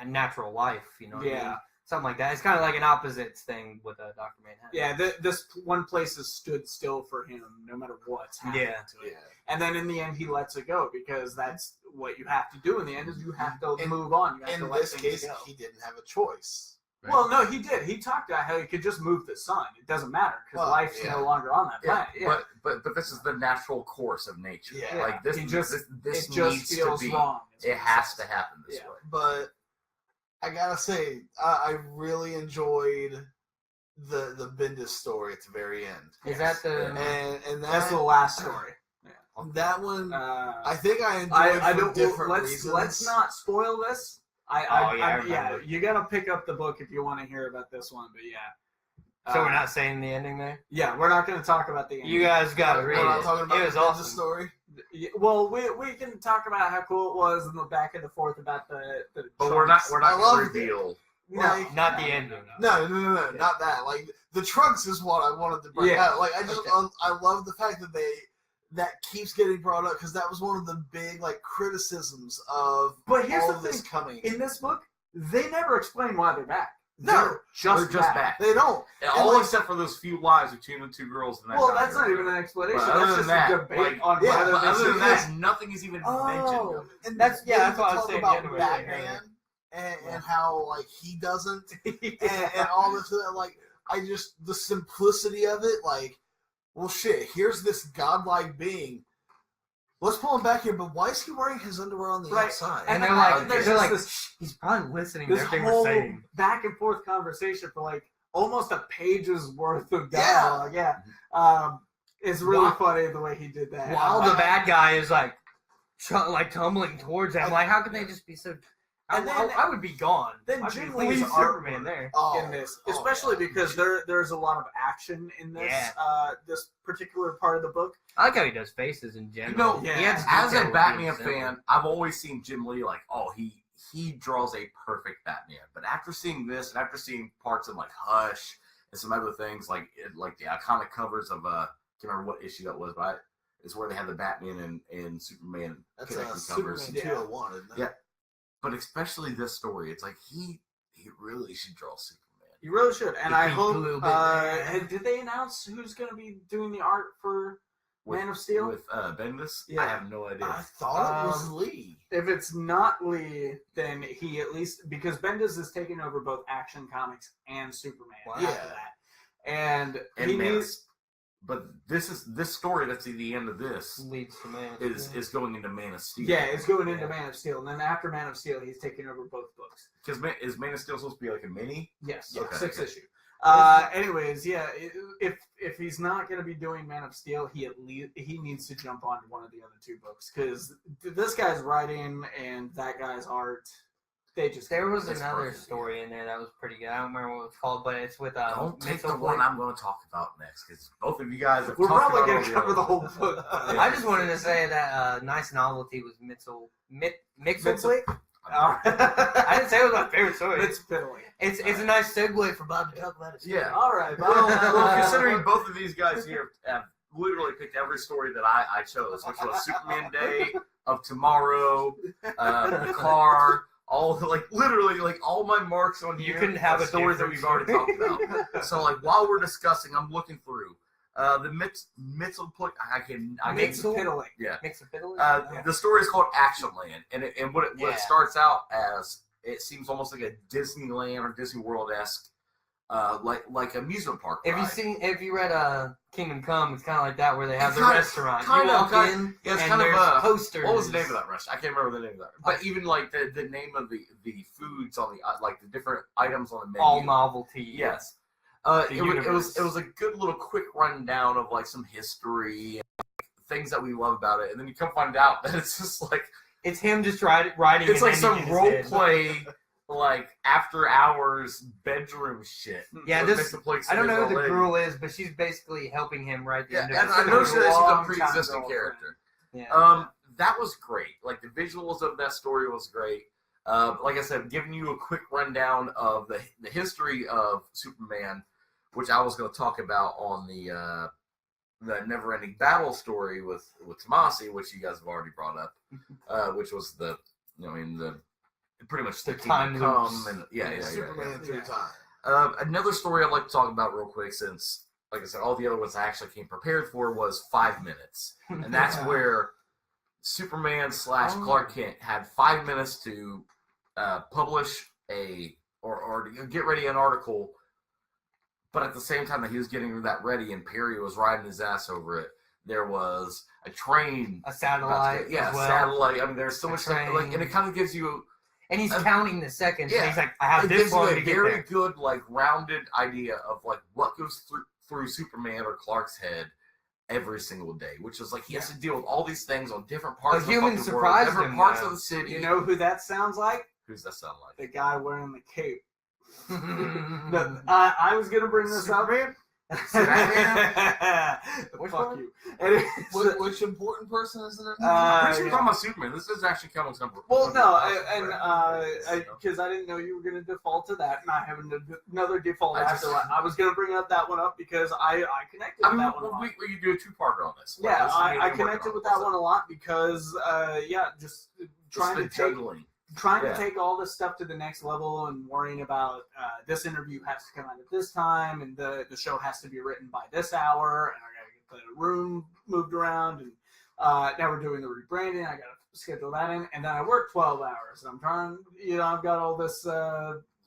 natural life, what I mean? Something like that. It's kind of like an opposites thing with Dr. Manhattan. Yeah, this one place has stood still for him no matter what's happened to it. Yeah. And then in the end, he lets it go because that's what you have to do in the end is you have to move on. You have to let this case, he didn't have a choice. Right? Well, no, he did. He talked about how he could just move the sun. It doesn't matter because life's no longer on that planet. Yeah. But this is the natural course of nature. Yeah. Like this it just needs feels to be. Wrong. It has to happen this way. But I gotta say, I really enjoyed the Bendis story at the very end. Is that the and that's the last story? That one, I think I enjoyed for different reasons. Let's not spoil this. You gotta pick up the book if you want to hear about this one. But so we're not saying the ending there. Yeah, we're not going to talk about the ending. You guys got to read it. We're not talking about it was the awesome. story. Well, we can talk about how cool it was and the back and the forth about the. But we're not going to reveal. No, not the ending. No, not that. Like the trunks is what I wanted to bring out. Like I love the fact that keeps getting brought up because that was one of the big criticisms of all of this coming. In this book, they never explain why they're back. No, they're just back. They don't. All except for those few lies between the two girls. In that that's not even an explanation. Well, that's just a debate on whether other than that, nothing is even mentioned. And that's what I was saying about Batman and how he doesn't and all this. The simplicity of it, well, shit, here's this godlike being. Let's pull him back here, but why is he wearing his underwear on the outside? And they're like, he's probably listening to this everything whole we're saying. back and forth conversation for like almost a page's worth of dialogue. Yeah. It's really funny the way he did that. While the bad guy is like tumbling towards him. Like, how can they just be so... And then, I would be gone. Then Jim Lee's Superman there in this, especially because there's a lot of action in this this particular part of the book. I like how he does faces in general. As a Batman fan, I've always seen Jim Lee like, he draws a perfect Batman. But after seeing this, and after seeing parts of like Hush and some other things like the iconic covers of I can't remember what issue that was, but it's where they have the Batman and Superman connecting covers. Superman 201, isn't it? Yeah. But especially this story, it's like he really should draw Superman. You really should, and I hope. Did they announce who's going to be doing the art for Man of Steel with Bendis? Yeah. I have no idea. I thought it was Lee. If it's not Lee, then he at least because Bendis is taking over both Action Comics and Superman after that, and he needs. But this story that's at the end of this leads to Man is going into Man of Steel. Yeah, it's going into Man of Steel, and then after Man of Steel, he's taking over both books. Because is Man of Steel supposed to be like a mini? Yes, okay, 6 okay. issue. Anyways, if he's not going to be doing Man of Steel, he needs to jump onto one of the other 2 books because this guy's writing and that guy's art. There was another story in there that was pretty good. I don't remember what it's called, but it's with Don't take the one I'm going to talk about next because both of you guys have We're talked probably about going to cover the whole book. I just wanted to say that nice novelty was Mixelplate. I didn't say it was my favorite story. It's piddly. It's a nice segue for Bob to talk about it. Yeah. All right. Well, considering both of these guys here have literally picked every story that I chose, which was Superman Day, of Tomorrow, the car. All literally all my marks on here. You couldn't have a stories that we've already talked about. So while we're discussing, I'm looking through the Mixelplate. Mixelpiddling. Yeah. Mixelpiddling. The story is called Actionland, and what it starts out as, it seems almost like a Disneyland or Disney World-esque, like amusement park. If you read Kingdom Come, it's kind of like that where they have the restaurant. Kind you of, walk in, yeah, it's and kind there's of posters. What was the name of that restaurant? I can't remember the name of that. But even like the name of the foods on the the different items on the menu. All novelty. Yes. It was a good little quick rundown of like some history and things that we love about it, and then you come find out that it's just like it's him just writing. It's like some role play. Like after hours bedroom shit. Yeah, I don't know who the girl is, but she's basically helping him write the end of it. And I know she's a pre-existing character. Yeah. That was great. Like the visuals of that story was great. Like I said, giving you a quick rundown of the history of Superman, which I was going to talk about on the Never-Ending Battle story with Tomasi, which you guys have already brought up, which was pretty much the time come and Superman 3 times. Another story I'd like to talk about real quick, since like I said, all the other ones I actually came prepared for, was 5 minutes, and that's where Superman / Clark Kent had 5 minutes to publish or get ready an article, but at the same time that he was getting that ready and Perry was riding his ass over it, there was a train, a satellite, satellite. I mean, there's so much stuff, and it kind of gives you. And he's counting the seconds. Yeah. And he's like, I have this long to get there. It gives you a very good, rounded idea of what goes through Superman or Clark's head every single day, which is he has to deal with all these things on different parts of the world, different parts of the city. You know who that sounds like? Who's that sound like? The guy wearing the cape. I was gonna bring this up. Fuck you. Which important person is it? I'm pretty sure you're talking about Superman. This is actually Kelvin's number. Well, no, because I didn't know you were going to default to that, and I have another default after that. I was going to bring that one up because I connected with that one a lot. We could do a two-parter on this. Yeah, I connected with that one a lot because, just trying to take all this stuff to the next level and worrying about this interview has to come out at this time and the show has to be written by this hour and I got to get the room moved around and now we're doing the rebranding. I got to schedule that in and then I work 12 hours and I'm trying, I've got all this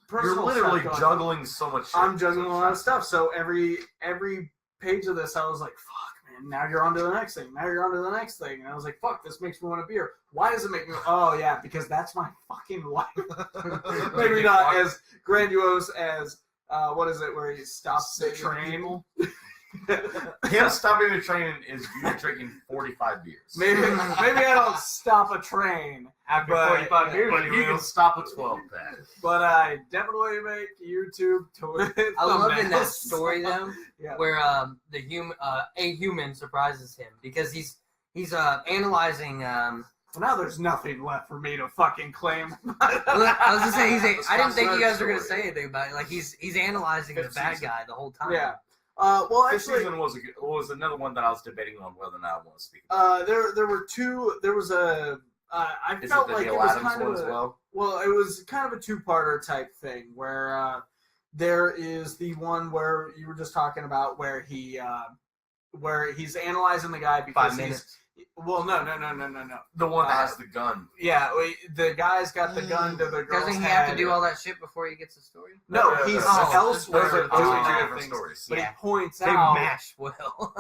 personal You're literally stuff juggling so much shit. I'm juggling a lot of stuff. So every page of this, I was like, fuck, man, now you're on to the next thing. Now you're on to the next thing. And I was like, fuck, this makes me want a beer. Why does it make me... Oh, yeah, because that's my fucking life. Maybe not as grandiose as, what is it, where he stops the train? Him stopping the train is you drinking 45 beers. Maybe I don't stop a train After 45 years, But you can stop a 12-pack. but I definitely make YouTube I love in that thumbnails. story though, Yeah. where a human surprises him because he's analyzing. Now there's nothing left for me to fucking claim. I was just saying I didn't think you guys were story. gonna say anything about it. Like he's analyzing the Fifth bad season. guy the whole time. Yeah. Well, This actually, season was another one that I was debating on whether or not I want to speak about. there were two. There was a. I Is felt it the like Neil it was Adams kind of one as well? Well, it was kind of a two-parter type thing where there is the one where you were just talking about where he's analyzing the guy because 5 minutes. Well, no. The one that has the gun. Yeah, the guy's got the gun to the girl's Doesn't he have to head. do all that shit before he gets the story? No, he's elsewhere Those are doing two other different things. stories. But Yeah. he points They out. match well.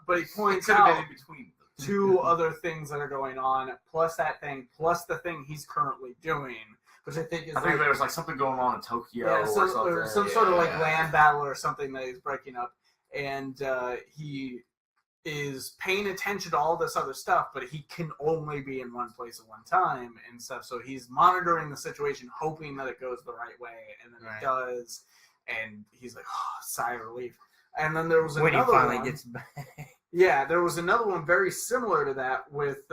But he It points could have out been in between. two other things that are going on, plus that thing, plus the thing he's currently doing, which I think is I think like, there was like something going on in Tokyo yeah, or some something. sort of like Yeah. land battle or something that he's breaking up, and he is paying attention to all this other stuff, but he can only be in one place at one time and stuff. So he's monitoring the situation, hoping that it goes the right way, and then Right. it does, and he's like, oh, sigh of relief. And then there was When he another finally one. gets back. Yeah, there was another one very similar to that with,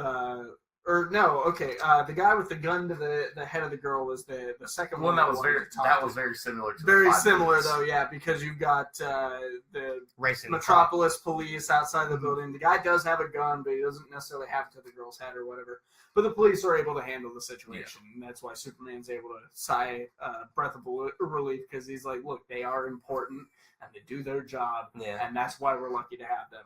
the guy with the gun to the head of the girl was the second One one. that I was wanted very to talk that to. was very similar to Very the 5 similar minutes. though, yeah, because you've got the Racing Metropolis police outside Mm-hmm. the building. The guy does have a gun, but he doesn't necessarily have it to the girl's head or whatever. But the police are able to handle the situation, and that's why Superman's able to sigh breath of relief, because he's like, look, they are important, and they do their job, Yeah. and that's why we're lucky to have them.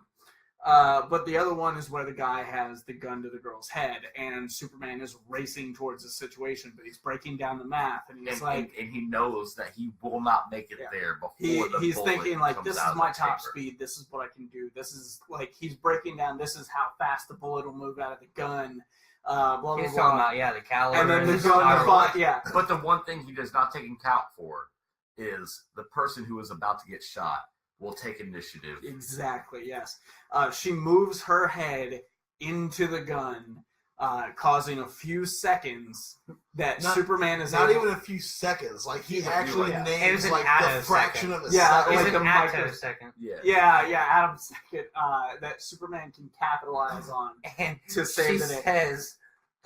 But the other one is where the guy has the gun to the girl's head, and Superman is racing towards the situation, but he's breaking down the math, and he's and he knows that he will not make it Yeah. there before the he's bullet thinking like, comes this is out of my the top chamber. speed, this is what I can do, this is like, he's breaking down, this is how fast the bullet will move out of the gun, blah blah He's blah. talking about the caliber. And then the the gun to spiral. fight, yeah. But the one thing he does not take account for is the person who is about to get shot will take initiative. Exactly, yes. She moves her head into the gun, causing a few seconds that Superman is Not able... even a few seconds. Like he Yeah. actually Yeah. It names was an like the attosecond. fraction of a Yeah, second. like It's a an micro- attosecond. Yeah, Adam second, that Superman can capitalize on And to save she the day. says,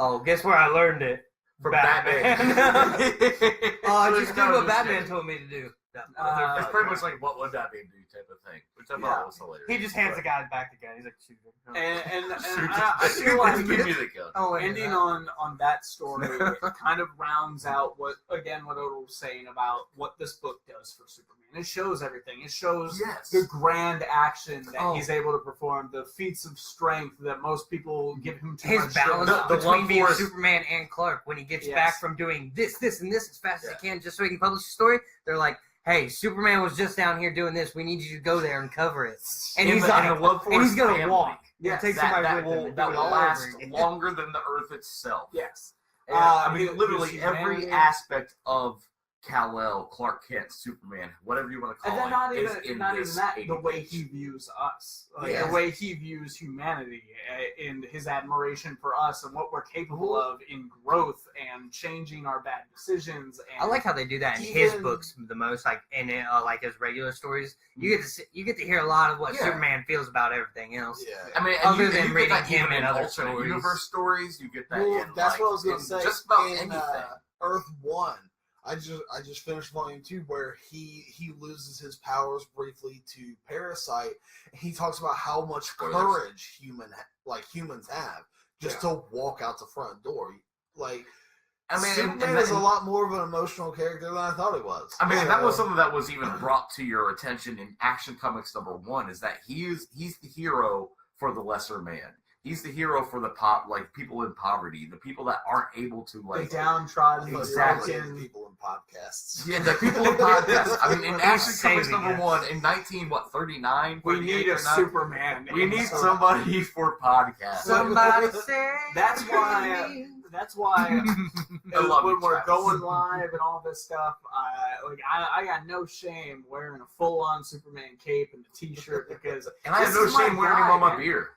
"Oh, guess where I learned it? From Batman." So Just it's do kind what of Batman just- told me to do. It's pretty much like what would Batman do type of thing, which I thought was hilarious. He just hands the guy back the gun. He's like, shoot him. And Shoot I feel like give me the gun. Oh, ending on that story it kind of rounds out what Odo was saying about what this book does for Superman. It shows everything. It shows Yes. the grand action that Oh. he's able to perform, the feats of strength that most people give him too His much balance credit The for. between one being force- Superman and Clark when he gets Yes. back from doing this, and this as fast as Yeah. he can just so he can publish the story. They're like, hey, Superman was just down here doing this. We need you to go there and cover it. And In he's the- like, in the Love and he's Force gonna family. walk. Yes, Take that, somebody that with him will, and that do it will all last over again. longer than the Earth itself. Yes. And, I mean, his literally every humanity. aspect of Kal-El, Clark Kent, Superman, whatever you want to call And then it, not is even in not even this that, 80 the way page. he views us, like Yes. the way he views humanity, and his admiration for us and what we're capable of in growth and changing our bad decisions. And I like how they do that in his Even- books the most, like in like his regular stories. You get to hear a lot of what Yeah. Superman feels about everything else. Yeah. I mean, and Other you, than you reading get that him even in other alternate stories. universe stories. You get that. Well, in, that's like, what I was going in to say. Just about in, anything. Earth 1, I just finished volume 2 where he loses his powers briefly to Parasite. He talks about how much Spoilers. courage humans have just to walk out the front door. Like, I mean, Superman is a lot more of an emotional character than I thought he was. I mean, that was So- something that was even brought to your attention in Action Comics #1. Is that he's the hero for the lesser man. He's the hero for the people in poverty, the people that aren't able to the downtrodden, exactly. People in podcasts. Yeah, the people in podcasts. I mean, in Action Comics #1 in 39. We need a Superman. We need somebody for podcasts. Somebody say that's why. That's why when we're going live and all this stuff, I got no shame wearing a full-on Superman cape and a T-shirt because and I have no shame wearing him on my beer.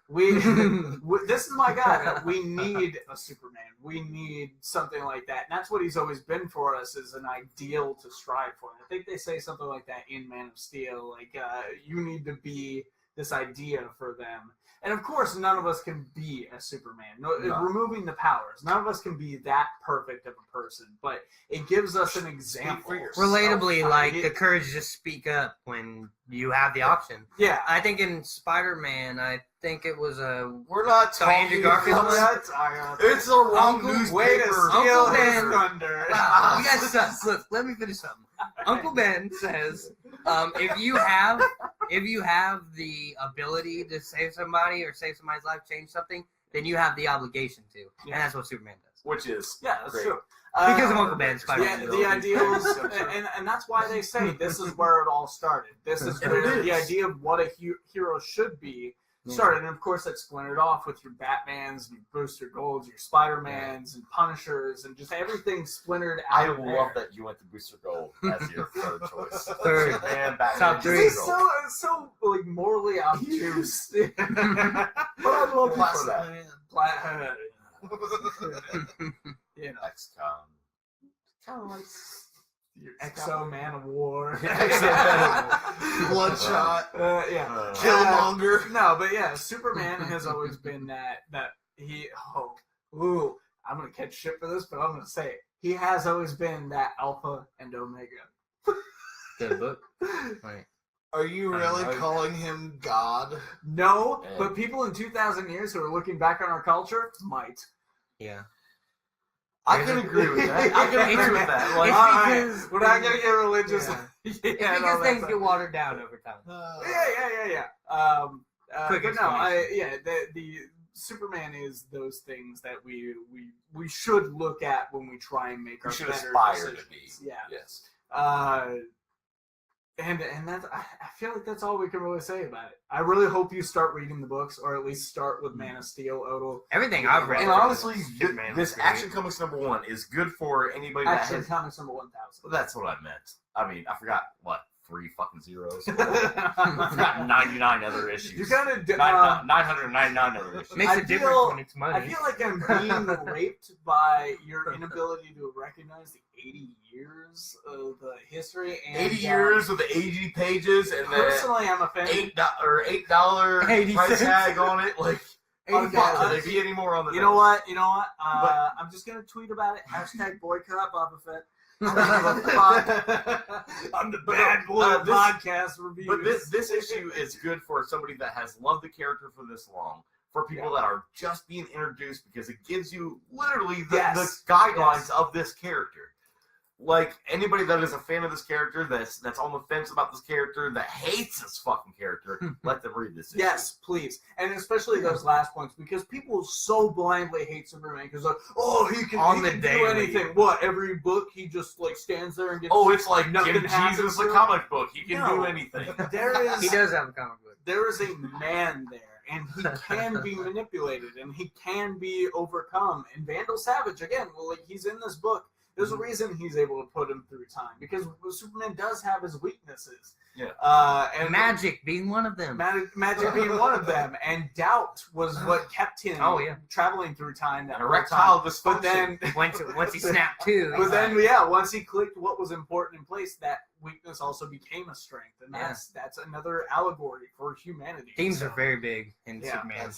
This is my guy. We need a Superman. We need something like that. And that's what he's always been for us, is an ideal to strive for. And I think they say something like that in Man of Steel. Like, you need to be this idea for them. And of course, none of us can be a Superman. No. Removing the powers, none of us can be that perfect of a person. But it gives us an example. Relatably, the courage to speak up when you have the option. Yeah, I think in Spider-Man, it was we're not talking Andrew Garfield. It's the wrong newspaper. Uncle Ben. Thunder. Wow, you guys suck. Look, let me finish something. Uncle Ben says, if you have the ability to save somebody or save somebody's life, change something, then you have the obligation to, and that's what Superman does. Which is that's great. True. Because of Uncle Ben, Spider-Man. Yeah, the ideals, and that's why they say this is where it all started. This is where the idea of what a hero should be started. And of course, that's splintered off with your Batmans, your Booster Golds, your Spider-Mans, and Punishers, and just everything splintered out. I love that you went to Booster Gold as your third choice. Third. And Batman. Top three. It's so like morally obtuse. But I love you for that. You know, XCOM. kind of like your Exo Man of War, Bloodshot, yeah, Killmonger. No, but yeah, Superman has always been that he. I'm gonna catch shit for this, but I'm gonna say it. He has always been that Alpha and Omega. Good book. Right. Are you really calling him God? No, but people in 2,000 years who are looking back on our culture might. Yeah. I can agree with that. I can agree with that. Like, we're not gonna get religious. Yeah. It's because things get watered down over time. Yeah. But no, the Superman is those things that we should look at when we try and make our should better aspire decisions. to be. Yeah. Yes. And that's, I feel like that's all we can really say about it. I really hope you start reading the books, or at least start with Man of Steel, Odell. Everything I've read. And honestly, this Action Comics #1 is good for anybody that Action Comics #1000. That's what I meant. I mean, I forgot, 3 fucking zeros? I forgot 99 other issues. You kind of 999 other issues. Makes a difference when it's money. I feel like I'm being raped by your inability to recognize the 80 years of the history. And 80 years with the 80 pages and personally, I'm offended. $8 price tag on it. Like, could there be any more on the? You know what? I'm just gonna tweet about it. # boycott Boba Fett. I'm the bad boy of podcast reviews. But this issue is good for somebody that has loved the character for this long. For people that are just being introduced, because it gives you literally the guidelines of this character. Like, anybody that is a fan of this character, that's on the fence about this character, that hates this fucking character, let them read this issue. Yes, please. And especially those last points, because people so blindly hate Superman, because he can do anything. What, every book he just stands there and gets... Oh, it's like nothing give Jesus a comic book. He can do anything. He does have a comic book. There is a man there. And he can be manipulated, and he can be overcome. And Vandal Savage, again, he's in this book. There's a reason he's able to put him through time, because Superman does have his weaknesses. Yeah. And magic being one of them. Magic being one of them, and doubt was what kept him traveling through time. That erectile dysfunction. But then once he snapped too. But then once he clicked what was important in place, that weakness also became a strength, and that's another allegory for humanity. Themes are very big in Superman.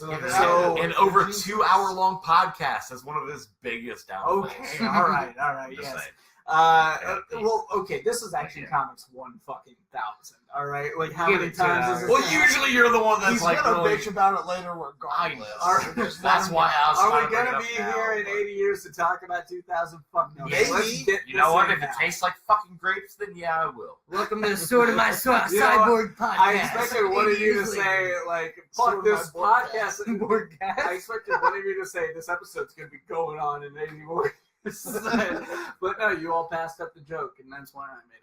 And over a 2-hour-long podcast is one of his biggest downfalls. Okay, all right, yes. Well, okay, this is actually comics 1,000. All right, like how many times is this? Well, usually you're the one that's He's like gonna really... bitch about it later regardless. That's why I was Are we trying gonna to be bring it up here now, in but- 80 years to talk about 2000? Fuck no. Maybe. Let's get You know what? this If it in now. tastes like fucking grapes, then yeah, I will. Welcome to the Sword of My Sword You know Cyborg podcast. I expected one of you to 80 years say, later. like, Sword fuck of this my podcast. I expected one of you to say, this episode's going to be going on in 80 more years. But no, you all passed up the joke, and that's why I made it.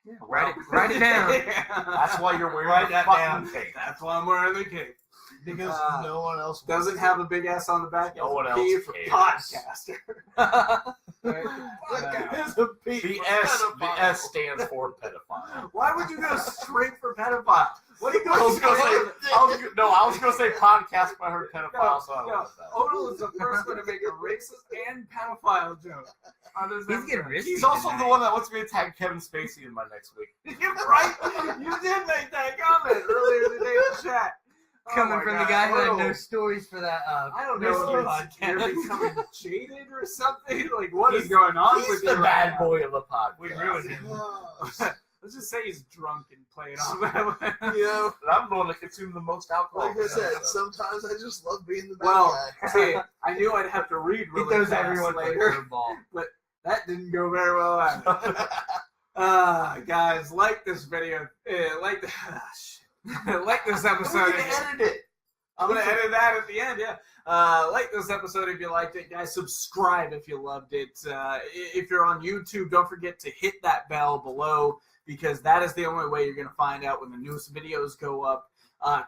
Yeah, Write it down. That's why you're wearing Write the that fucking down. cape. That's why I'm wearing the cape. Because no one else Doesn't have a big S on the back. No one It's a P else for cares. podcaster. It's a P The for S pedophile. stands for pedophile. Why would you go straight for pedophile? What are you I going was gonna say, I was gonna say podcast, but I heard pedophile, so I No, went with that. Odell is the first one to make a racist and pedophile joke. He's getting risky. He's also tonight. the one that wants me to tag Kevin Spacey in my next week. You're right. You did make that comment earlier today in the chat. Oh Coming my from God. the guy who had Odell, no stories for that. I don't know risky if you're podcast. becoming jaded or something. Like, what is going on He's with the you? bad boy of the podcast. We ruined him. Let's just say he's drunk and play it off that way. You know, And I'm the one that consumed the most alcohol. like I said, sometimes I just love being the bad Well, guy. see, I knew I'd have to read He really throws fast everyone for a later. curveball. That didn't go very well either. Guys, like this video. Like this episode. We can edit it. I'm gonna edit that at the end. Yeah. Like this episode if you liked it, guys. Subscribe if you loved it. If you're on YouTube, don't forget to hit that bell below because that is the only way you're gonna find out when the newest videos go up.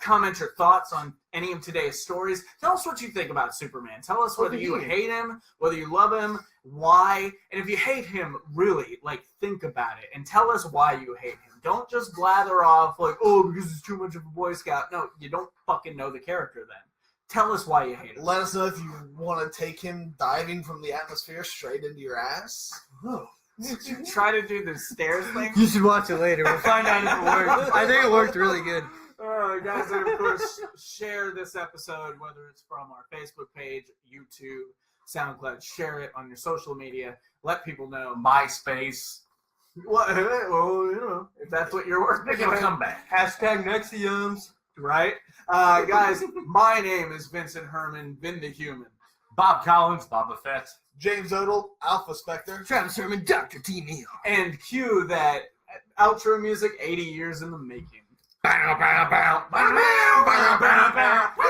Comment your thoughts on any of today's stories. Tell us what you think about Superman. Tell us whether you hate him, whether you love him, why, and if you hate him, really, like, think about it and tell us why you hate him. Don't just blather off like, oh, because he's too much of a Boy Scout. No, you don't fucking know the character then. Tell us why you hate him. Let us know if you want to take him diving from the atmosphere straight into your ass. Did you try to do the stairs thing? You should watch it later. We'll find out if it worked. I think it worked really good. Guys, and of course, share this episode, whether it's from our Facebook page, YouTube, SoundCloud. Share it on your social media. Let people know. MySpace. Well, you know, if that's what you're working They're gonna on. come back. Hashtag Nexiums. Right? Guys, my name is Vincent Herman, Vin the Human. Bob Collins, Boba Fett. James Odell, Alpha Spectre. Travis Herman, Dr. T. Neal. And cue that outro music, 80 years in the making. Bow, bow, bow, bow, bow, bow, bow, bow.